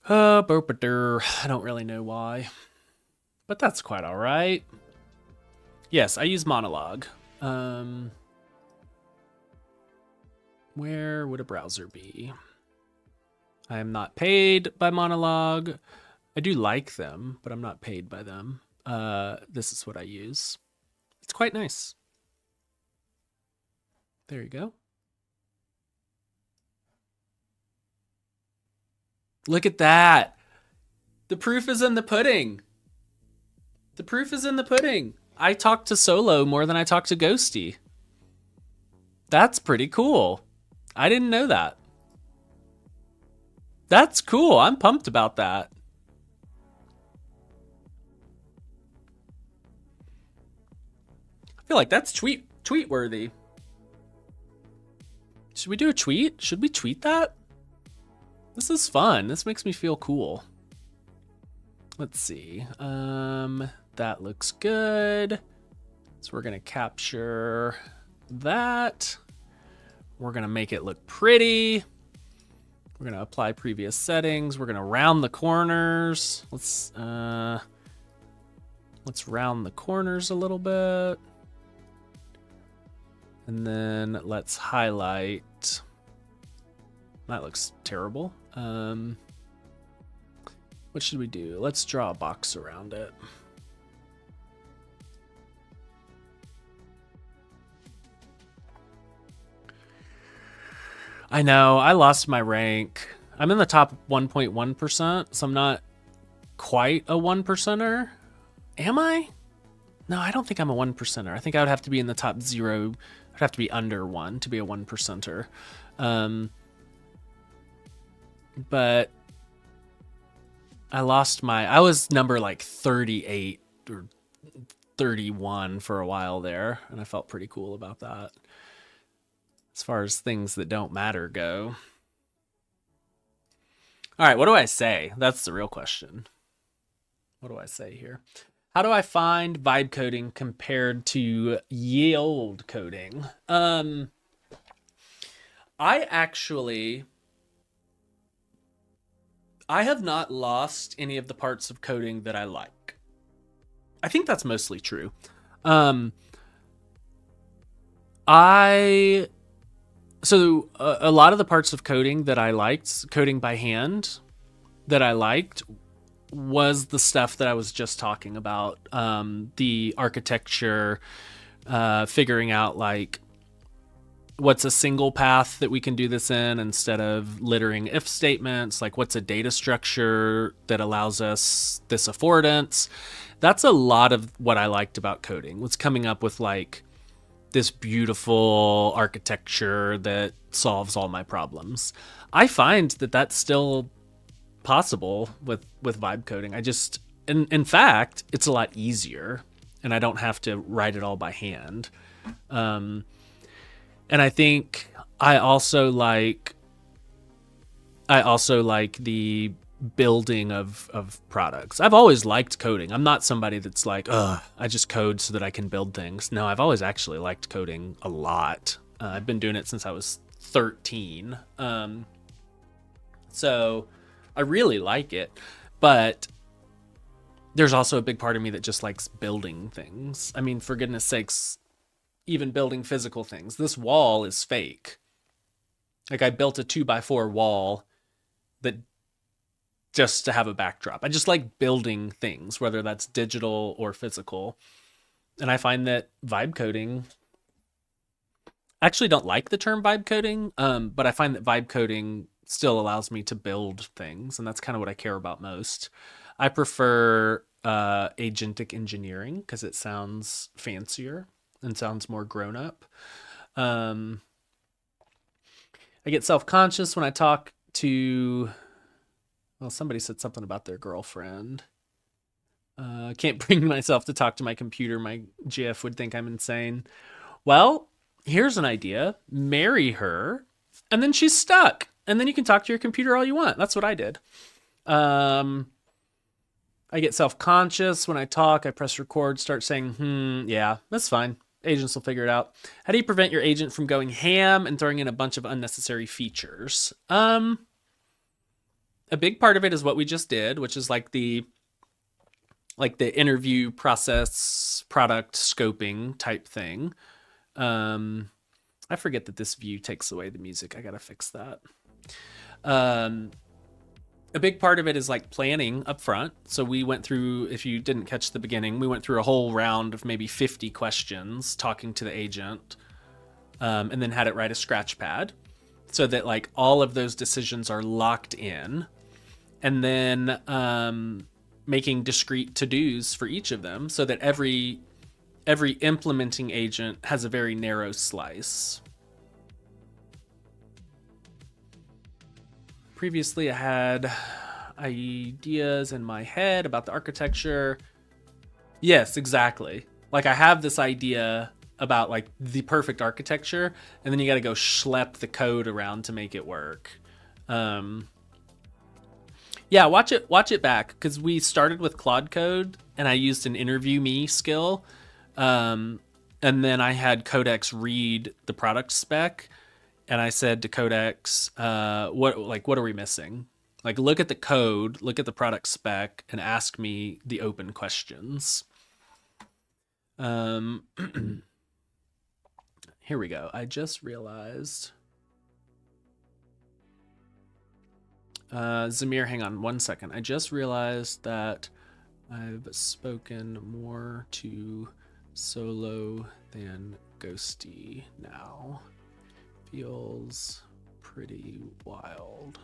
I don't really know why. But that's quite all right. Yes, I use Monologue. Where would a browser be? I am not paid by Monologue. I do like them, but I'm not paid by them. This is what I use. It's quite nice. There you go. Look at that. The proof is in the pudding. The proof is in the pudding. I talk to Solo more than I talk to Ghosty. That's pretty cool. I didn't know that. That's cool. I'm pumped about that. I feel like that's tweet worthy. Should we do a tweet? Should we tweet that? This is fun. This makes me feel cool. Let's see. That looks good. So we're gonna capture that. We're gonna make it look pretty. We're gonna apply previous settings. We're gonna round the corners. Let's round the corners a little bit. And then let's highlight. That looks terrible. What should we do? Let's draw a box around it. I know, I lost my rank. I'm in the top 1.1%, so I'm not quite a 1%er. Am I? No, I don't think I'm a 1%er. I think I would have to be in the top 0. I'd have to be under 1 to be a 1%er. But I was number like 38 or 31 for a while there, and I felt pretty cool about that. As far as things that don't matter go. All right, what do I say? That's the real question. What do I say here? How do I find vibe coding compared to yield coding? I have not lost any of the parts of coding that I like. I think that's mostly true. So a lot of the parts of coding that I liked, coding by hand, that I liked, was the stuff that I was just talking about. The architecture, figuring out like what's a single path that we can do this in instead of littering if statements, like what's a data structure that allows us this affordance. That's a lot of what I liked about coding, was coming up with like this beautiful architecture that solves all my problems. I find that that's still possible with vibe coding. In fact, it's a lot easier, and I don't have to write it all by hand. And I think I also like the building of products. I've always liked coding. I'm not somebody that's like, I just code so that I can build things. No, I've always actually liked coding a lot. I've been doing it since I was 13. So I really like it, but there's also a big part of me that just likes building things. I mean, for goodness sakes, even building physical things. This wall is fake. Like, I built a 2x4 wall that just to have a backdrop. I just like building things, whether that's digital or physical. And I find that vibe coding, I actually don't like the term vibe coding, but I find that vibe coding still allows me to build things, and that's kind of what I care about most. I prefer agentic engineering because it sounds fancier and sounds more grown up. I get self-conscious when I talk to, well, somebody said something about their girlfriend. Can't bring myself to talk to my computer. My GF would think I'm insane. Well, here's an idea. Marry her, and then she's stuck. And then you can talk to your computer all you want. That's what I did. I get self-conscious when I talk. I press record, start saying, yeah, that's fine. Agents will figure it out. How do you prevent your agent from going ham and throwing in a bunch of unnecessary features? A big part of it is what we just did, which is like the interview process, product scoping type thing. I forget that this view takes away the music. I gotta fix that. A big part of it is like planning up front. So we went through, if you didn't catch the beginning, we went through a whole round of maybe 50 questions talking to the agent, and then had it write a scratch pad so that like all of those decisions are locked in, and then making discrete to-dos for each of them so that every implementing agent has a very narrow slice. Previously, I had ideas in my head about the architecture. Yes, exactly. Like, I have this idea about like the perfect architecture, and then you got to go schlep the code around to make it work. Yeah, watch it back, because we started with Claude Code, and I used an interview me skill, and then I had Codex read the product spec. and I said to Codex, what are we missing? Like, look at the code, look at the product spec, and ask me the open questions. Here we go. I just realized. Zamir, hang on 1 second. I just realized that I've spoken more to Solo than Ghosty now. Feels pretty wild.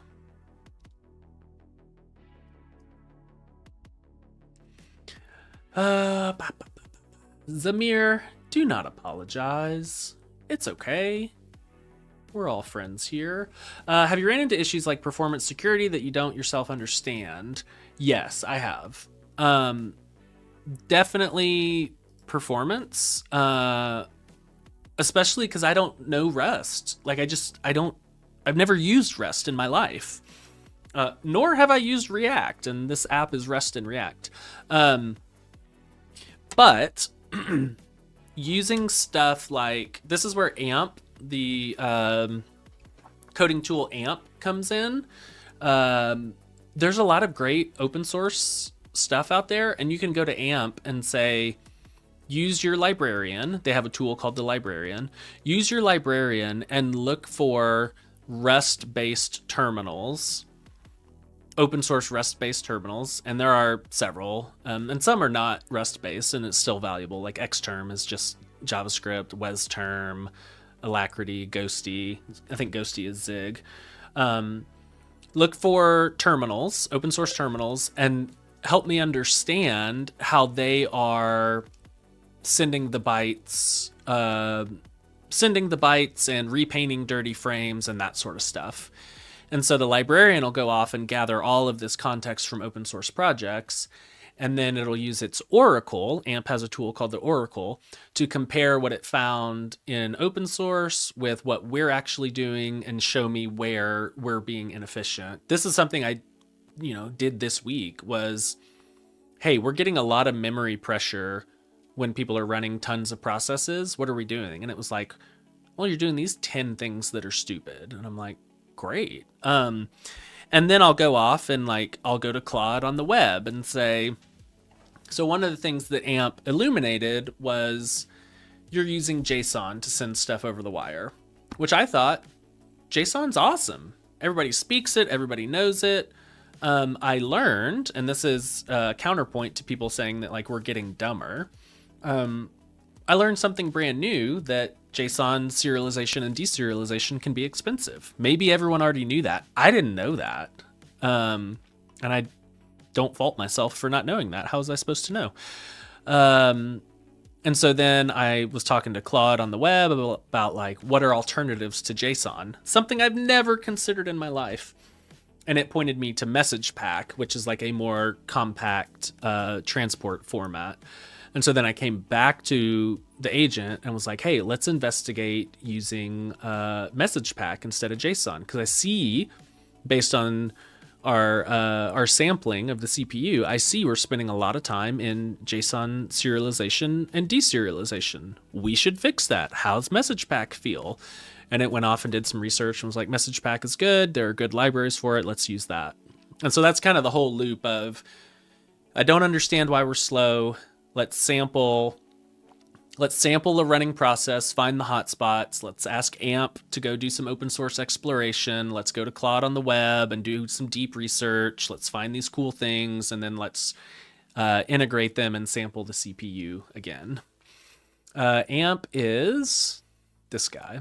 Zamir, do not apologize. It's okay. We're all friends here. Have you ran into issues like performance security that you don't yourself understand? Yes, I have. Definitely performance, especially because I don't know Rust. Like I've never used Rust in my life. Nor have I used React, and this app is Rust and React. But using stuff like, this is where AMP, the coding tool AMP, comes in. There's a lot of great open source stuff out there, and you can go to AMP and say, use your librarian. They have a tool called the librarian. Use your librarian and look for Rust-based terminals, open source Rust-based terminals, and there are several, and some are not Rust-based, and it's still valuable. Like Xterm is just JavaScript, WesTerm, Alacrity, Ghosty. I think Ghosty is Zig. Look for terminals, open source terminals, and help me understand how they are sending the bytes and repainting dirty frames and that sort of stuff. And so the librarian will go off and gather all of this context from open source projects, and then it'll use its Oracle. AMP has a tool called the Oracle to compare what it found in open source with what we're actually doing and show me where we're being inefficient. This is something I, did this week was, hey, we're getting a lot of memory pressure when people are running tons of processes. What are we doing? And it was like, well, you're doing these 10 things that are stupid. And I'm like, great. And then I'll go off and I'll go to Claude on the web and say, so one of the things that AMP illuminated was you're using JSON to send stuff over the wire, which I thought JSON's awesome. Everybody speaks it. Everybody knows it. I learned, and this is a counterpoint to people saying that we're getting dumber. I learned something brand new, that JSON serialization and deserialization can be expensive. Maybe everyone already knew that. I didn't know that. And I don't fault myself for not knowing that. How was I supposed to know? And so then I was talking to Claude on the web about what are alternatives to JSON, something I've never considered in my life. And it pointed me to message pack, which is a more compact transport format. And so then I came back to the agent and was like, hey, let's investigate using message pack instead of JSON. Because I see, based on our sampling of the CPU, I see we're spending a lot of time in JSON serialization and deserialization. We should fix that. How's message pack feel? And it went off and did some research and was like, message pack is good. There are good libraries for it. Let's use that. And so that's kind of the whole loop of, I don't understand why we're slow. Let's sample the running process, find the hotspots. Let's ask AMP to go do some open source exploration. Let's go to Claude on the web and do some deep research. Let's find these cool things, and then let's integrate them and sample the CPU again. AMP is this guy.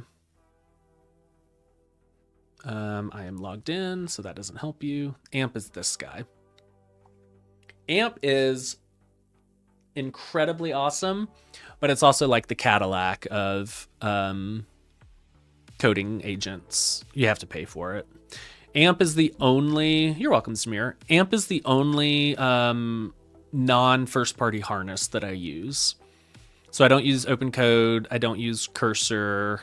I am logged in, so that doesn't help you. AMP is this guy. AMP is incredibly awesome, but it's also like the Cadillac of coding agents. You have to pay for it. AMP is the only, you're welcome, Samir. AMP is the only non-first party harness that I use. So I don't use OpenCode. I don't use Cursor.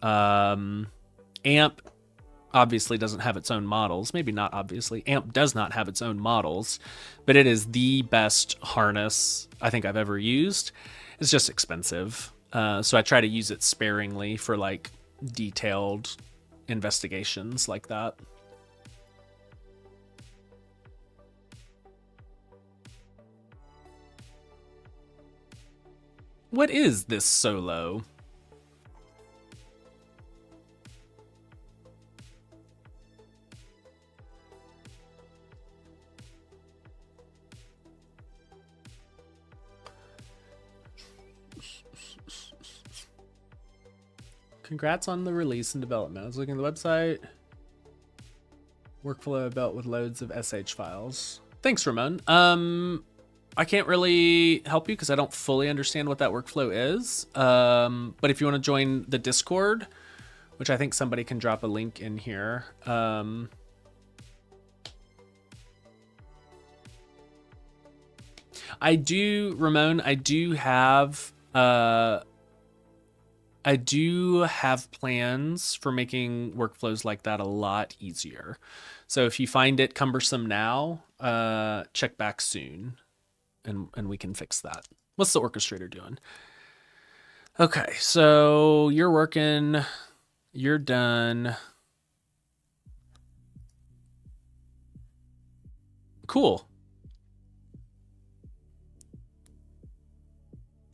AMP obviously doesn't have its own models. Maybe not obviously. AMP does not have its own models, but it is the best harness I think I've ever used. It's just expensive. So I try to use it sparingly for detailed investigations like that. What is this solo? Congrats on the release and development. I was looking at the website. Workflow built with loads of SH files. Thanks, Ramon. I can't really help you because I don't fully understand what that workflow is. But if you want to join the Discord, which I think somebody can drop a link in here. I do, Ramon, I do have plans for making workflows like that a lot easier. So if you find it cumbersome now, check back soon and we can fix that. What's the orchestrator doing? Okay, so you're working, you're done. Cool.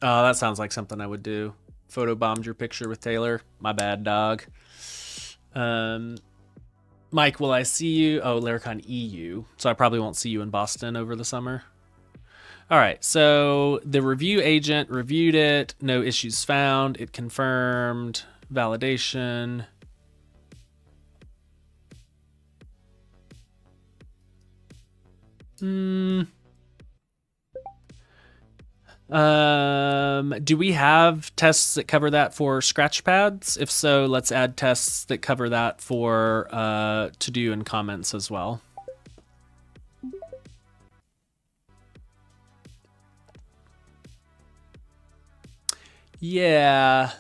Oh, that sounds like something I would do. Photobombed your picture with Taylor. My bad, dog. Mike, will I see you? Oh, Laricon EU. So I probably won't see you in Boston over the summer. All right, so the review agent reviewed it. No issues found. It confirmed. Validation. Do we have tests that cover that for scratch pads? If so, let's add tests that cover that for to do and comments as well. Yeah.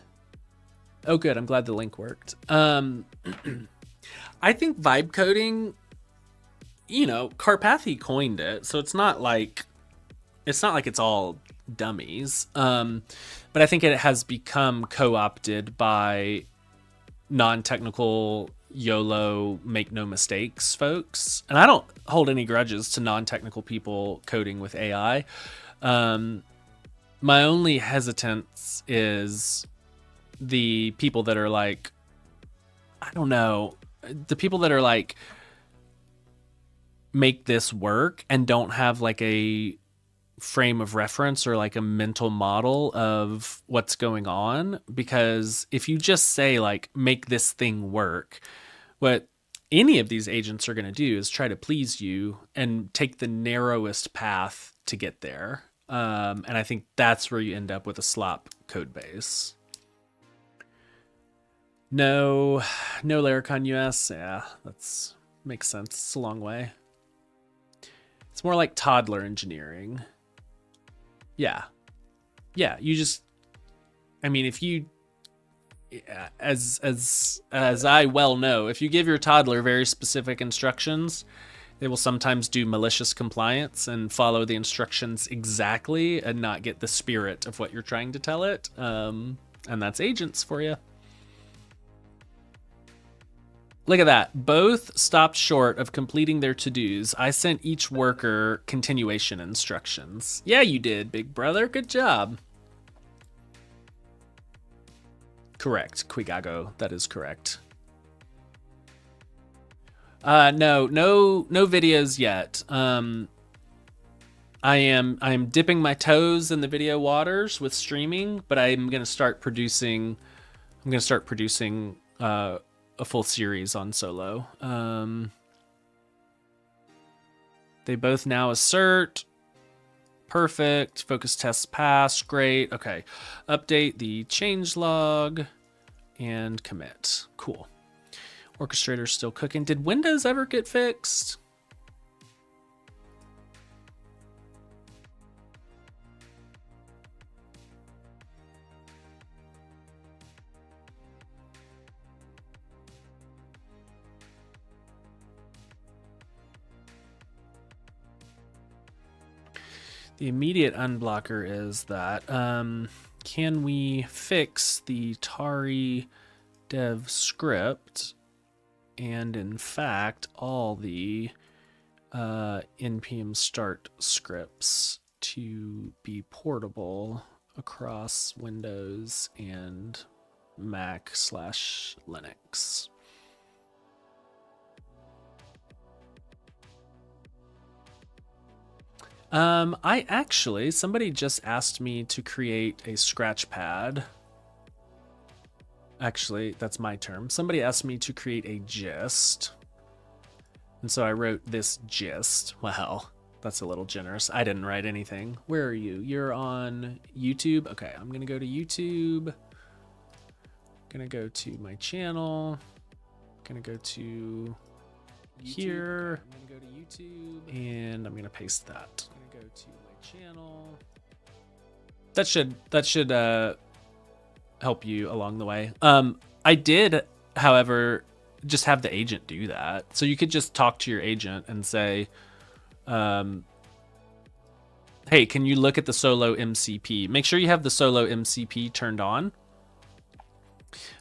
Oh, good. I'm glad the link worked. I think vibe coding, you know, Karpathy coined it, so it's not like it's all dummies. But I think it has become co-opted by non-technical YOLO make no mistakes folks. And I don't hold any grudges to non-technical people coding with AI. My only hesitance is the people that are like, I don't know, the people that are like, make this work and don't have like a frame of reference or like a mental model of what's going on. Because if you just say like, make this thing work, what any of these agents are going to do is try to please you and take the narrowest path to get there. And I think that's where you end up with a slop code base. No Laricon US. Yeah, that's makes sense. It's a long way. It's more like toddler engineering. Yeah. You just, I mean, if you, as I well know, if you give your toddler very specific instructions, they will sometimes do malicious compliance and follow the instructions exactly and not get the spirit of what you're trying to tell it. And that's agents for you. Look at that. Both stopped short of completing their to-dos. I sent each worker continuation instructions. Yeah, you did, big brother. Good job. Correct, Quigago. That is correct. No videos yet. I am dipping my toes in the video waters with streaming, but I'm gonna start producing. A full series on solo. They both now assert. Perfect. Focus tests pass. Great. Okay. Update the change log and commit. Cool. Orchestrator's still cooking. Did Windows ever get fixed? The immediate unblocker is that, can we fix the Tari dev script and in fact, all the npm start scripts to be portable across Windows and Mac/Linux. Somebody just asked me to create a scratch pad. Actually, that's my term. Somebody asked me to create a gist. And so I wrote this gist. Well, that's a little generous. I didn't write anything. Where are you? You're on YouTube? Okay, I'm gonna go to YouTube. Gonna go to my channel. Gonna go to here. Okay, I'm gonna go to YouTube. And I'm gonna paste that. I'm gonna go to my channel. That should help you along the way. I did, however, just have the agent do that. So you could just talk to your agent and say, hey, can you look at the solo MCP? Make sure you have the solo MCP turned on.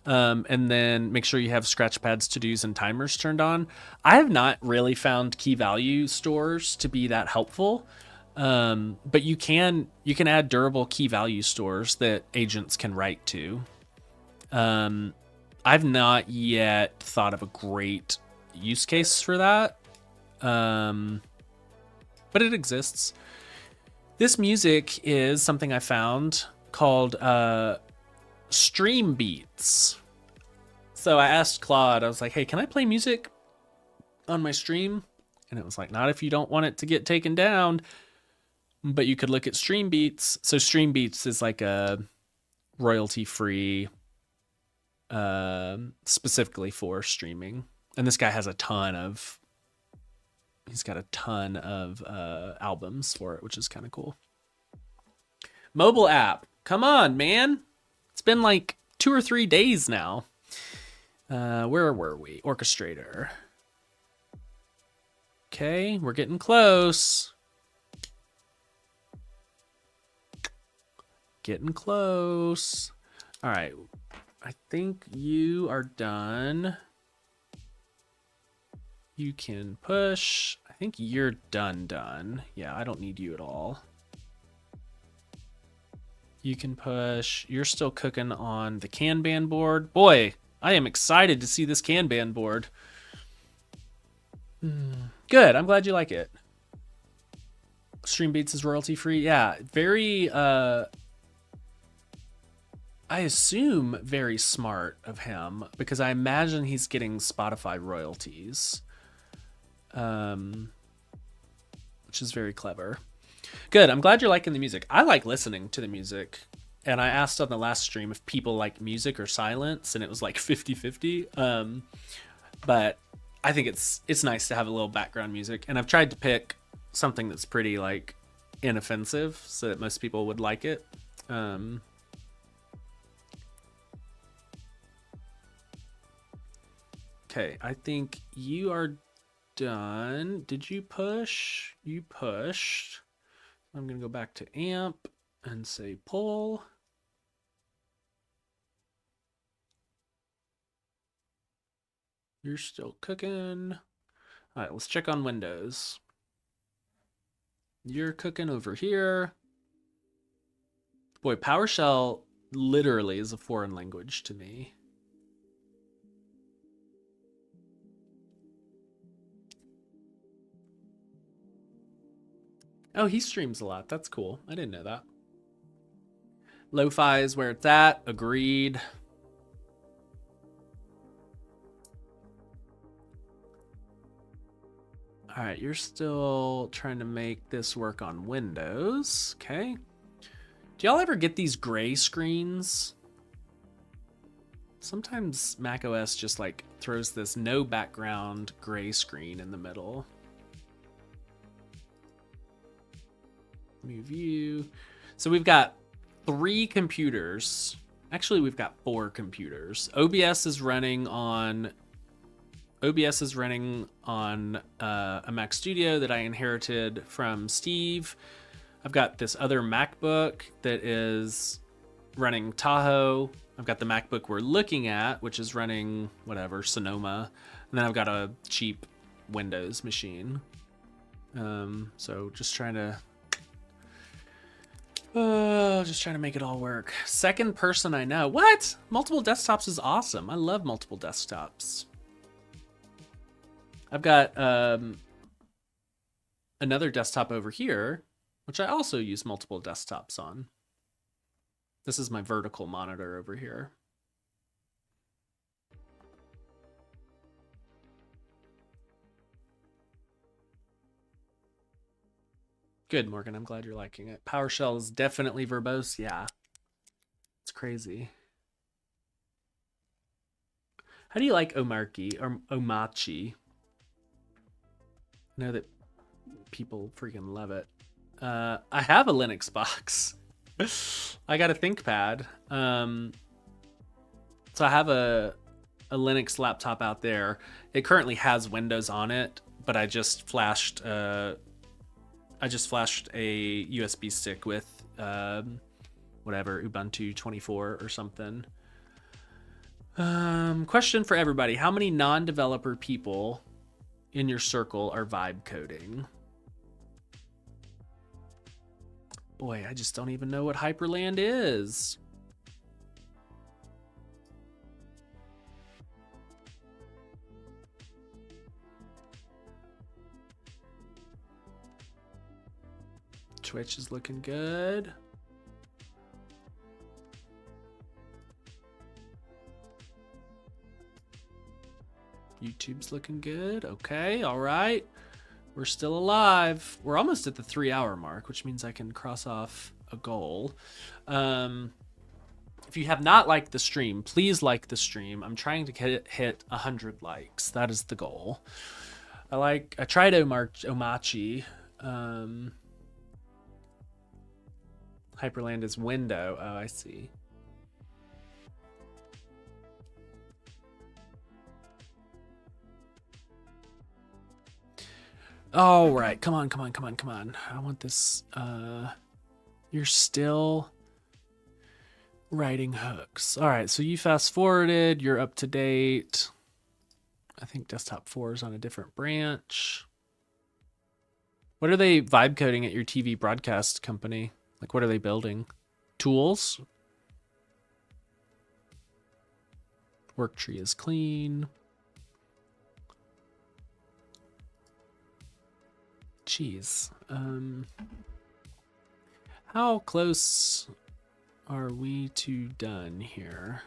And then make sure you have scratchpads, to-dos, and timers turned on. I have not really found key value stores to be that helpful. But you can add durable key value stores that agents can write to. I've not yet thought of a great use case for that. But it exists. This music is something I found called stream beats. So I asked Claude, I was like, hey, can I play music on my stream? And it was like, not if you don't want it to get taken down, but you could look at stream beats. So stream beats is like a royalty free, specifically for streaming. And this guy has he's got a ton of albums for it, which is kind of cool. Mobile app. Come on, man. It's been like 2 or 3 days now. Where were we? Orchestrator. Okay, we're getting close. Getting close. All right. I think you are done. You can push. I think you're done. Yeah, I don't need you at all. You can push. You're still cooking on the Kanban board. Boy, I am excited to see this Kanban board. Good. I'm glad you like it. Stream Beats is royalty free. Yeah, very, I assume very smart of him, because I imagine he's getting Spotify royalties, which is very clever. Good. I'm glad you're liking the music. I like listening to the music. And I asked on the last stream if people like music or silence, and it was like 50-50. But I think it's nice to have a little background music. And I've tried to pick something that's pretty like inoffensive so that most people would like it. Okay, I think you are done. Did you push? You pushed. I'm going to go back to amp and say pull. You're still cooking. All right, let's check on Windows. You're cooking over here. Boy, PowerShell literally is a foreign language to me. Oh, he streams a lot. That's cool. I didn't know that. Lo-fi is where it's at. Agreed. All right, you're still trying to make this work on Windows. Okay. Do y'all ever get these gray screens? Sometimes macOS just like throws this no background gray screen in the middle. New view. So we've got 3 computers. Actually, we've got 4 computers. OBS is running on a Mac Studio that I inherited from Steve. I've got this other MacBook that is running Tahoe. I've got the MacBook we're looking at, which is running whatever, Sonoma. And then I've got a cheap Windows machine. So just trying to make it all work. Second person I know. What? Multiple desktops is awesome. I love multiple desktops. I've got another desktop over here, which I also use multiple desktops on. This is my vertical monitor over here. Good, Morgan. I'm glad you're liking it. PowerShell is definitely verbose. Yeah. It's crazy. How do you like Omarki or Omachi? I know that people freaking love it. I have a Linux box. I got a ThinkPad. So I have a Linux laptop out there. It currently has Windows on it, but I just flashed a USB stick with whatever, Ubuntu 24 or something. Question for everybody. How many non-developer people in your circle are vibe coding? Boy, I just don't even know what Hyperland is. Twitch is looking good. YouTube's looking good. Okay, all right. We're still alive. We're almost at the 3-hour mark, which means I can cross off a goal. If you have not liked the stream, please like the stream. I'm trying to hit 100 likes. That is the goal. I tried Omachi. Hyperland is window. Oh, I see. All right, come on. I want this. You're still writing hooks. All right, so you fast forwarded. You're up to date. I think desktop 4 is on a different branch. What are they vibe coding at your TV broadcast company? Like, what are they building? Tools? Work tree is clean. Jeez. How close are we to done here?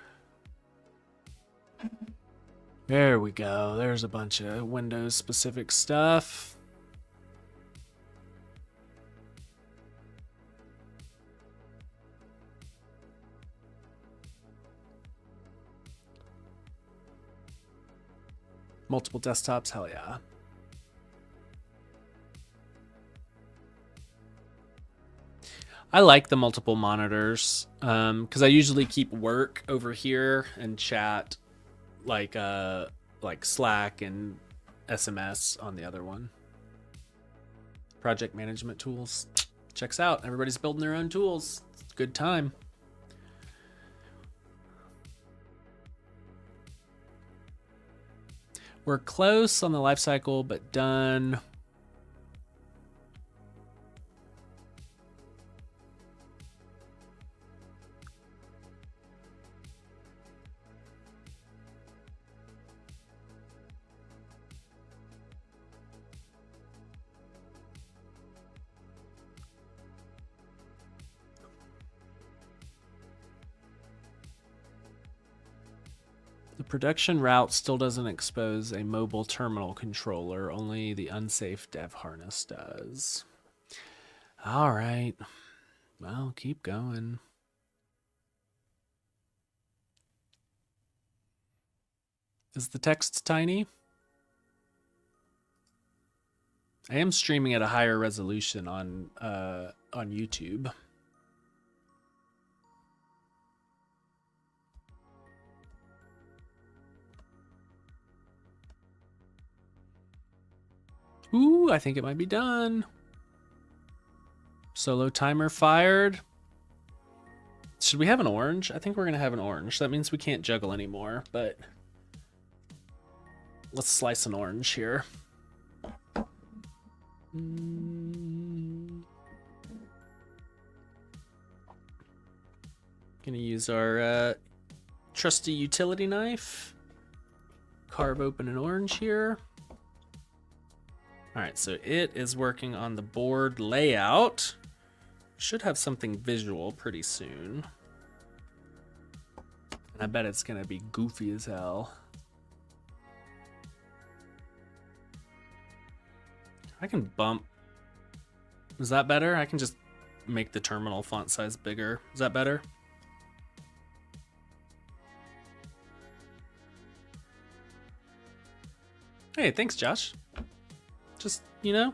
There we go. There's a bunch of Windows specific stuff. Multiple desktops, hell yeah. I like the multiple monitors because I usually keep work over here and chat like Slack and SMS on the other one. Project management tools. Checks out. Everybody's building their own tools. It's a good time. We're close on the life cycle, but done. The production route still doesn't expose a mobile terminal controller, only the unsafe dev harness does. All right. Well, keep going. Is the text tiny? I am streaming at a higher resolution on YouTube. Ooh, I think it might be done. Solo timer fired. Should we have an orange? I think we're going to have an orange. That means we can't juggle anymore, but Let's slice an orange here. Gonna use our trusty utility knife. Carve open an orange here. All right, so it is working on the board layout. Should have something visual pretty soon. And I bet it's gonna be goofy as hell. I can bump. Is that better? I can just make the terminal font size bigger. Is that better? Hey, thanks, Josh. Just, you know,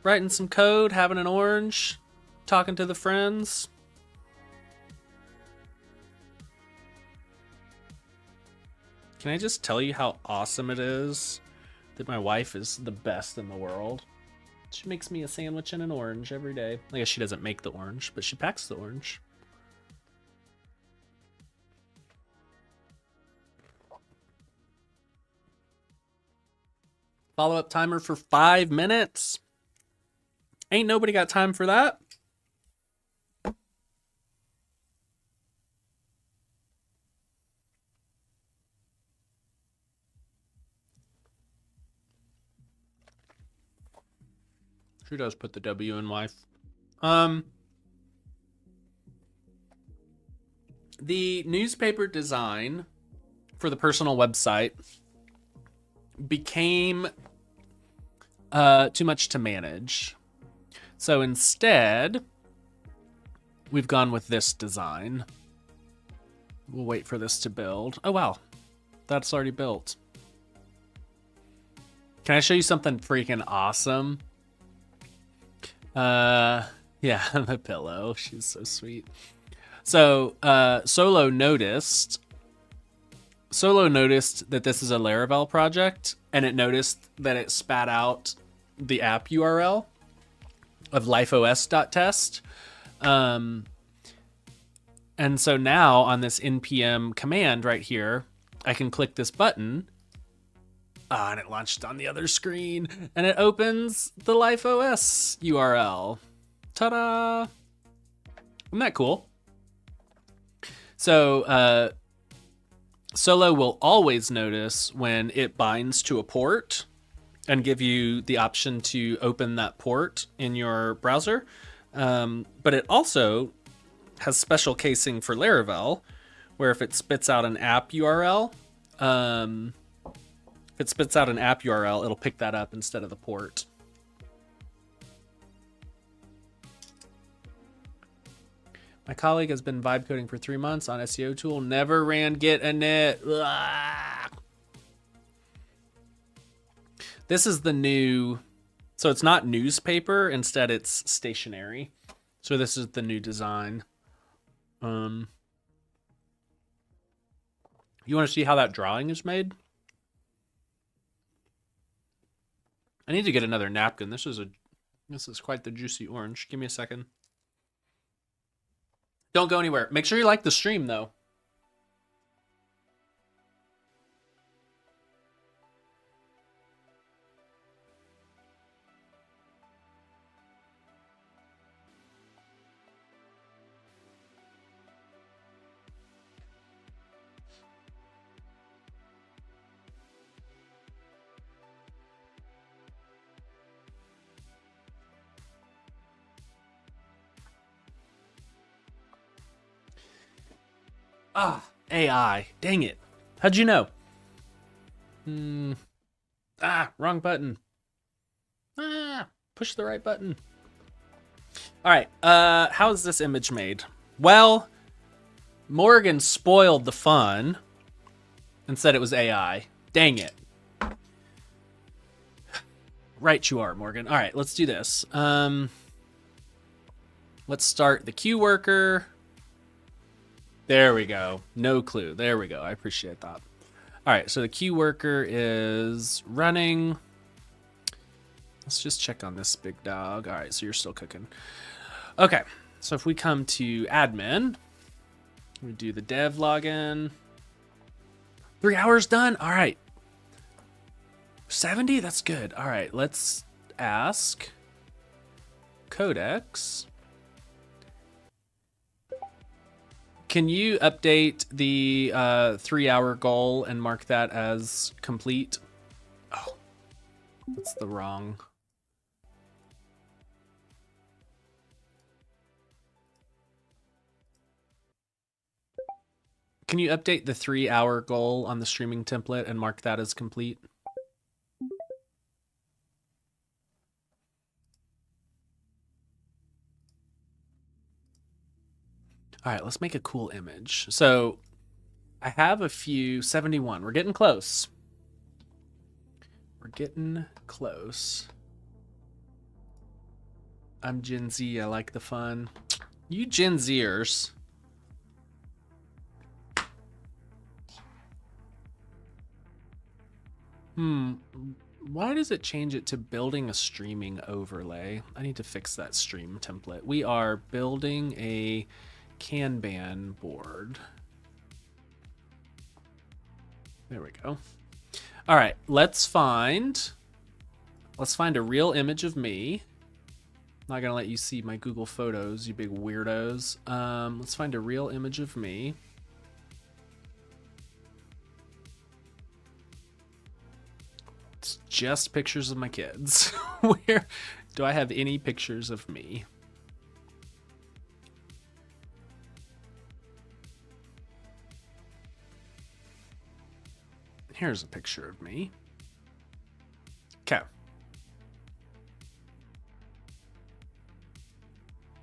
writing some code, having an orange, talking to the friends. Can I just tell you how awesome it is that my wife is the best in the world? She makes me a sandwich and an orange every day. I guess she doesn't make the orange, but she packs the orange. Follow-up timer for 5 minutes. Ain't nobody got time for that. She does put the W in wife. The newspaper design for the personal website became too much to manage. So instead, we've gone with this design. We'll wait for this to build. Oh, wow. That's already built. Can I show you something freaking awesome? Yeah, the pillow. She's so sweet. So, Solo noticed that this is a Laravel project, and it noticed that it spat out the app URL of lifeos.test. And so now on this npm command right here, I can click this button. And it launched on the other screen, and it opens the LifeOS URL. Ta-da! Isn't that cool? So Solo will always notice when it binds to a port and give you the option to open that port in your browser. But it also has special casing for Laravel, where if it spits out an app URL, it'll pick that up instead of the port. My colleague has been vibe coding for 3 months on SEO tool, never ran git init. Ugh. This is the new, so it's not newspaper, instead it's stationary. So this is the new design. You want to see how that drawing is made? I need to get another napkin. This is quite the juicy orange. Give me a second. Don't go anywhere. Make sure you like the stream, though. AI. Dang it. How'd you know? Wrong button. Push the right button. All right. How is this image made? Well, Morgan spoiled the fun and said it was AI. Dang it. Right you are, Morgan. All right, let's do this. Let's start the queue worker. There we go. No clue. There we go. I appreciate that. All right, so the queue worker is running. Let's just check on this big dog. All right, so you're still cooking. Okay, so if we come to admin, we do the dev login. 3 hours done? All right. 70? That's good. All right, let's ask Codex. Can you update the 3-hour goal and mark that as complete? Oh, that's the wrong. Can you update the 3-hour goal on the streaming template and mark that as complete? All right, let's make a cool image. So I have a few. 71. We're getting close. We're getting close. I'm Gen Z. I like the fun. You Gen Zers. Why does it change it to building a streaming overlay? I need to fix that stream template. We are building a Kanban board. There we go. All right, let's find a real image of me. I'm not gonna let you see my Google Photos, you big weirdos. Let's find a real image of me. It's just pictures of my kids. Where do I have any pictures of me? Here's a picture of me. Okay.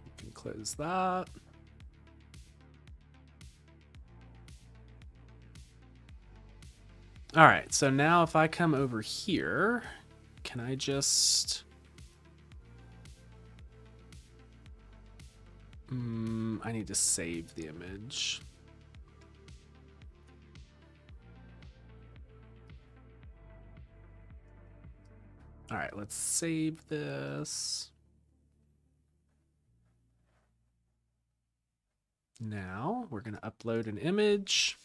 You can close that. All right, so now if I come over here, can I just... I need to save the image. All right, let's save this. Now we're gonna upload an image.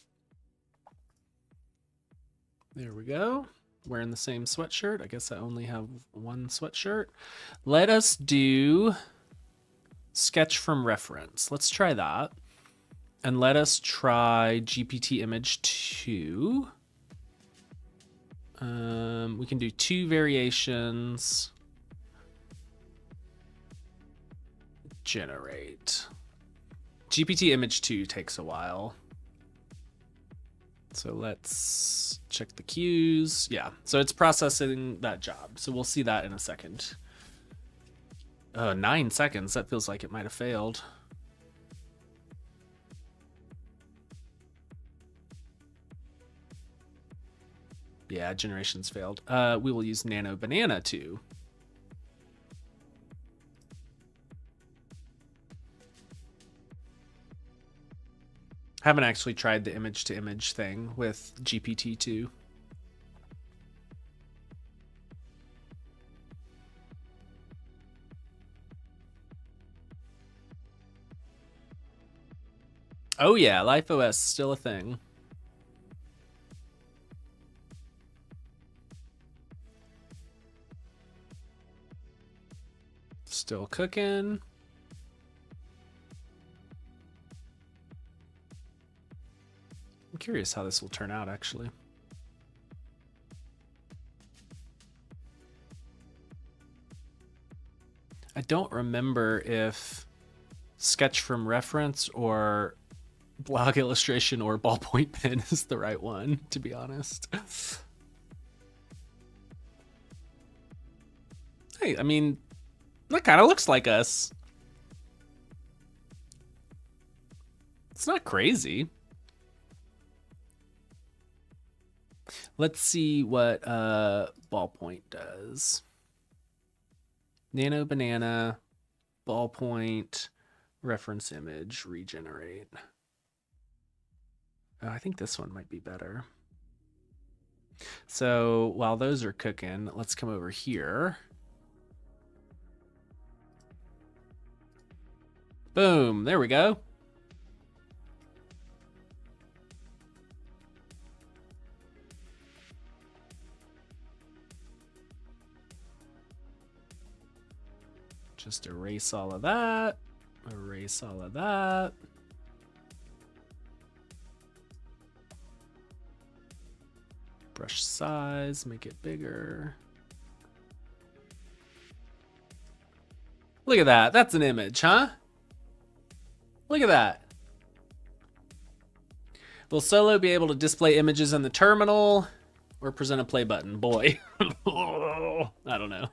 There we go. Wearing the same sweatshirt. I guess I only have one sweatshirt. Let us do sketch from reference. Let's try that. And let us try GPT image 2. We can do 2 variations. Generate. GPT image 2 takes a while. So let's check the queues. Yeah, so it's processing that job. So we'll see that in a second. 9 seconds. That feels like it might have failed. Yeah, generations failed. We will use Nano Banana too. Haven't actually tried the image to image thing with GPT-2. Oh yeah, LifeOS still a thing. Still cooking. I'm curious how this will turn out, actually. I don't remember if sketch from reference or blog illustration or ballpoint pen is the right one, to be honest. Hey, I mean, that kind of looks like us. It's not crazy. Let's see what ballpoint does. Nano Banana, ballpoint, reference image, regenerate. Oh, I think this one might be better. So while those are cooking, let's come over here. Boom, there we go. Just erase all of that. Erase all of that. Brush size, make it bigger. Look at that. That's an image, huh? Look at that. Will Solo be able to display images in the terminal or present a play button? Boy. I don't know.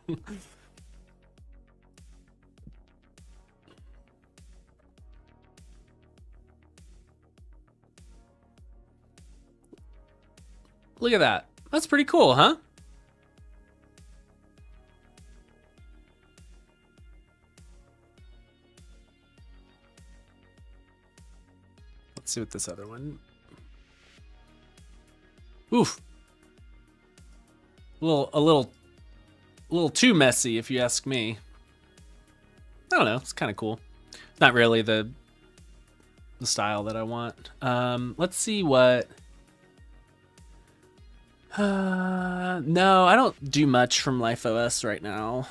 Look at that. That's pretty cool, huh? Let's see what this other one. Oof. A little too messy, if you ask me. I don't know. It's kind of cool. Not really the style that I want. Let's see what. No, I don't do much from LifeOS right now.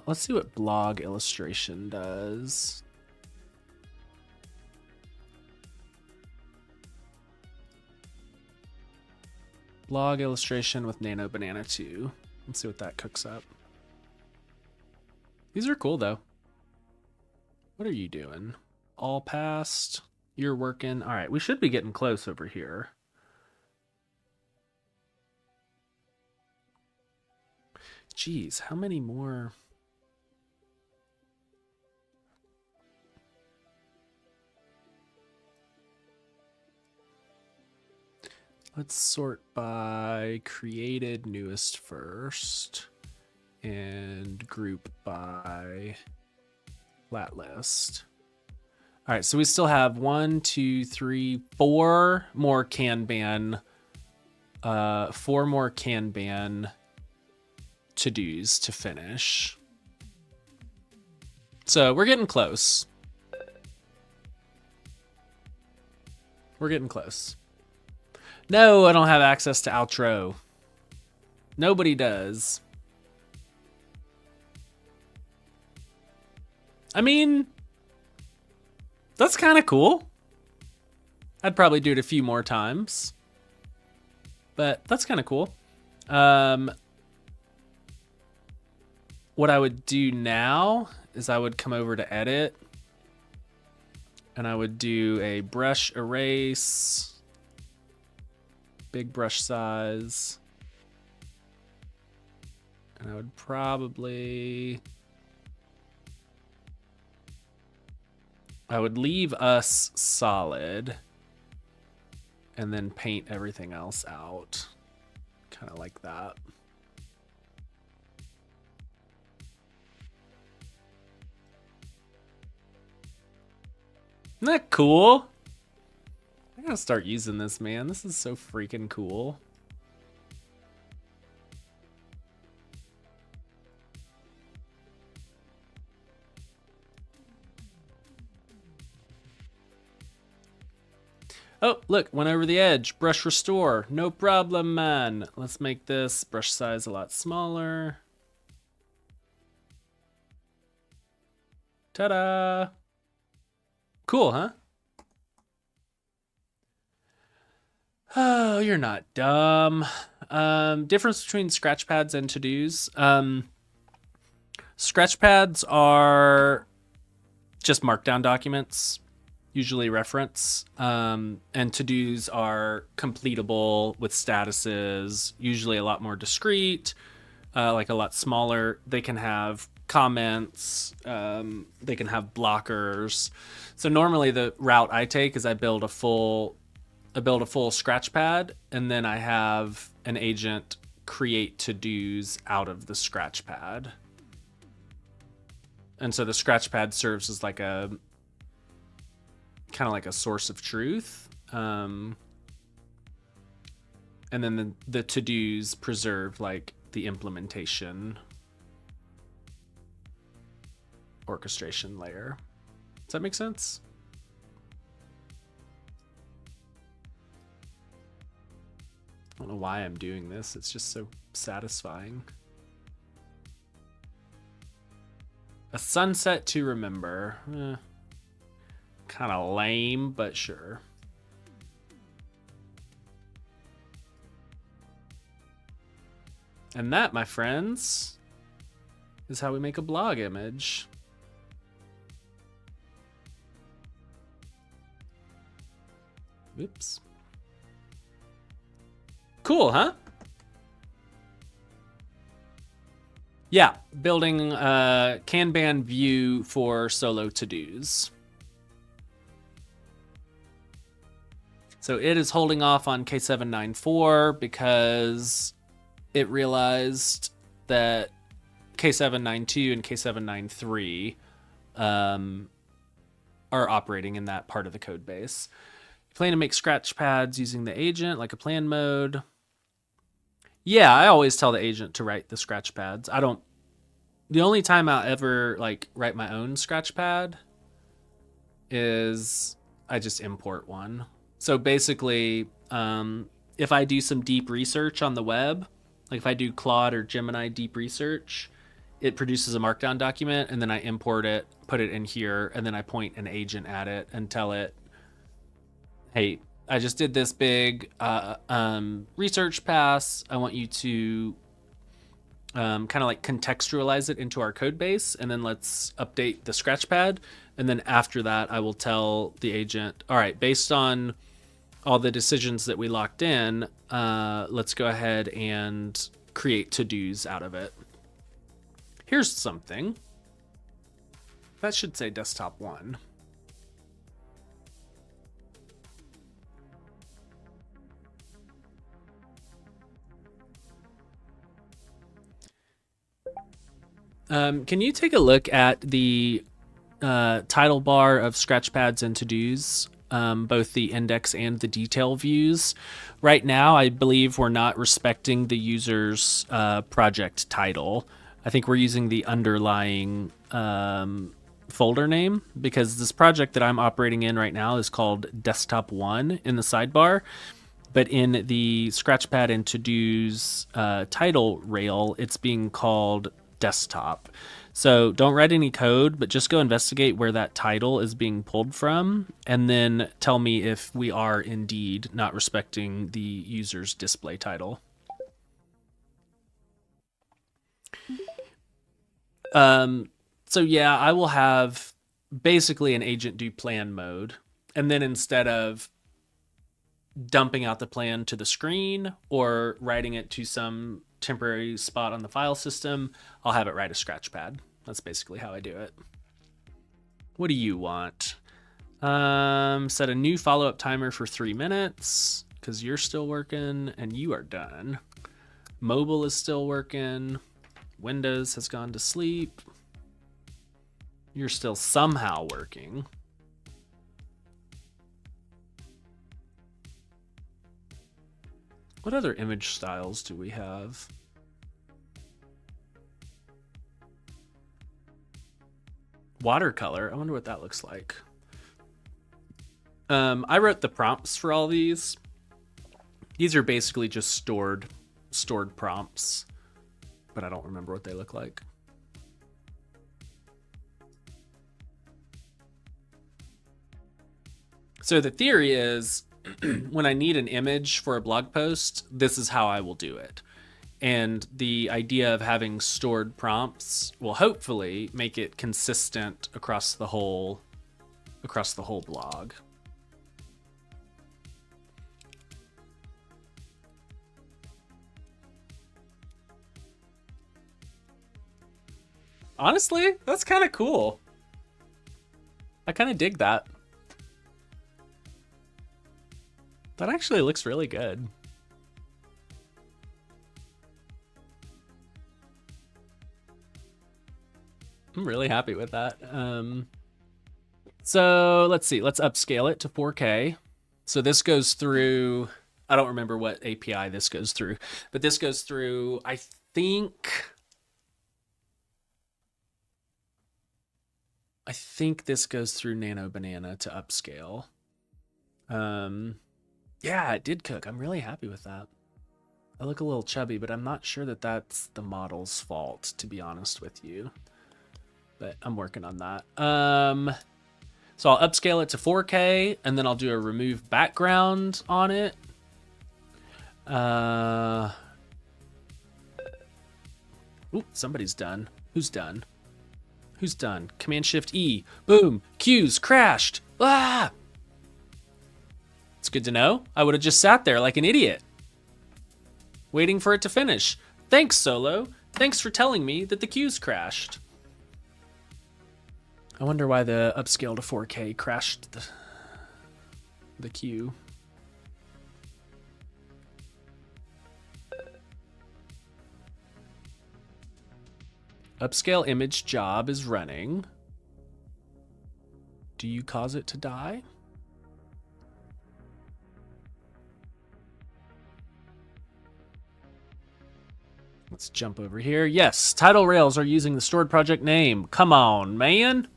Let's see what blog illustration does. Blog illustration with Nano Banana 2. Let's see what that cooks up. These are cool though. What are you doing? All passed. You're working. All right, we should be getting close over here. Geez, how many more? Let's sort by created newest first and group by lat list. All right, so we still have 1, 2, 3, 4 more Kanban, 4 more Kanban to-dos to finish. So we're getting close. We're getting close. No, I don't have access to outro. Nobody does. I mean, that's kind of cool. I'd probably do it a few more times, but that's kind of cool. What I would do now is I would come over to edit and I would do a brush erase, big brush size, and I would probably, I would leave us solid and then paint everything else out, kind of like that. Isn't that cool? I gotta start using this, man. This is so freaking cool. Oh, look, went over the edge. Brush restore. No problem, man. Let's make this brush size a lot smaller. Ta-da! Cool, huh? Oh, you're not dumb. Difference between scratch pads and to-dos. Scratch pads are just markdown documents, usually reference, and to-dos are completable with statuses, usually a lot more discrete, like a lot smaller. They can have comments, they can have blockers. So normally the route I take is I build a full scratch pad, and then I have an agent create to-dos out of the scratch pad. And so the scratch pad serves as like a kind of like a source of truth. And then the to-dos preserve like the implementation orchestration layer. Does that make sense? I don't know why I'm doing this. It's just so satisfying. A sunset to remember. Kind of lame, but sure. And that, my friends, is how we make a blog image. Oops. Cool, huh? Yeah, building a Kanban view for solo to-dos. So it is holding off on K794 because it realized that K792 and K793 are operating in that part of the code base. You plan to make scratch pads using the agent, like a plan mode. Yeah, I always tell the agent to write the scratch pads. The only time I'll ever like write my own scratch pad is I just import one. So basically, if I do some deep research on the web, like if I do Claude or Gemini deep research, it produces a markdown document, and then I import it, put it in here, and then I point an agent at it and tell it, hey, I just did this big research pass. I want you to kind of like contextualize it into our code base, and then let's update the scratchpad. And then after that, I will tell the agent, all right, based on all the decisions that we locked in, let's go ahead and create to-dos out of it. Here's something. That should say desktop 1. Can you take a look at the title bar of scratchpads and to-dos, both the index and the detail views? Right now, I believe we're not respecting the user's project title. I think we're using the underlying folder name, because this project that I'm operating in right now is called Desktop 1 in the sidebar. But in the scratchpad and to-dos title rail, it's being called Desktop. So don't write any code, but just go investigate where that title is being pulled from, and then tell me if we are indeed not respecting the user's display title. So yeah, I will have basically an agent do plan mode, and then instead of dumping out the plan to the screen or writing it to some temporary spot on the file system, I'll have it write a scratch pad. That's basically how I do it. What do you want? Set a new follow-up timer for 3 minutes because you're still working and you are done. Mobile is still working. Windows has gone to sleep. You're still somehow working. What other image styles do we have? Watercolor. I wonder what that looks like. I wrote the prompts for all these. These are basically just stored prompts, but I don't remember what they look like. So the theory is when I need an image for a blog post, this is how I will do it. And the idea of having stored prompts will hopefully make it consistent across the whole blog. Honestly, that's kind of cool. I kind of dig that. That actually looks really good. I'm really happy with that. So let's see. Let's upscale it to 4K. So this goes through, I don't remember what API this goes through, but this goes through, I think this goes through Nano Banana to upscale. Yeah, it did cook. I'm really happy with that. I look a little chubby, but I'm not sure that that's the model's fault, to be honest with you. but I'm working on that. So I'll upscale it to 4K, and then I'll do a remove background on it. Ooh, somebody's done. Who's done? Who's done? Command-Shift-E. Boom. Cues crashed. Ah! It's good to know. I would have just sat there like an idiot, waiting for it to finish. Thanks, Solo. Thanks for telling me that the cues crashed. I wonder why the upscale to 4K crashed the queue. Upscale image job is running. Do you cause it to die? Let's jump over here. Yes, title rails are using the stored project name. Come on, man.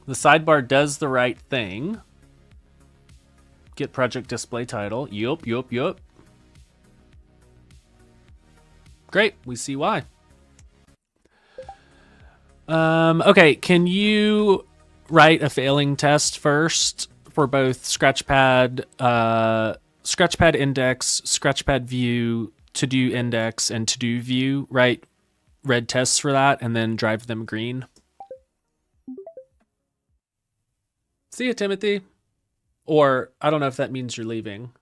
The sidebar does the right thing. Get project display title. Yup. Great, we see why. Okay, can you write a failing test first for both Scratchpad, Scratchpad index, Scratchpad view, to do index, and to do view? Write red tests for that and then drive them green. See ya, Timothy. Or I don't know if that means you're leaving.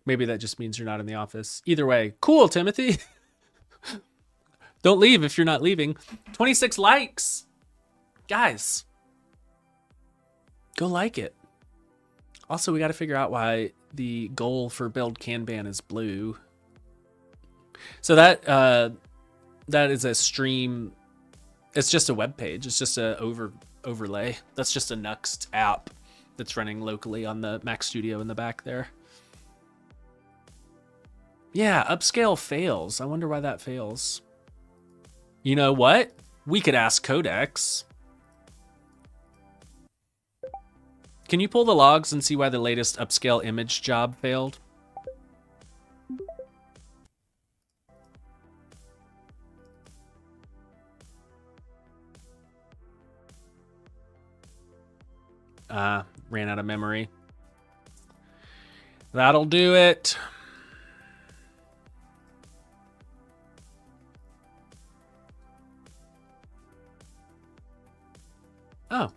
Maybe that just means you're not in the office. Either way, cool, Timothy. Don't leave if you're not leaving. 26 likes. Guys, go like it. Also, we got to figure out why the goal for build Kanban is blue. So that is a stream. It's just a web page. It's just a overlay. That's just a Nuxt app that's running locally on the Mac Studio in the back there. Yeah, upscale fails. I wonder why that fails. You know what? We could ask Codex. Can you pull the logs and see why the latest upscale image job failed? Ran out of memory. That'll do it. Oh,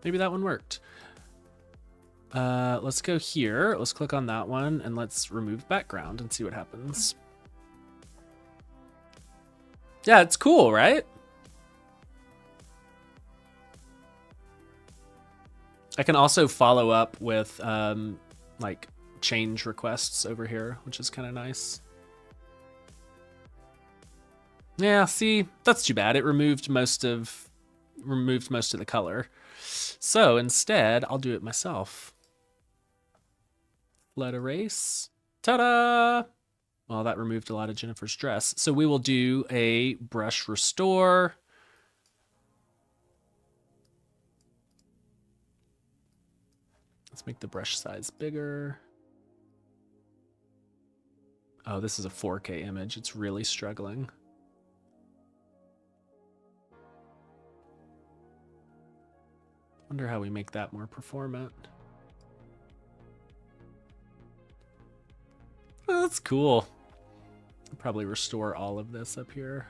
maybe that one worked. Let's go here. Let's click on that one and let's remove background and see what happens. Yeah, it's cool, right? I can also follow up with like change requests over here, which is kind of nice. Yeah, see, that's too bad. It removed most of the color. So instead, I'll do it myself. Let erase. Ta-da! Well, that removed a lot of Jennifer's dress. So we will do a brush restore. Let's make the brush size bigger. Oh, this is a 4K image. It's really struggling. Wonder how we make that more performant. Oh, that's cool. I'll probably restore all of this up here.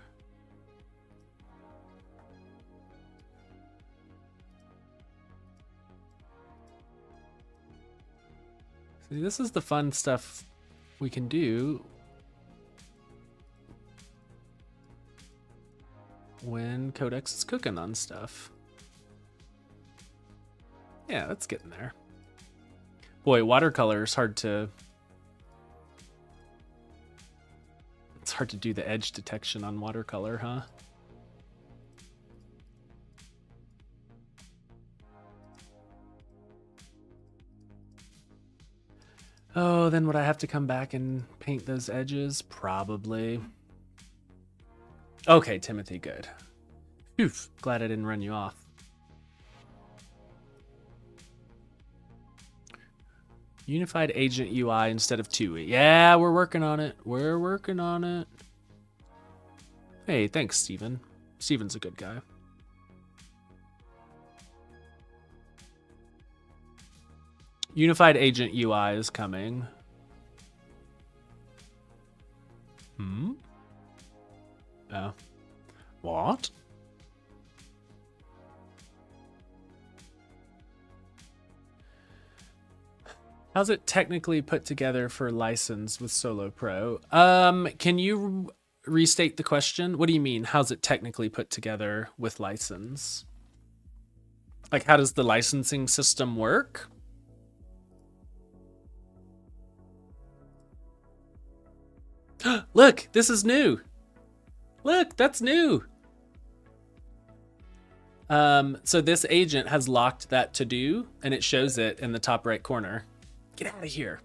See, this is the fun stuff we can do when Codex is cooking on stuff. Yeah, that's getting there. Boy, watercolor is hard to... It's hard to do the edge detection on watercolor, huh? Oh, then would I have to come back and paint those edges? Probably. Okay, Timothy, good. Phew, glad I didn't run you off. Unified Agent UI instead of TUI. Yeah, we're working on it. We're working on it. Hey, thanks, Steven. Steven's a good guy. Unified Agent UI is coming. Oh. What? How's it technically put together for license with Solo Pro? Can you restate the question? What do you mean? How's it technically put together with license? Like, how does the licensing system work? Look, this is new. Look, that's new. So this agent has locked that to do, and it shows it in the top right corner. Get out of here.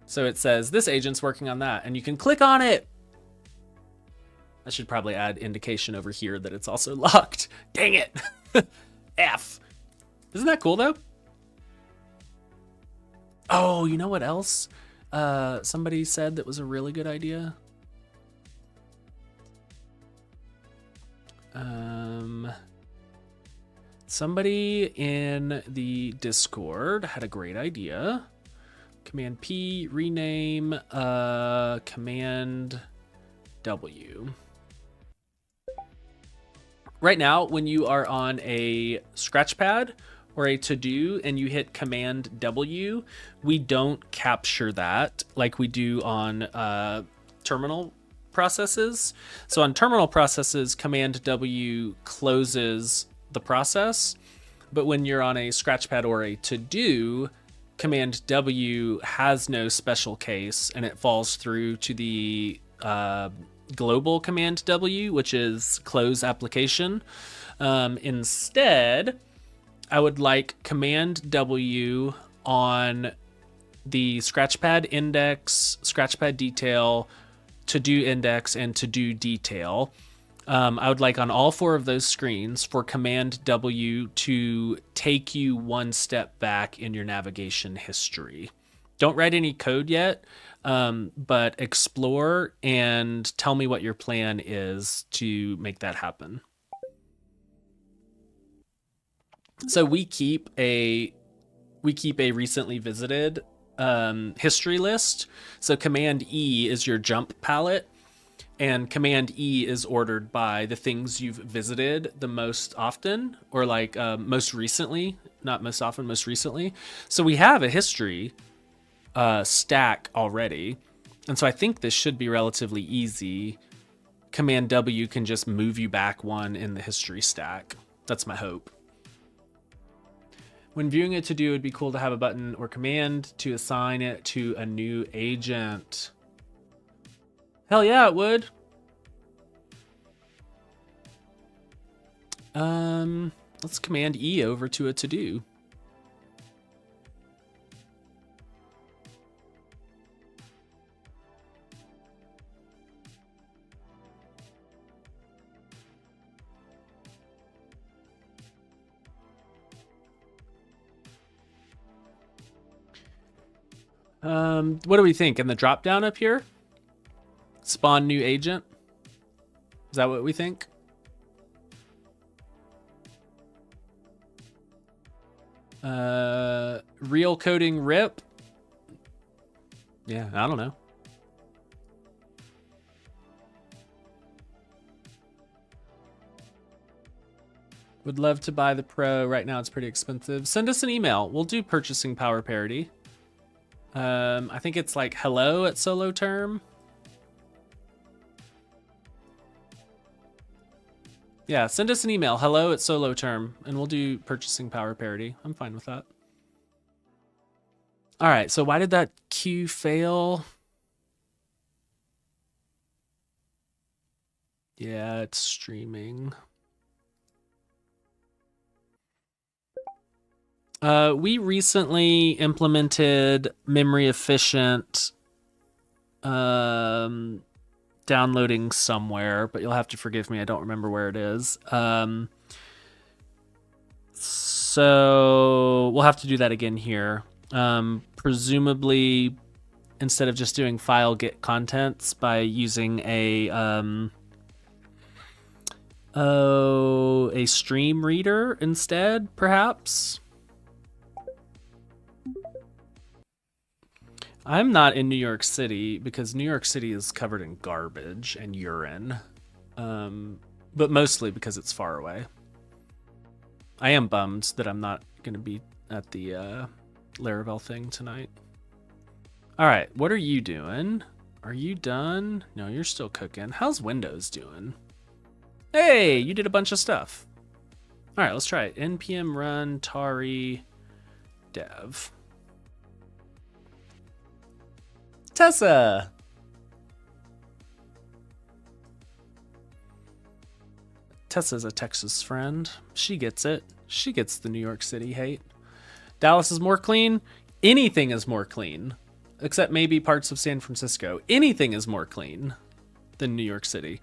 So it says this agent's working on that, and you can click on it. I should probably add indication over here that it's also locked. Dang it. F. Isn't that cool though? Oh, you know what else? Somebody said that was a really good idea. Somebody in the Discord had a great idea. Command P, rename, Command W. Right now, when you are on a scratchpad or a to-do and you hit Command W, we don't capture that like we do on terminal processes. So on terminal processes, Command W closes the process, but when you're on a scratchpad or a to-do, Command W has no special case, and it falls through to the global Command W, which is close application. Instead, I would like Command W on the scratchpad index, scratchpad detail, to-do index, and to-do detail. I would like on all four of those screens for Command W to take you one step back in your navigation history. Don't write any code yet, but explore and tell me what your plan is to make that happen. So we keep a recently visited history list. So Command E is your jump palette. And Command E is ordered by the things you've visited the most often, or like most recently, not most often, most recently. So we have a history stack already. And so I think this should be relatively easy. Command W can just move you back one in the history stack. That's my hope. When viewing a to-do, it'd be cool to have a button or command to assign it to a new agent. Hell yeah, it would. Let's Command E over to a to-do. What do we think? In the drop down up here? Spawn new agent? Is that what we think? Real coding rip? Yeah, I don't know. Would love to buy the Pro. Right now it's pretty expensive. Send us an email. We'll do purchasing power parity. I think it's like hello@soloterm. Yeah, send us an email, hello@soloterm, and we'll do purchasing power parity. I'm fine with that. All right, so why did that queue fail? Yeah, it's streaming. We recently implemented memory efficient downloading somewhere, but you'll have to forgive me. I don't remember where it is. So we'll have to do that again here. Presumably instead of just doing file get contents by using a stream reader instead, perhaps. I'm not in New York City because New York City is covered in garbage and urine, but mostly because it's far away. I am bummed that I'm not going to be at the Laravel thing tonight. All right, what are you doing? Are you done? No, you're still cooking. How's Windows doing? Hey, you did a bunch of stuff. All right, let's try it. npm run tari dev. Tessa. Tessa's a Texas friend. She gets it. She gets the New York City hate. Dallas is more clean. Anything is more clean, except maybe parts of San Francisco. Anything is more clean than New York City.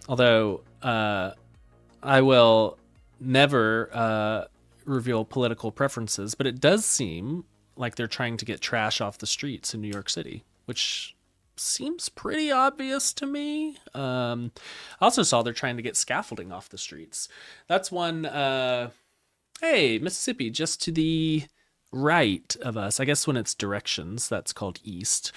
Although I will never reveal political preferences, but it does seem like they're trying to get trash off the streets in New York City, which seems pretty obvious to me. I also saw they're trying to get scaffolding off the streets. That's one, hey, Mississippi, just to the right of us. I guess when it's directions, that's called east.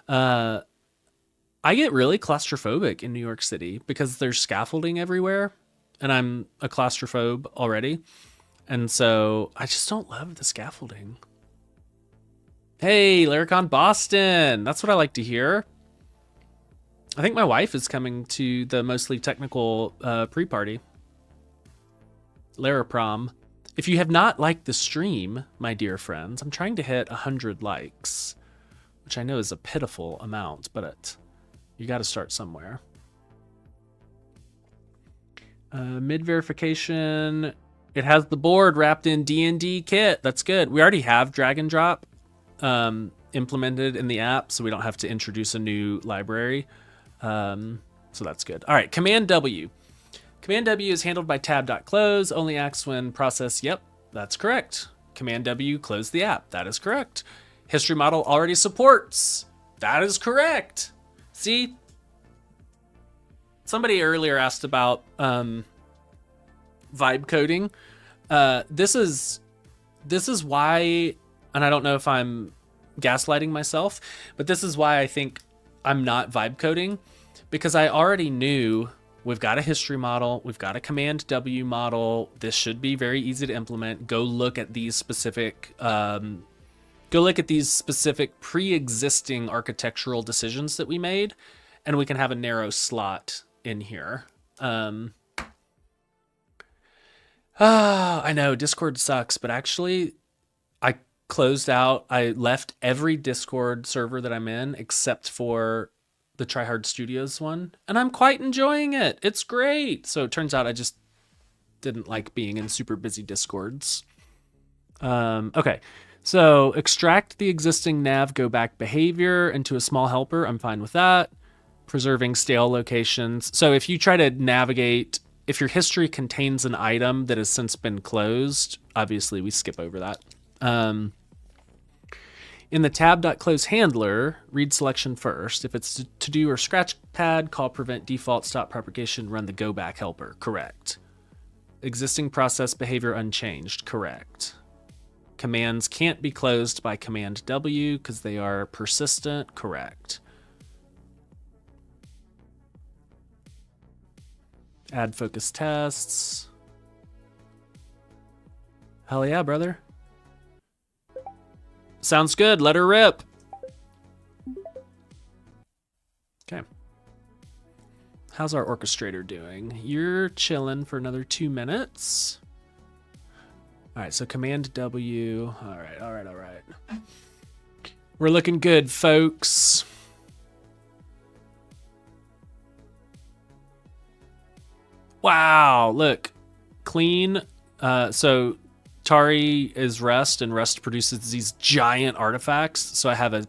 I get really claustrophobic in New York City because there's scaffolding everywhere, and I'm a claustrophobe already. And so I just don't love the scaffolding. Hey, Laricon Boston. That's what I like to hear. I think my wife is coming to the mostly technical pre-party. Laraprom. If you have not liked the stream, my dear friends, I'm trying to hit 100 likes, which I know is a pitiful amount, but you got to start somewhere. Mid verification. It has the board wrapped in D&D kit. That's good. We already have drag and drop implemented in the app, so we don't have to introduce a new library. So that's good. All right, Command W. Command W is handled by tab.close, only acts when process. Yep, that's correct. Command W, close the app. That is correct. History model already supports. That is correct. See? Somebody earlier asked about vibe coding. This is why, and I don't know if I'm gaslighting myself, but this is why I think I'm not vibe coding, because I already knew we've got a history model, we've got a Command W model. This should be very easy to implement. Go look at these specific pre-existing architectural decisions that we made, and we can have a narrow slot in here. I know Discord sucks, but actually I left every Discord server that I'm in except for the Try Hard Studios one, and I'm quite enjoying it. It's great. So it turns out I just didn't like being in super busy Discords. Okay, so extract the existing nav go back behavior into a small helper. I'm fine with that. Preserving stale locations. So if you try to navigate, if your history contains an item that has since been closed, obviously we skip over that. In the tab.close handler, read selection first. If it's to do or scratch pad, call prevent default stop propagation, run the go back helper. Correct. Existing process behavior unchanged. Correct. Commands can't be closed by Command W because they are persistent. Correct. Add focus tests. Hell yeah, brother. Sounds good. Let her rip. Okay. How's our orchestrator doing? You're chilling for another 2 minutes. All right, so Command W. All right. We're looking good, folks. Wow, look. Clean. So Tari is Rust, and Rust produces these giant artifacts. So I have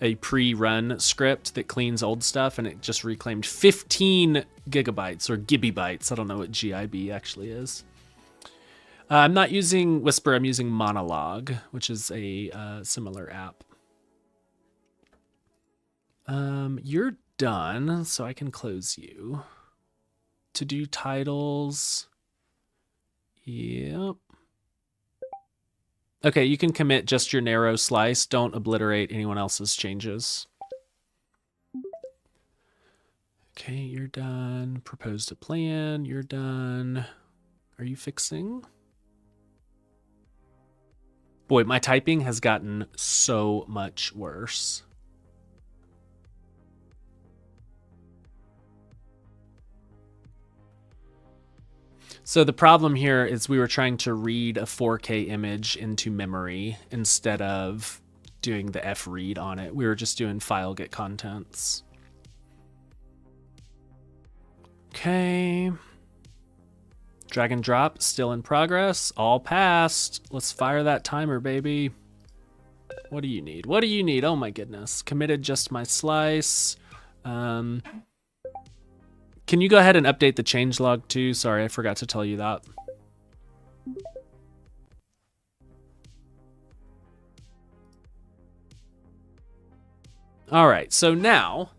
a pre-run script that cleans old stuff, and it just reclaimed 15 gigabytes or gibbybytes. I don't know what GIB actually is. I'm not using Whisper, I'm using Monologue, which is a similar app. You're done, so I can close you. To do titles. Yep. Okay, you can commit just your narrow slice. Don't obliterate anyone else's changes. Okay, you're done. Proposed a plan. You're done. Are you fixing? Boy, my typing has gotten so much worse. So the problem here is we were trying to read a 4K image into memory instead of doing the fread on it. We were just doing file get contents. Okay. Drag and drop, still in progress. All passed. Let's fire that timer, baby. What do you need? What do you need? Oh my goodness. Committed just my slice. Can you go ahead and update the changelog too? Sorry, I forgot to tell you that. All right, so now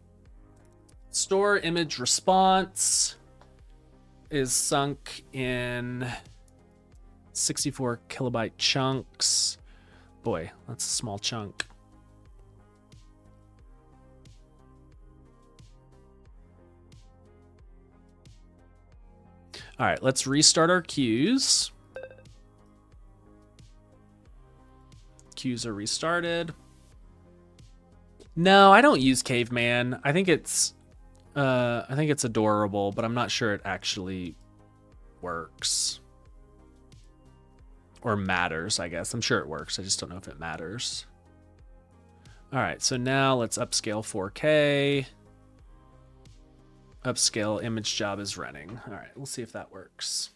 store image response is sunk in 64 kilobyte chunks. Boy, that's a small chunk. All right, let's restart our queues. Queues are restarted. No, I don't use Caveman. I think it's adorable, but I'm not sure it actually works. Or matters, I guess. I'm sure it works. I just don't know if it matters. All right, so now let's upscale 4K. Upscale image job is running. All right, we'll see if that works.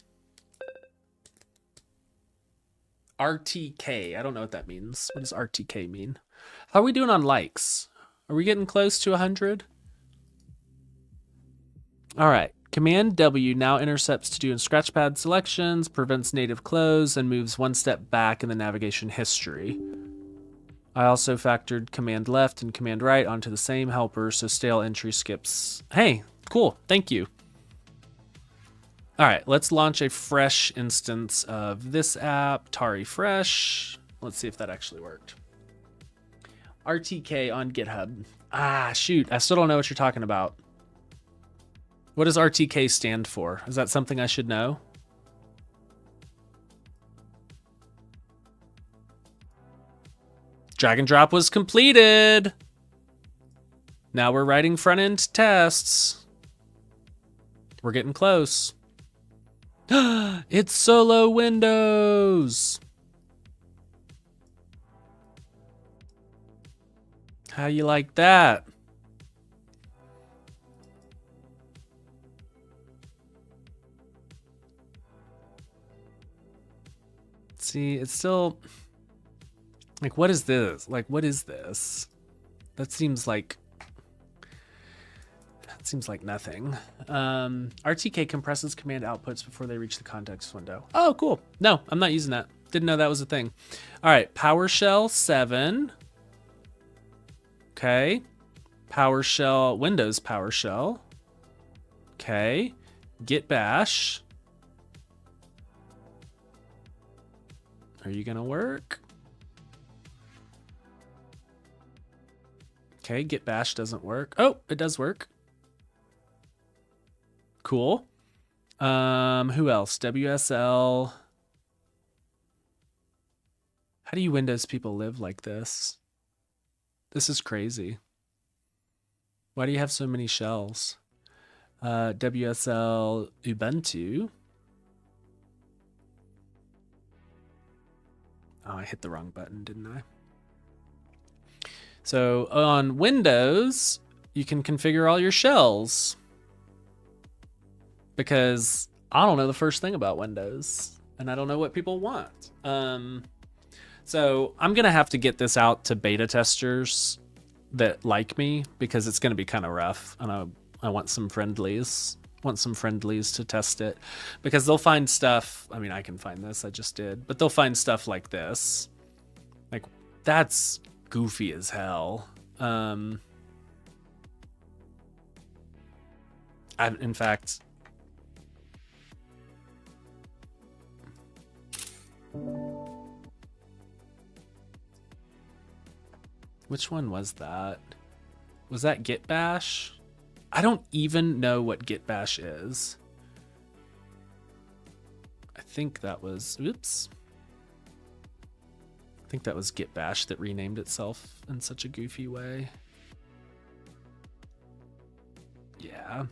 RTK, I don't know what that means. What does RTK mean? How are we doing on likes? Are we getting close to 100? All right, Command W now intercepts to do in Scratchpad selections, prevents native close, and moves one step back in the navigation history. I also factored Command left and Command right onto the same helper, so stale entry skips. Hey, cool, thank you. All right, let's launch a fresh instance of this app, Tari Fresh. Let's see if that actually worked. RTK on GitHub. Ah, shoot, I still don't know what you're talking about. What does RTK stand for? Is that something I should know? Drag and drop was completed. Now we're writing front-end tests. We're getting close. It's solo windows. How you like that? See, it's still like, what is this? Like, what is this? That seems like nothing. RTK compresses command outputs before they reach the context window. Oh, cool. No, I'm not using that. Didn't know that was a thing. All right, PowerShell 7. Okay. PowerShell, Windows PowerShell. Okay. Git bash. Are you gonna work? Okay, git bash doesn't work. Oh, it does work. Cool. Who else? WSL. How do you Windows people live like this? This is crazy. Why do you have so many shells? WSL Ubuntu. Oh, I hit the wrong button, didn't I? So on Windows, you can configure all your shells. Because I don't know the first thing about Windows. And I don't know what people want. So I'm going to have to get this out to beta testers that like me. Because it's going to be kind of rough. And I want some friendlies. want some friendlies to test it, because they'll find stuff. I mean, I can find this, I just did, but they'll find stuff like this. Like, that's goofy as hell. In fact, which one was that? Was that Git Bash? I don't even know what Git Bash is. I think that was, oops. I think that was Git Bash that renamed itself in such a goofy way. Yeah.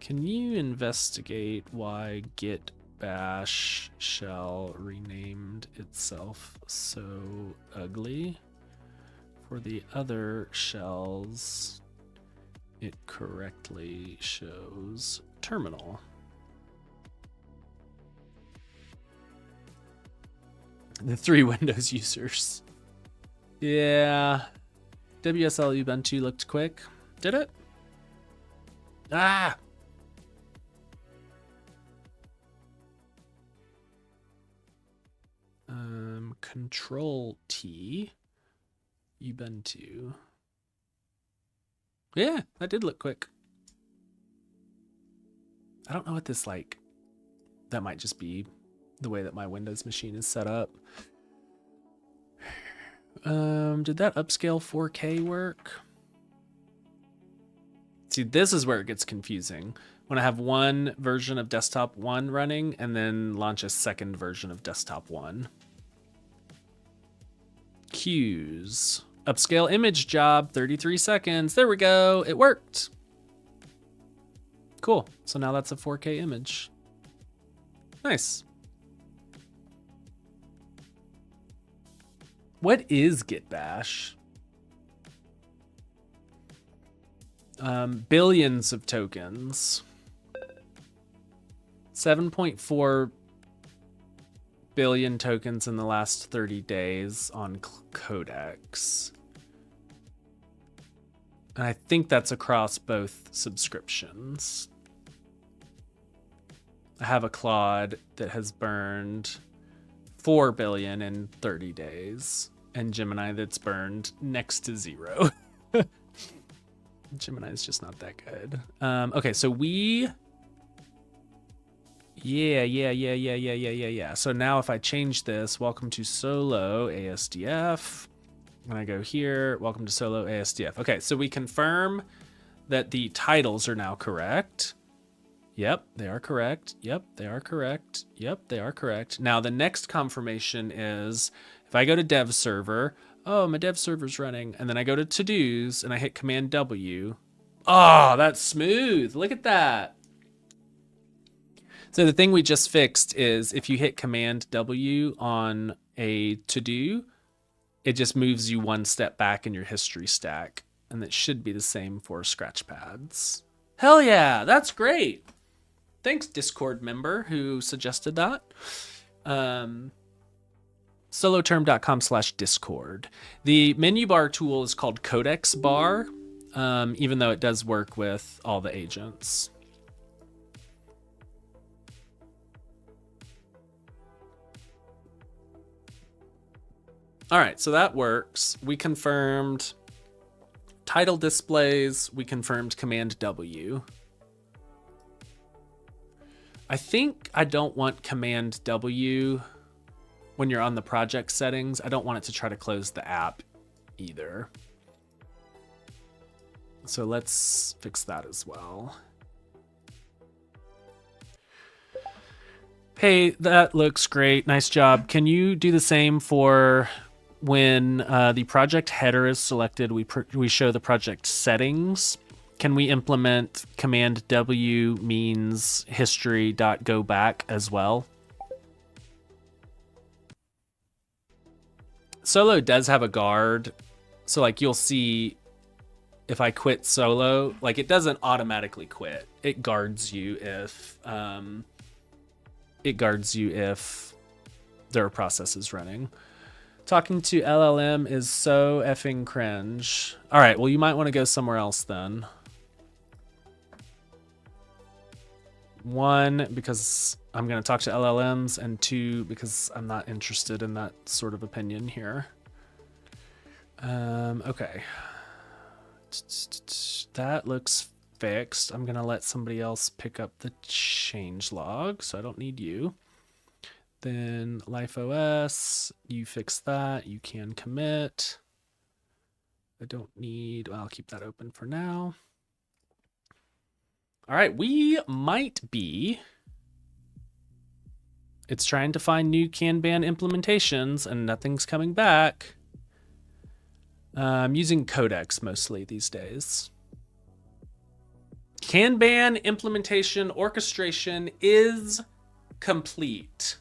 Can you investigate why Git Bash shell renamed itself so ugly? For the other shells, it correctly shows terminal. The 3 Windows users. Yeah. WSL Ubuntu looked quick. Did it? Ah! Control T. Ubuntu. Yeah, that did look quick. I don't know what this like. That might just be the way that my Windows machine is set up. Did that upscale 4K work? See, this is where it gets confusing. When I have one version of Desktop 1 running and then launch a second version of Desktop 1. Cues. Upscale image job, 33 seconds. There we go. It worked. Cool. So now that's a 4K image. Nice. What is Git Bash? Billions of tokens. 7.4 billion tokens in the last 30 days on Codex. And I think that's across both subscriptions. I have a Claude that has burned 4 billion in 30 days, and Gemini that's burned next to 0. Gemini is just not that good. Okay, so we... Yeah. So now if I change this, welcome to solo ASDF. When I go here, welcome to solo ASDF. Okay, so we confirm that the titles are now correct. Yep, they are correct. Yep, they are correct. Yep, they are correct. Now the next confirmation is if I go to dev server, oh, my dev server's running, and then I go to to-dos and I hit Command W. Oh, that's smooth. Look at that. So the thing we just fixed is if you hit Command W on a to-do, it just moves you one step back in your history stack. And that should be the same for scratch pads. Hell yeah, that's great. Thanks, Discord member who suggested that. Soloterm.com/Discord. The menu bar tool is called Codex Bar, even though it does work with all the agents. All right, so that works. We confirmed title displays. We confirmed Command W. I think I don't want Command W when you're on the project settings. I don't want it to try to close the app either. So let's fix that as well. Hey, that looks great. Nice job. Can you do the same for when the project header is selected? We show the project settings. Can we implement Command W means history.goback as well? Solo does have a guard. So like you'll see if I quit solo, like it doesn't automatically quit. It guards you if there are processes running. Talking to LLM is so effing cringe. All right, well, you might want to go somewhere else then. One, because I'm going to talk to LLMs, and two, because I'm not interested in that sort of opinion here. Okay. That looks fixed. I'm going to let somebody else pick up the change log, so I don't need you. Then LifeOS, you fix that. You can commit. I don't need, well, I'll keep that open for now. All right, we might be. It's trying to find new Kanban implementations and nothing's coming back. I'm using Codex mostly these days. Kanban implementation orchestration is complete.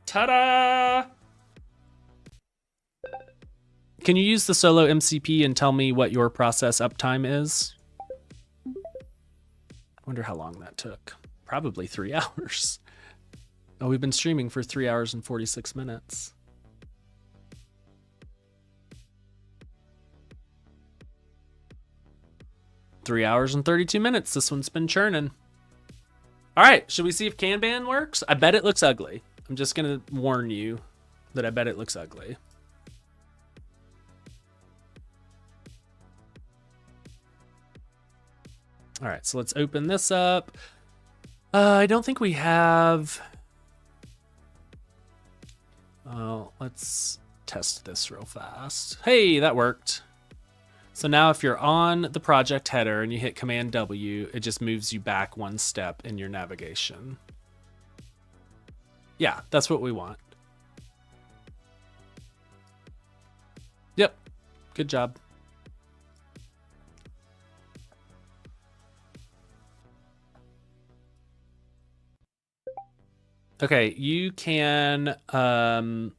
Ta-da! Can you use the solo MCP and tell me what your process uptime is? Wonder how long that took. Probably 3 hours. Oh, we've been streaming for 3 hours and 46 minutes. Three hours and 32 minutes. This one's been churning. All right, should we see if Kanban works? I bet it looks ugly. I'm just gonna warn you that I bet it looks ugly. All right, so let's open this up. I don't think we have. Let's test this real fast. Hey, that worked. So now if you're on the project header and you hit Command W, it just moves you back one step in your navigation. Yeah, that's what we want. Yep, good job. Okay, you can update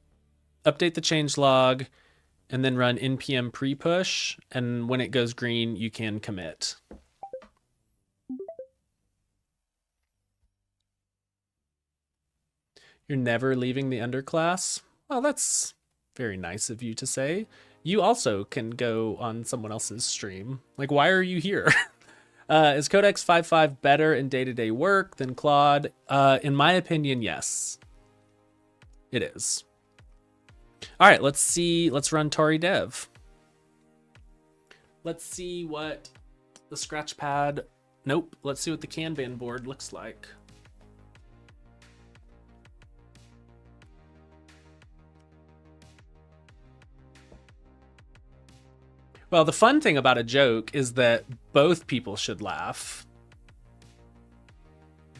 the change log and then run npm pre-push, and when it goes green, you can commit. You're never leaving the underclass? Well, that's very nice of you to say. You also can go on someone else's stream. Like, why are you here? Is Codex 5.5 better in day-to-day work than Claude? In my opinion, yes. It is. All right, let's see. Let's run Tori Dev. Let's see what the Scratchpad. Nope. Let's see what the Kanban board looks like. Well, the fun thing about a joke is that both people should laugh.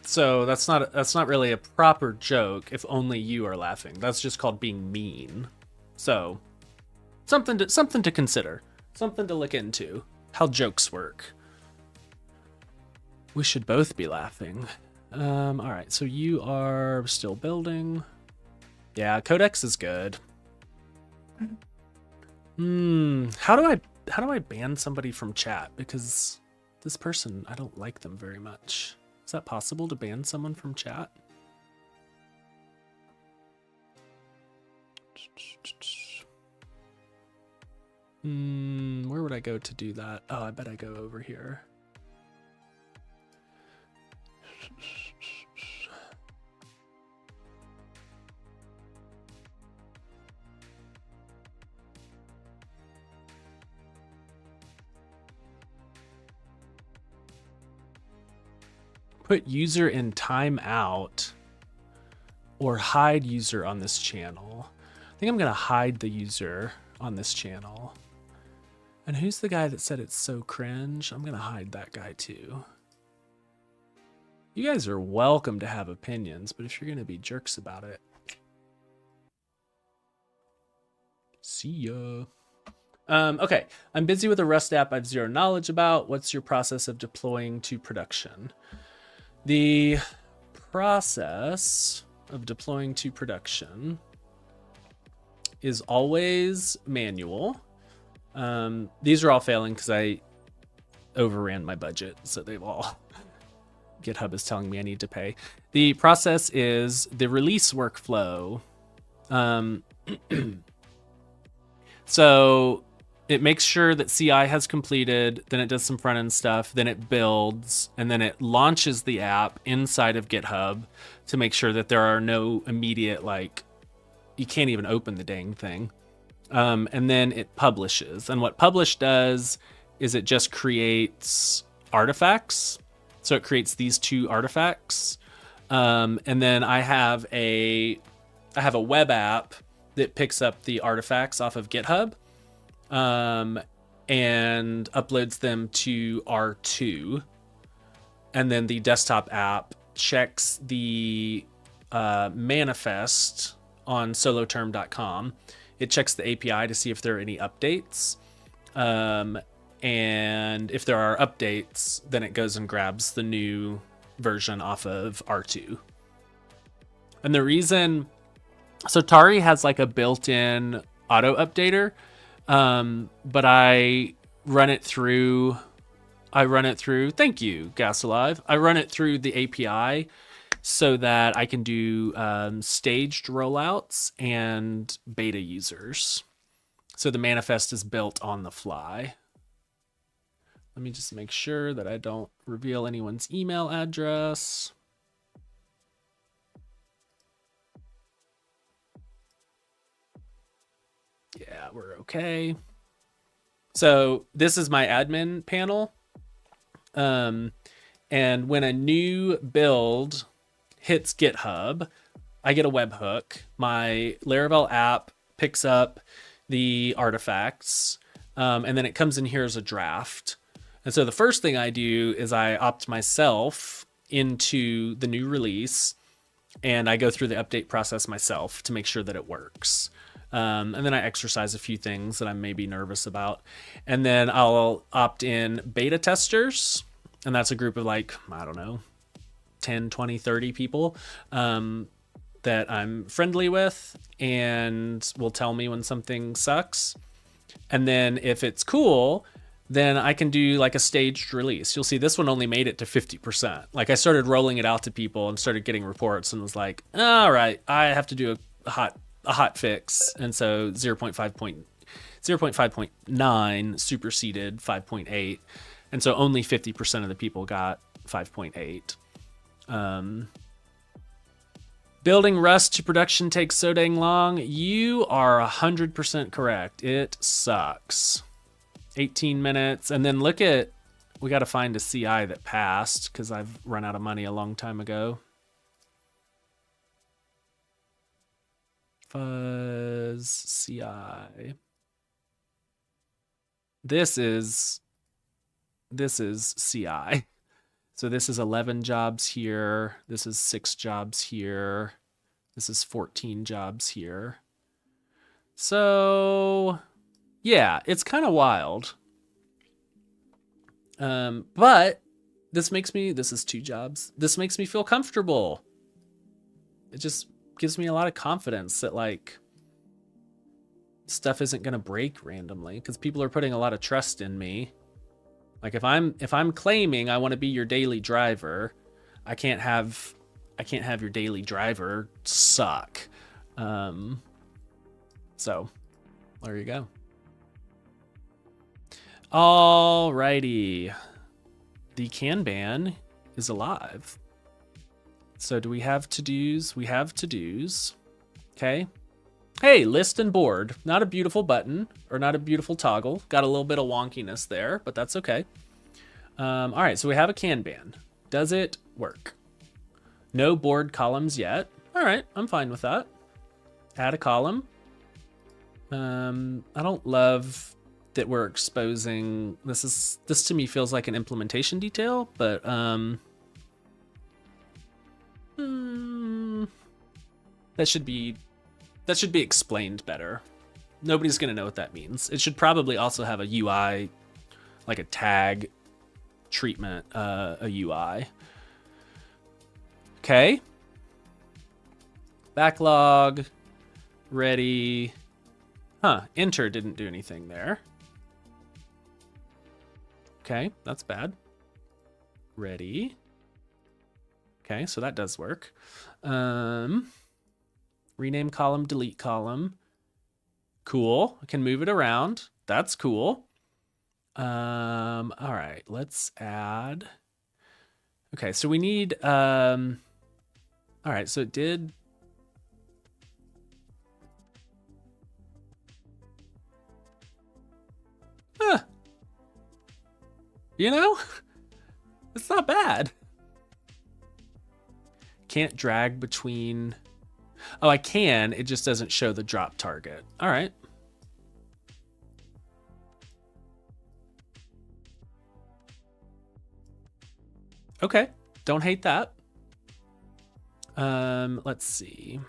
So that's not really a proper joke if only you are laughing. That's just called being mean. So something to consider, something to look into, how jokes work. We should both be laughing. All right, so you are still building. Yeah, Codex is good. How do I ban somebody from chat? Because this person, I don't like them very much. Is that possible to ban someone from chat? Where would I go to do that? Oh, I bet I go over here. Put user in timeout or hide user on this channel. I think I'm gonna hide the user on this channel. And who's the guy that said it's so cringe? I'm gonna hide that guy too. You guys are welcome to have opinions, but if you're gonna be jerks about it, see ya. Okay, I'm busy with a Rust app I've zero knowledge about. What's your process of deploying to production? The process of deploying to production is always manual. These are all failing because I overran my budget, so they've all... GitHub is telling me I need to pay. The process is the release workflow. So it makes sure that CI has completed, then it does some front end stuff, then it builds, and then it launches the app inside of GitHub to make sure that there are no immediate, like, you can't even open the dang thing. And then it publishes. And what publish does is it just creates artifacts. So it creates these 2 artifacts. And then I have a web app that picks up the artifacts off of GitHub. And uploads them to R2. And then the desktop app checks the manifest on soloterm.com. It checks the API to see if there are any updates. And if there are updates, then it goes and grabs the new version off of R2. And the reason, so Tari has like a built-in auto updater. But I run it through, thank you, Gas Alive. I run it through the API so that I can do staged rollouts and beta users. So the manifest is built on the fly. Let me just make sure that I don't reveal anyone's email address. Yeah, we're okay. So this is my admin panel. And when a new build hits GitHub, I get a webhook. My Laravel app picks up the artifacts, and then it comes in here as a draft. And so the first thing I do is I opt myself into the new release, and I go through the update process myself to make sure that it works. And then I exercise a few things that I may be nervous about. And then I'll opt in beta testers. And that's a group of like, I don't know, 10, 20, 30 people that I'm friendly with and will tell me when something sucks. And then if it's cool, then I can do like a staged release. You'll see this one only made it to 50%. Like I started rolling it out to people and started getting reports and was like, all right, I have to do a hot fix. And so 0.5.9 superseded 5.8. And so only 50% of the people got 5.8. Building Rust to production takes so dang long. You are 100% correct. It sucks. 18 minutes. And then look at, we got to find a CI that passed because I've run out of money a long time ago. Fuzz CI. This is CI. So this is 11 jobs here. This is 6 jobs here. This is 14 jobs here. So yeah, it's kind of wild. But this is 2 jobs. This makes me feel comfortable. It just gives me a lot of confidence that like stuff isn't going to break randomly because people are putting a lot of trust in me. Like if I'm claiming I want to be your daily driver, I can't have your daily driver suck. So there you go. Alrighty. The Kanban is alive. So do we have to-dos? We have to-dos. Okay. Hey, list and board. Not a beautiful button or not a beautiful toggle. Got a little bit of wonkiness there, but that's okay. All right, so we have a Kanban. Does it work? No board columns yet. All right, I'm fine with that. Add a column. I don't love that we're exposing. This to me feels like an implementation detail, but that should be explained better. Nobody's gonna know what that means. It should probably also have a UI, like a tag treatment, a UI. Okay. Backlog, ready. Enter didn't do anything there. Okay, that's bad. Ready. Okay, so that does work. Rename column, delete column. Cool, I can move it around. That's cool. All right, let's add. Okay, so we need, all right, so it did. Huh. You know, it's not bad. Can't drag between. Oh, I can. It just doesn't show the drop target. All right. Okay. Don't hate that. Let's see.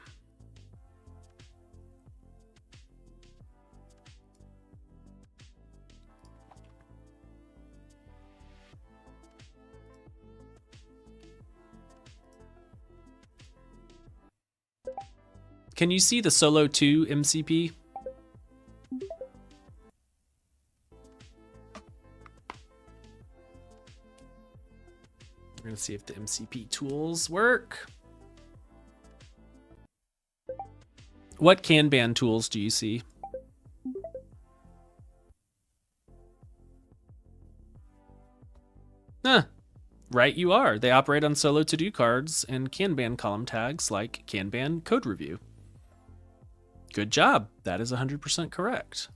Can you see the Solo 2 MCP? We're gonna see if the MCP tools work. What Kanban tools do you see? Huh. Right you are. They operate on Solo to-do cards and Kanban column tags like Kanban code review. Good job. That is 100% correct.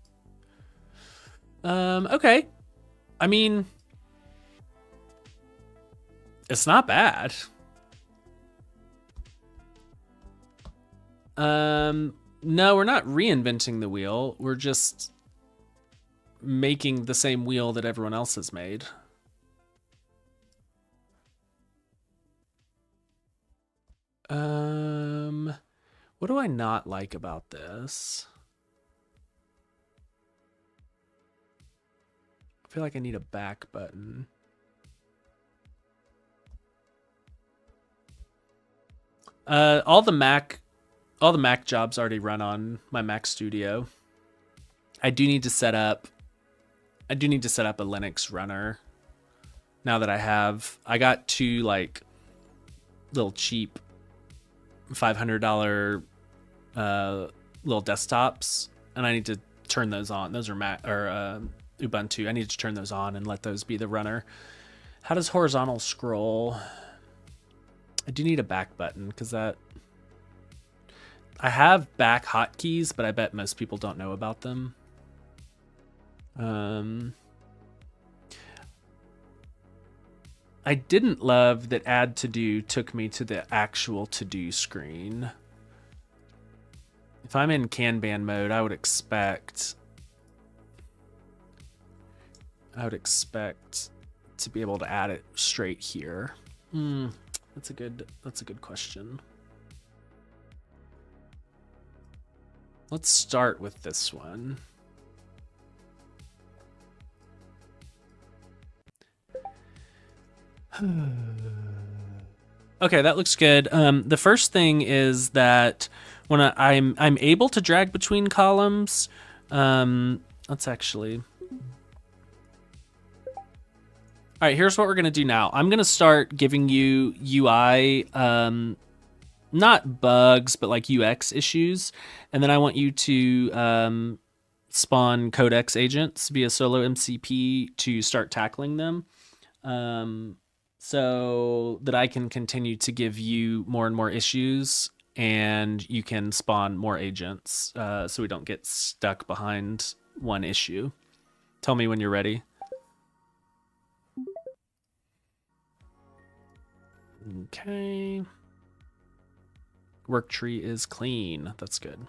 Okay. I mean, it's not bad. No, we're not reinventing the wheel. We're just making the same wheel that everyone else has made. What do I not like about this? I feel like I need a back button. All the Mac jobs already run on my Mac Studio. I do need to set up a Linux runner. Now that I got two like little cheap $500 little desktops, and I need to turn those on. Those are Mac or Ubuntu. I need to turn those on and let those be the runner. How does horizontal scroll? I do need a back button because that. I have back hotkeys, but I bet most people don't know about them. I didn't love that add to do took me to the actual to do screen. If I'm in Kanban mode, I would expect to be able to add it straight here. That's a good question. Let's start with this one. Okay, that looks good. The first thing is that when I'm able to drag between columns, let's actually. All right, here's what we're gonna do now. I'm gonna start giving you UI, not bugs, but like UX issues, and then I want you to spawn codex agents via Solo MCP to start tackling them. So that I can continue to give you more and more issues, and you can spawn more agents, so we don't get stuck behind one issue. Tell me when you're ready. Okay. Work tree is clean. That's good.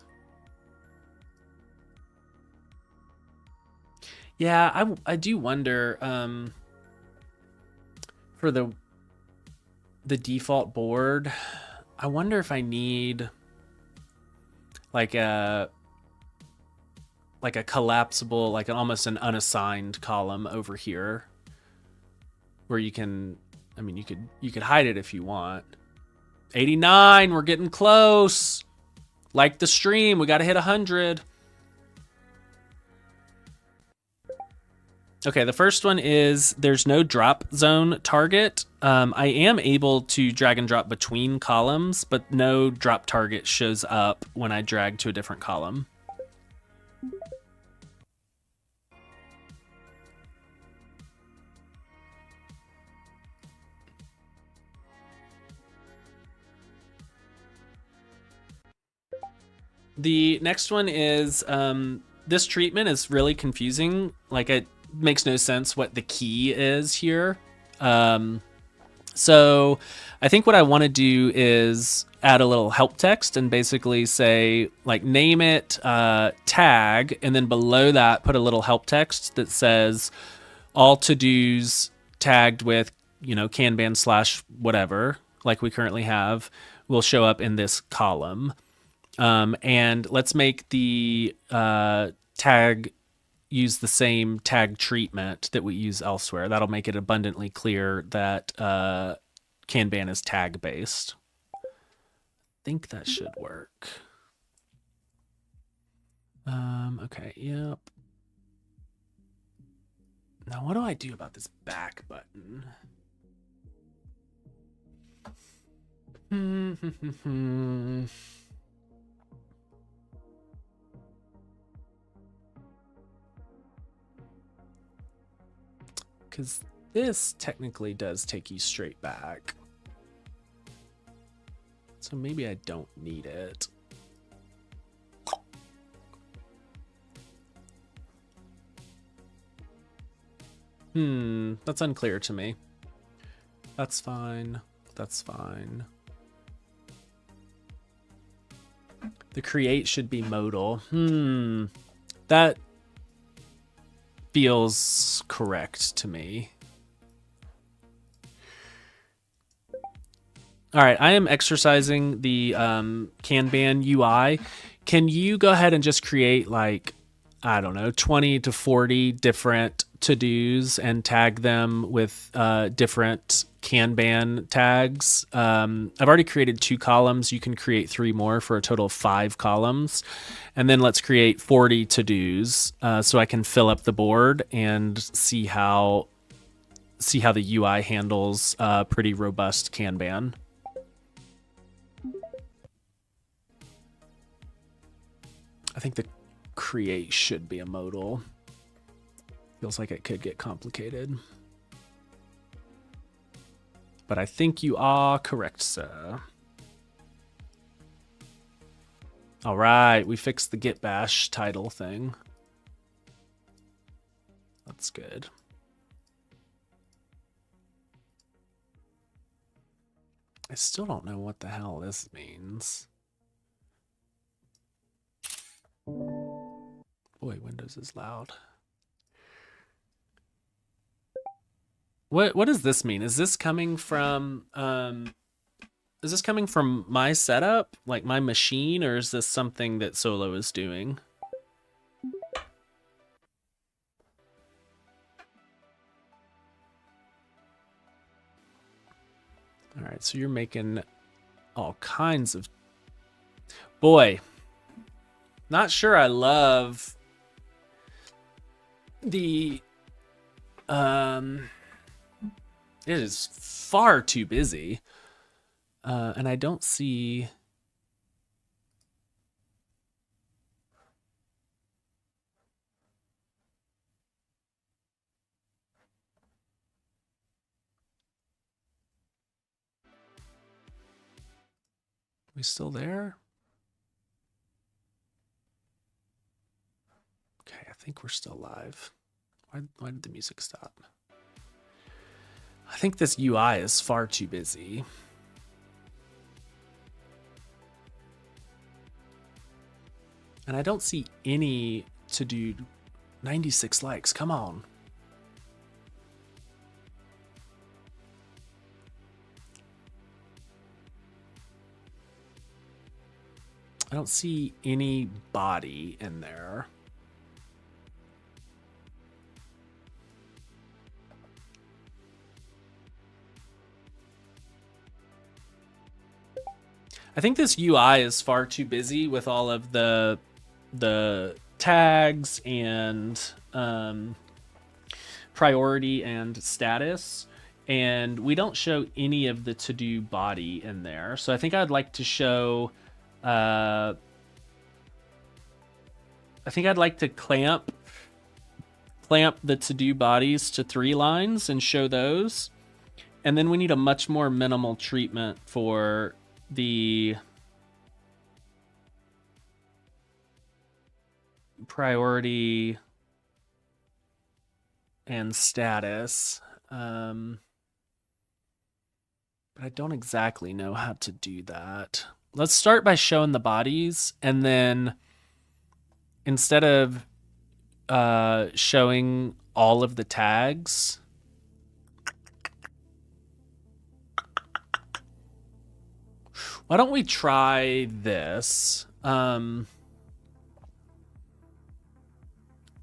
Yeah, I do wonder, for the default board, I wonder if I need like a collapsible, like almost an unassigned column over here where you can, I mean, you could hide it if you want. 89, we're getting close. Like the stream, we got to hit 100. Okay, the first one is there's no drop zone target. I am able to drag and drop between columns, but no drop target shows up when I drag to a different column. The next one is this treatment is really confusing. Like, it makes no sense what the key is here. So I think what I want to do is add a little help text and basically say, like, name it tag, and then below that put a little help text that says all to-dos tagged with, you know, Kanban / whatever, like we currently have, will show up in this column. And let's make the tag use the same tag treatment that we use elsewhere. That'll make it abundantly clear that Kanban is tag based. I think that should work. Okay, yep. Now what do I do about this back button? Because this technically does take you straight back. So maybe I don't need it. That's unclear to me. That's fine. That's fine. The create should be modal. That feels correct to me. All right, I am exercising the Kanban UI. Can you go ahead and just create, like, I don't know, 20 to 40 different to-dos and tag them with different Kanban tags? I've already created 2 columns. You can create 3 more for a total of 5 columns. And then let's create 40 to-dos so I can fill up the board and see how the UI handles pretty robust Kanban. I think the create should be a modal. Feels like it could get complicated. But I think you are correct, sir. All right, we fixed the git bash title thing. That's good. I still don't know what the hell this means. Boy, Windows is loud. What does this mean? Is this coming from my setup, like my machine, or is this something that Solo is doing? All right, so you're making all kinds of... Boy, not sure I love the... It is far too busy. And I don't see... We still there? Okay, I think we're still live. Why did the music stop? I think this UI is far too busy. And I don't see any to do 96 likes. Come on. I don't see any body in there. I think this UI is far too busy with all of the tags and priority and status, and we don't show any of the to-do body in there. So I think I'd like to show I think I'd like to clamp the to-do bodies to 3 lines and show those. And then we need a much more minimal treatment for the priority and status. But I don't exactly know how to do that. Let's start by showing the bodies, and then instead of showing all of the tags, why don't we try this?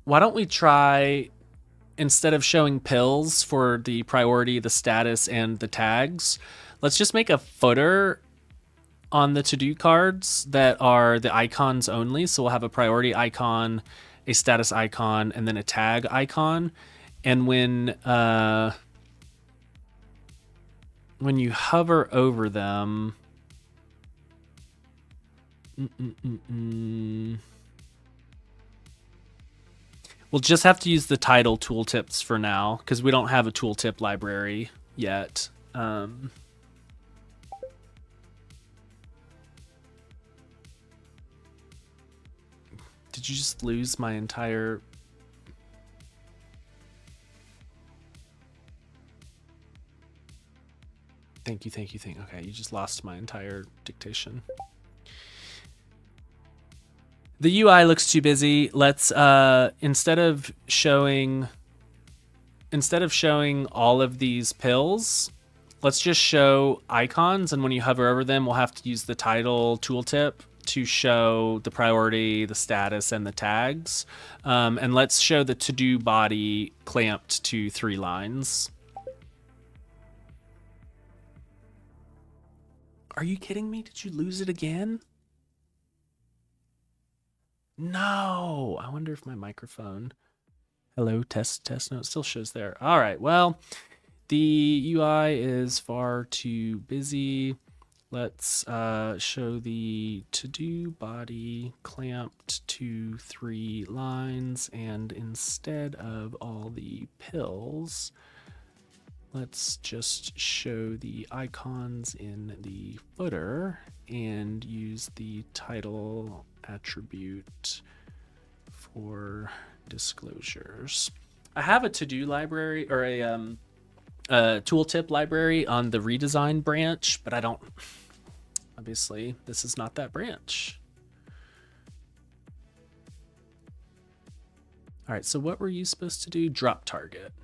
Why don't we try, instead of showing pills for the priority, the status, and the tags, let's just make a footer on the to-do cards that are the icons only. So we'll have a priority icon, a status icon, and then a tag icon. And when you hover over them, we'll just have to use the title tooltips for now because we don't have a tooltip library yet. Did you just lose my entire... Thank you. Okay, you just lost my entire dictation. The UI looks too busy. Let's instead of showing all of these pills, let's just show icons, and when you hover over them, we'll have to use the title tooltip to show the priority, the status, and the tags. And let's show the to-do body clamped to 3 lines. Are you kidding me? Did you lose it again? No. I wonder if my microphone... Hello, test. No, it still shows there. All right, well, the UI is far too busy. Let's show the to-do body clamped to 3 lines, and instead of all the pills, let's just show the icons in the footer and use the title attribute for disclosures. I have a to-do library, or a tooltip library on the redesign branch, but I don't... Obviously, this is not that branch. All right, so what were you supposed to do? Drop target.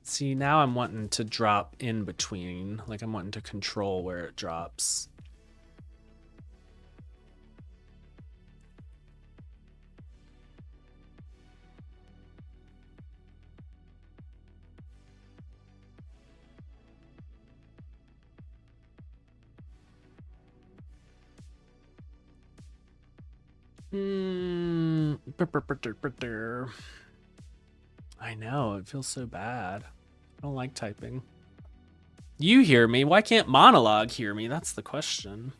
See, now I'm wanting to drop in between, like I'm wanting to control where it drops. I know, it feels so bad. I don't like typing. You hear me? Why can't Monologue hear me? That's the question.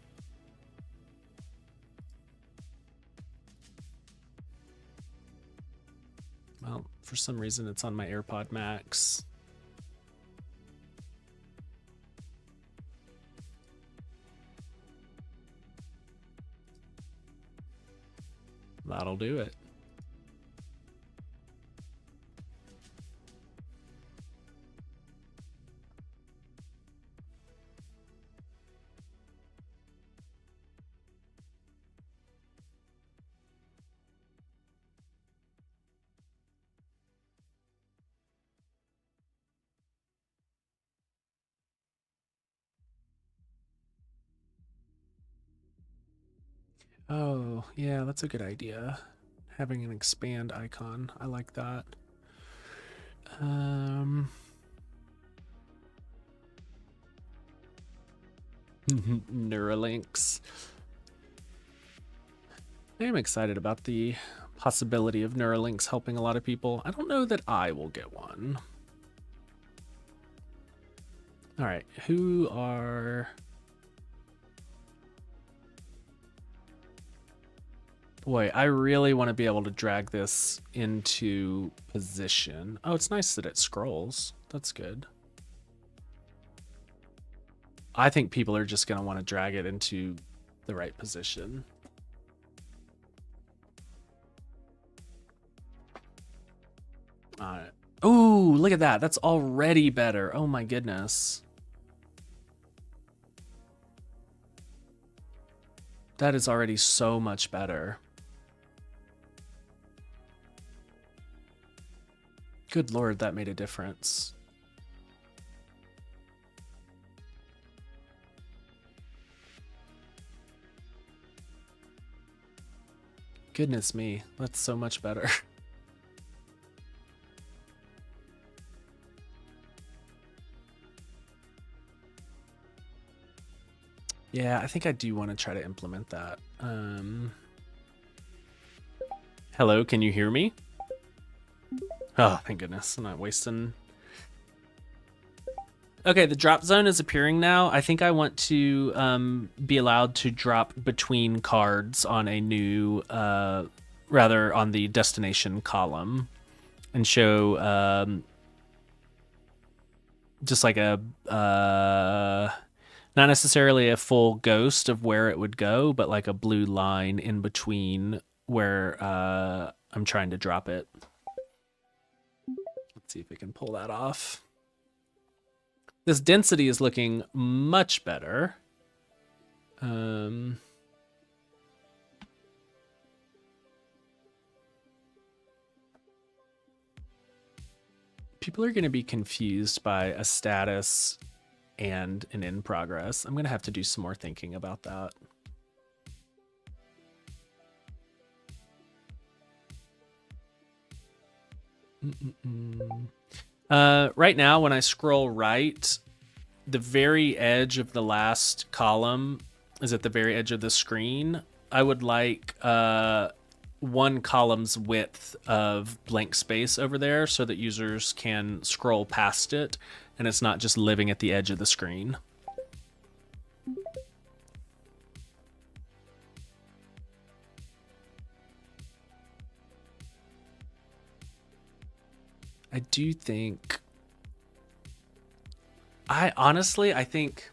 Well, for some reason it's on my AirPod Max. That'll do it. Oh, yeah, that's a good idea. Having an expand icon. I like that. Neuralinks. I am excited about the possibility of Neuralinks helping a lot of people. I don't know that I will get one. All right, who are... Boy, I really want to be able to drag this into position. Oh, it's nice that it scrolls. That's good. I think people are just going to want to drag it into the right position. Oh, look at that. That's already better. Oh my goodness. That is already so much better. Good Lord, that made a difference. Goodness me, that's so much better. Yeah, I think I do want to try to implement that. Hello, can you hear me? Oh, thank goodness. I'm not wasting. Okay, the drop zone is appearing now. I think I want to be allowed to drop between cards on a new, rather on the destination column, and show just like a, not necessarily a full ghost of where it would go, but like a blue line in between where I'm trying to drop it. Let's see if we can pull that off. This density is looking much better. People are going to be confused by a status and an in progress. I'm going to have to do some more thinking about that. Right now, when I scroll right, the very edge of the last column is at the very edge of the screen. I would like one column's width of blank space over there so that users can scroll past it and it's not just living at the edge of the screen. I do think... I think...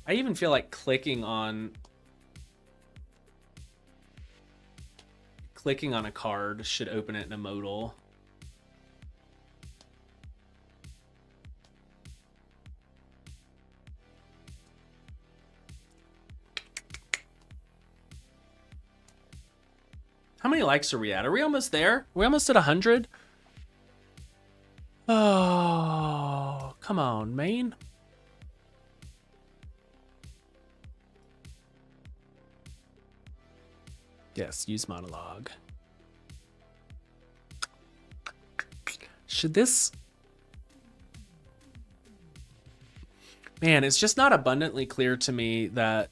I even feel like clicking on a card should open it in a modal. How many likes are we at? Are we almost there? Are we almost at 100? Oh, come on, man. Yes, use monologue. Should this... Man, it's just not abundantly clear to me that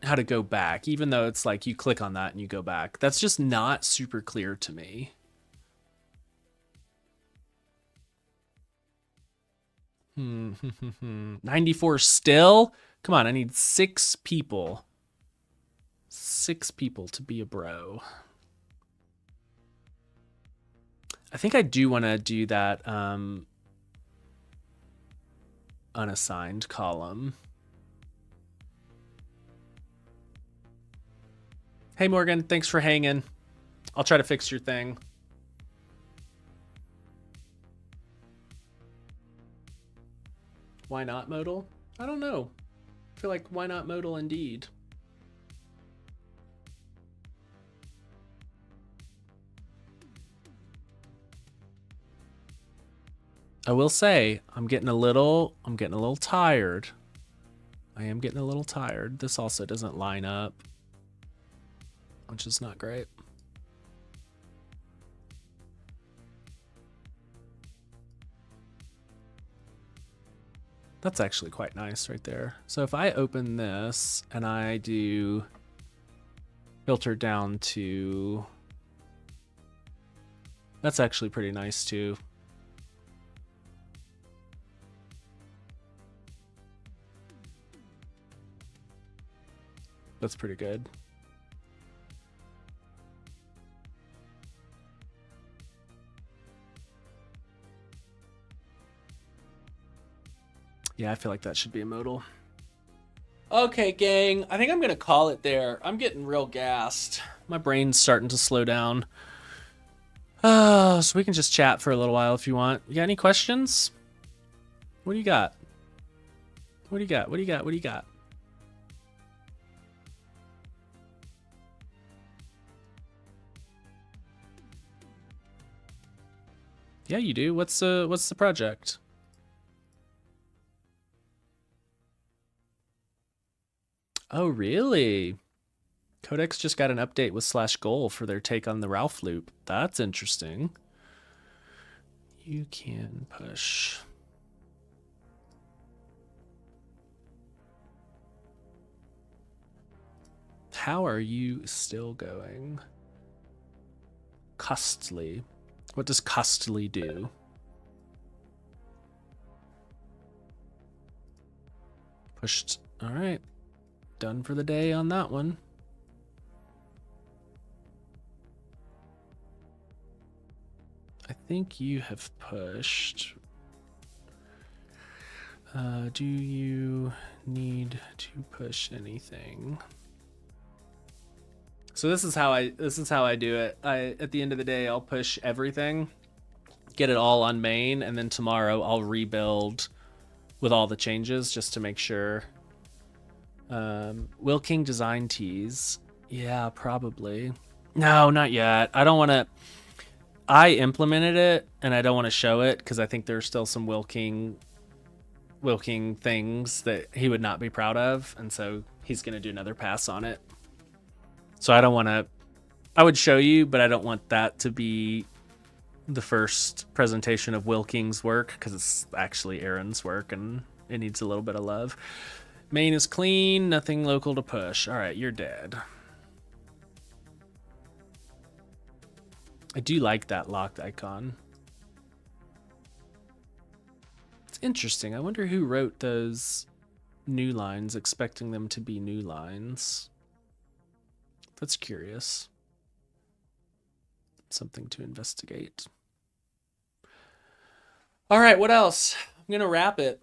how to go back, even though it's like you click on that and you go back. That's just not super clear to me. 94 still? Come on, I need 6 people. 6 people to be a bro. I think I do want to do that unassigned column. Hey Morgan, thanks for hanging. I'll try to fix your thing. Why not modal? I don't know. I feel like why not modal indeed. I will say I'm getting a little tired. I am getting a little tired. This also doesn't line up, which is not great. That's actually quite nice right there. So if I open this and I do filter down to, that's actually pretty nice too. That's pretty good. Yeah, I feel like that should be a modal. Okay, gang. I think I'm going to call it there. I'm getting real gassed. My brain's starting to slow down. So we can just chat for a little while if you want. You got any questions? What do you got? What do you got? What do you got? What do you got? Yeah, you do. What's the project? Oh, really? Codex just got an update with /goal for their take on the Ralph loop. That's interesting. You can push. How are you still going? Costly. What does costly do? Pushed. All right. Done for the day on that one. I think you have pushed. Do you need to push anything? So this is how I do it. At the end of the day, I'll push everything, get it all on main, and then tomorrow I'll rebuild with all the changes just to make sure. Will King design teas? Yeah, probably. No, not yet. I don't want to. I implemented it and I don't want to show it because I think there's still some Will King things that he would not be proud of, and so he's going to do another pass on it. So I don't want to. I would show you, but I don't want that to be the first presentation of Will King's work because it's actually Aaron's work and it needs a little bit of love. Main is clean, nothing local to push. All right, you're dead. I do like that locked icon. It's interesting. I wonder who wrote those new lines, expecting them to be new lines. That's curious. Something to investigate. All right, what else? I'm going to wrap it.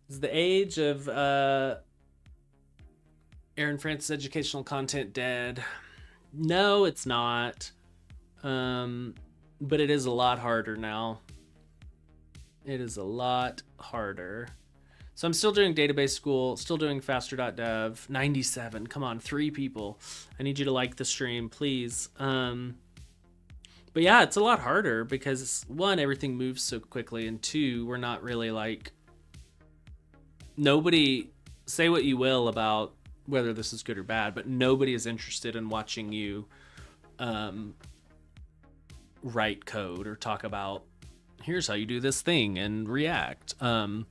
Is the age of Aaron Francis educational content dead? No, it's not. But it is a lot harder now. It is a lot harder. So I'm still doing database school, still doing faster.dev. 97. Come on, 3 people. I need you to like the stream, please. But yeah, it's a lot harder because 1, everything moves so quickly, and 2, we're not really like. Nobody, say what you will about whether this is good or bad, but nobody is interested in watching you write code or talk about here's how you do this thing and React. And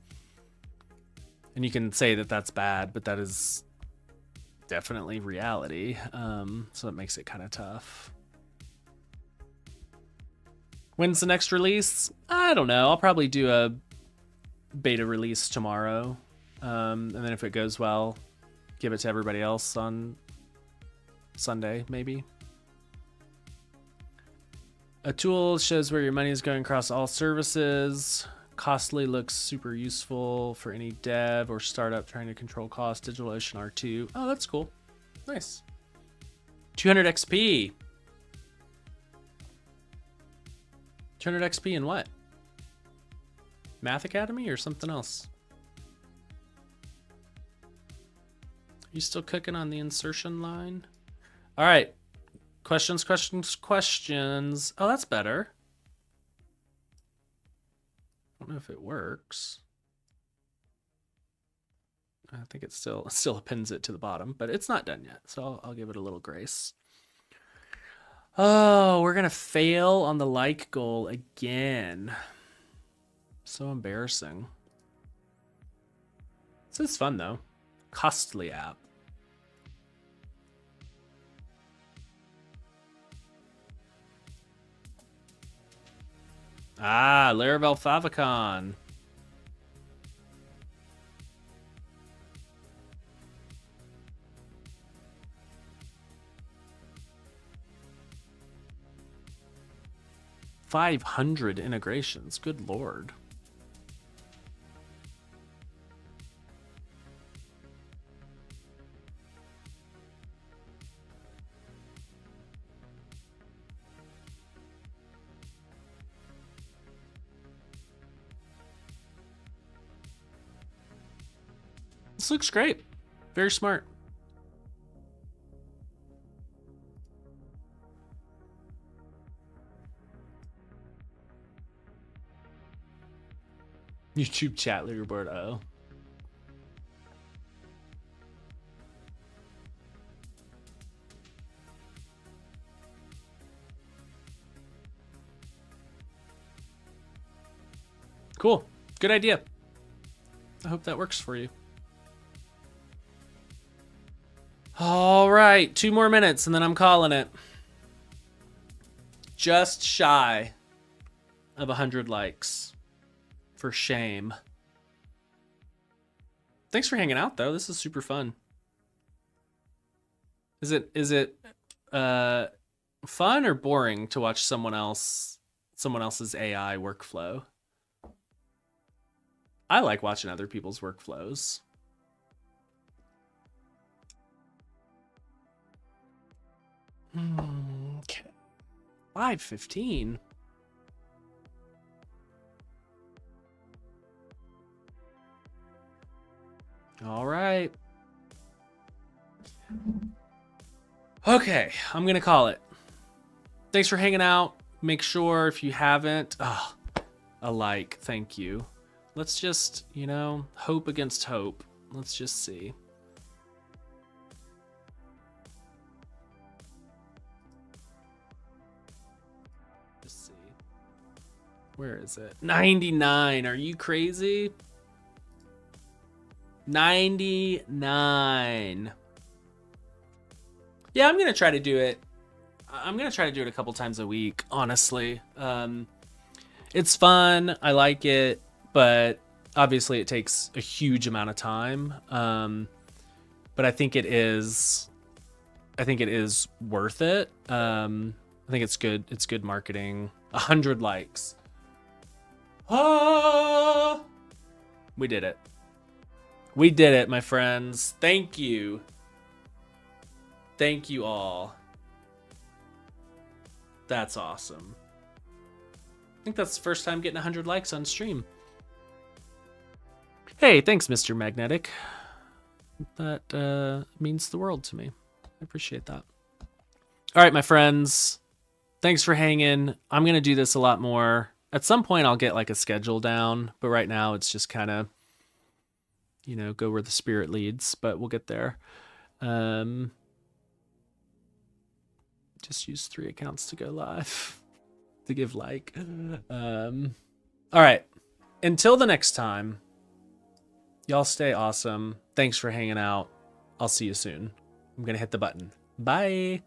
you can say that that's bad, but that is definitely reality. So it makes it kind of tough. When's the next release? I don't know. I'll probably do a beta release tomorrow. And then if it goes well, give it to everybody else on Sunday, maybe. A tool shows where your money is going across all services. Costly looks super useful for any dev or startup trying to control cost. DigitalOcean R2. Oh, that's cool. Nice. 200 XP. 200 XP in what? Math Academy or something else? Are you still cooking on the insertion line? All right. Questions. Oh, that's better. I don't know if it works. I think it still appends it to the bottom, but it's not done yet. So I'll give it a little grace. Oh, we're going to fail on the like goal again. So embarrassing. This is fun though. Costly app. Ah, Laravel Favicon. 500 integrations. Good Lord. This looks great. Very smart. YouTube chat leaderboard. Oh. Cool. Good idea. I hope that works for you. All right, 2 more minutes and then I'm calling it. Just shy of 100 likes. For shame. Thanks for hanging out though. This is super fun. Is it fun or boring to watch someone else's AI workflow? I like watching other people's workflows. Okay. 5:15. All right. Okay, I'm gonna call it. Thanks for hanging out. Make sure if you haven't, a like, thank you. Let's just, hope against hope. Let's just see. Just see. Where is it? 99. Are you crazy? 99. Yeah, I'm gonna try to do it. I'm gonna try to do it a couple times a week, honestly. It's fun, I like it, but obviously it takes a huge amount of time. But I think it is worth it. I think it's good marketing. 100 likes. Ah! We did it. We did it, my friends. Thank you. Thank you all. That's awesome. I think that's the first time getting 100 likes on stream. Hey, thanks, Mr. Magnetic. That means the world to me. I appreciate that. All right, my friends. Thanks for hanging. I'm going to do this a lot more. At some point, I'll get like a schedule down. But right now, it's just kind of, go where the spirit leads. But we'll get there. Just use 3 accounts to go live. To give like. All right. Until the next time. Y'all stay awesome. Thanks for hanging out. I'll see you soon. I'm going to hit the button. Bye.